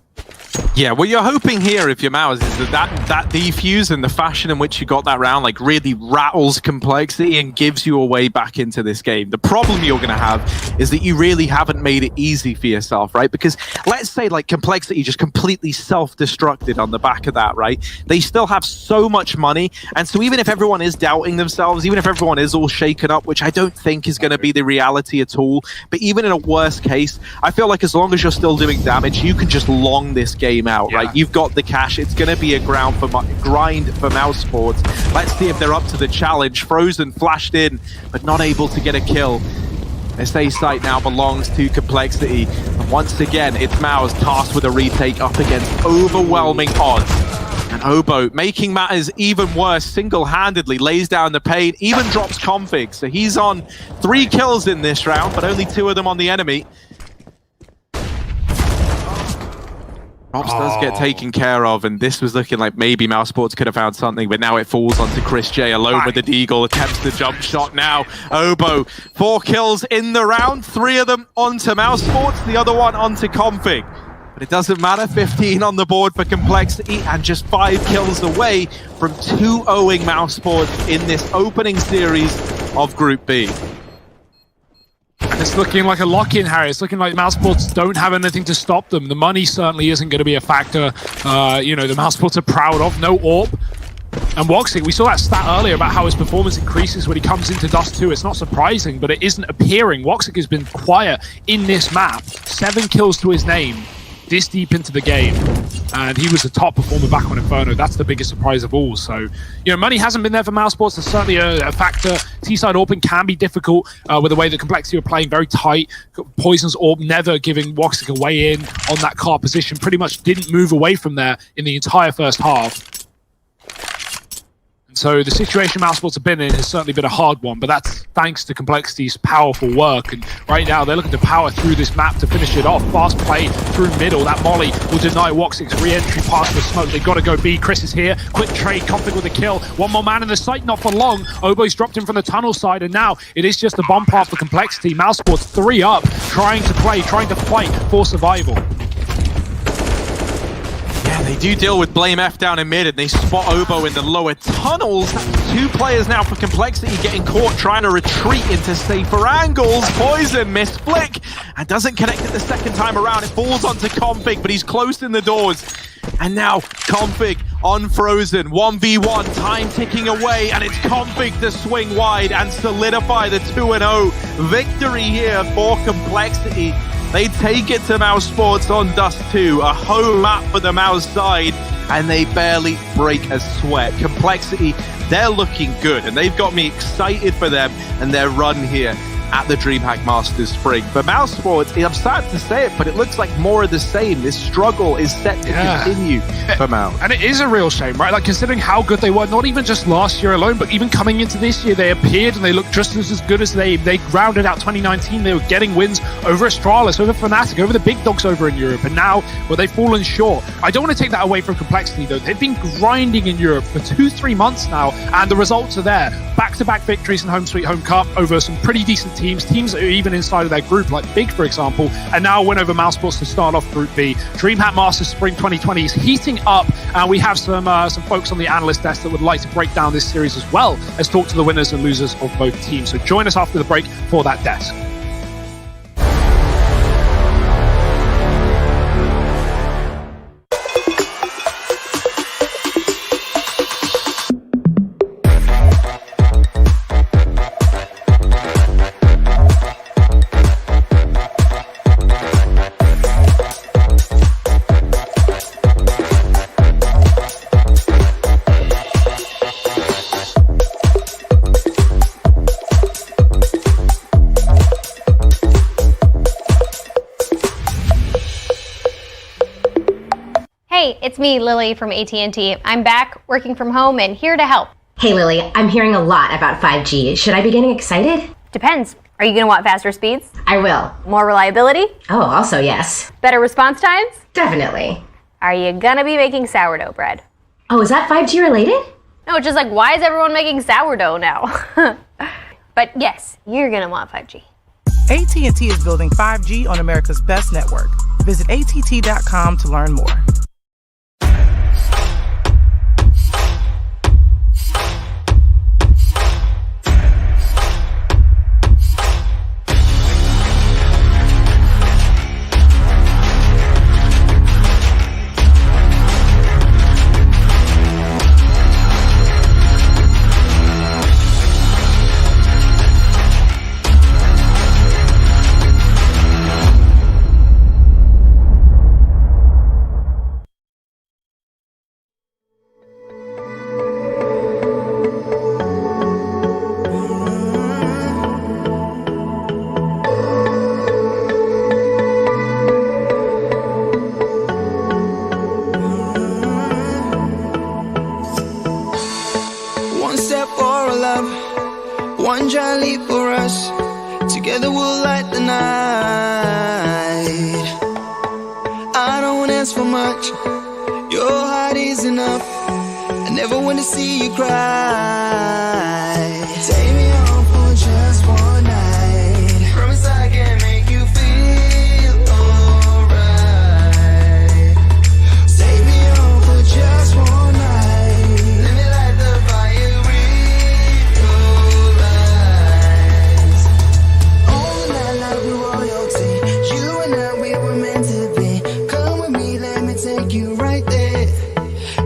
Yeah, what you're hoping here, if you're Mouse, is that defuse and the fashion in which you got that round, like, really rattles Complexity and gives you a way back into this game. The problem you're going to have is that you really haven't made it easy for yourself, right? Because let's say, like, Complexity just completely self-destructed on the back of that, right? They still have so much money, and so even if everyone is doubting themselves, even if everyone is all shaken up, which I don't think is going to be the reality at all, but even in a worst case, I feel like as long as you're still doing damage, you can just long this game out, right? You've got the cash. It's going to be a grind for Mousesports. Let's see if they're up to the challenge. Frozen flashed in, but not able to get a kill. This A site now belongs to Complexity. And once again, it's Mouse tasked with a retake up against overwhelming odds. And Obo, making matters even worse, single-handedly lays down the pain, even drops config. So he's on 3 kills in this round, but only 2 of them on the enemy. Rops does get taken care of, and this was looking like maybe Mousesports could have found something, but now it falls onto Chris J alone with the Deagle, attempts the jump shot now. Obo, 4 kills in the round, 3 of them onto Mousesports, the other one onto Config. But it doesn't matter, 15 on the board for Complexity, and just 5 kills away from 2-0ing Mousesports in this opening series of Group B. And it's looking like a lock-in, Harry. It's looking like Mousesports don't have anything to stop them. The money certainly isn't going to be a factor. You know, the Mousesports are proud of. No AWP. And Woxic, we saw that stat earlier about how his performance increases when he comes into Dust 2. It's not surprising, but it isn't appearing. Woxic has been quiet in this map. 7 kills to his name this deep into the game. And he was the top performer back on Inferno. That's the biggest surprise of all. So, you know, money hasn't been there for Mousesports. There's certainly a factor. T-side AWPing can be difficult with the way that Complexity are playing very tight. Poison's AWP never giving Woxic a way in on that car position. Pretty much didn't move away from there in the entire first half. And so the situation Mousesports have been in has certainly been a hard one, but that's thanks to Complexity's powerful work. And right now they're looking to power through this map to finish it off. Fast play through middle. That molly will deny Woxic's re-entry past the smoke. They've got to go B. Chris is here. Quick trade. Config with a kill. One more man in the site, not for long. Obo's dropped him from the tunnel side, and now it is just a bomb path for Complexity. Mousesports 3 up, trying to play, trying to fight for survival. Yeah, they do deal with Blame F down in mid, and they spot Obo in the lower tunnels. 2 players now for Complexity getting caught trying to retreat into safer angles. Poison missed flick and doesn't connect it the second time around. It falls onto Config, but he's closed in the doors. And now Config on Frozen. 1v1, time ticking away, and it's Config to swing wide and solidify the 2-0 victory here for Complexity. They take it to Mousesports on Dust 2, a home map for the Mouse side, and they barely break a sweat. Complexity, they're looking good, and they've got me excited for them and their run here at the DreamHack Masters Spring. For Mousesports, I'm sad to say it, but it looks like more of the same. This struggle is set to continue for Mouse. And it is a real shame, right? Like, considering how good they were, not even just last year alone, but even coming into this year, they appeared and they looked just as good as they rounded out 2019. They were getting wins over Astralis, over Fnatic, over the big dogs over in Europe, and now, well, they've fallen short. I don't want to take that away from Complexity, though. They've been grinding in Europe for 2-3 months now, and the results are there. Back-to-back victories in Home Sweet Home Cup over some pretty decent teams that are even inside of their group, like Big, for example, and now a win over Mousesports to start off Group B. DreamHack Masters Spring 2020 is heating up, and we have some folks on the analyst desk that would like to break down this series as well as talk to the winners and losers of both teams. So join us after the break for that desk. it's me, Lily from AT&T. I'm back, working from home, and here to help. Hey Lily, I'm hearing a lot about 5G. Should I be getting excited? Depends. Are you gonna want faster speeds? I will. More reliability? Oh, also yes. Better response times? Definitely. Are you gonna be making sourdough bread? Oh, is that 5G related? No, it's just like, why is everyone making sourdough now? But yes, you're gonna want 5G. AT&T is building 5G on America's best network. Visit att.com to learn more. One step for our love, one giant leap for us. Together we'll light the night. I don't ask for much, your heart is enough. I never want to see you cry. Take me home for just one night. Promise I can make you feel alright. Take me home for just one night. Let me light the fire with your eyes. All night like we're royalty. You and I, we were meant to be. Come with me, let me take you right there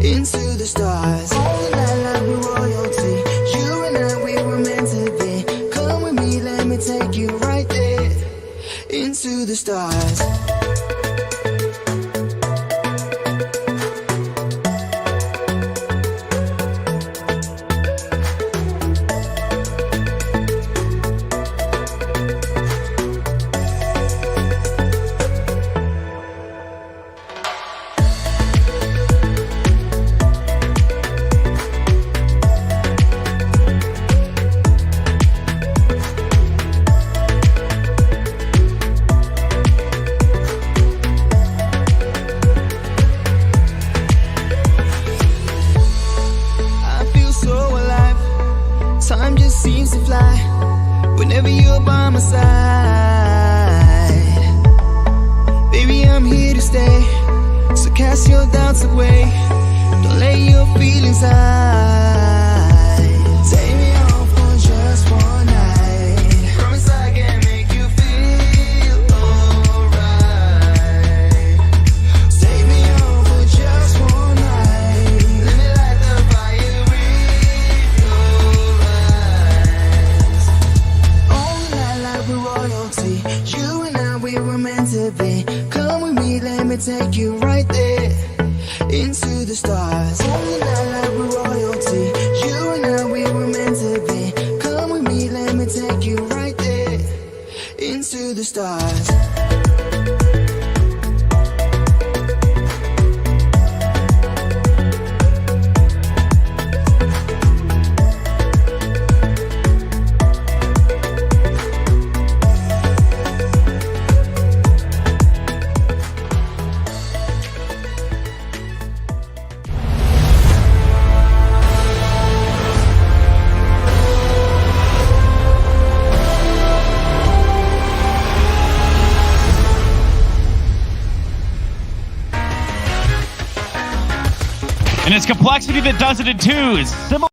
into the stars. All night like we're royalty. You and I, we were meant to be. Come with me, let me take you right there into the stars. I feel so alive. Time just seems to fly whenever you're by my side. Baby, I'm here to stay. So cast your doubts away. Don't let your feelings hide. Take me home for just one night. Promise I can make you feel alright. Take me home for just one night. Let me light the fire with your eyes. All night like we're royalty. You and I, we were meant to be. Come with me, let me take you right there into the stars. All night like we're royalty. You and I, we were meant to be. Come with me, let me take you right there into the stars. And it's complexity that does it in twos. Similar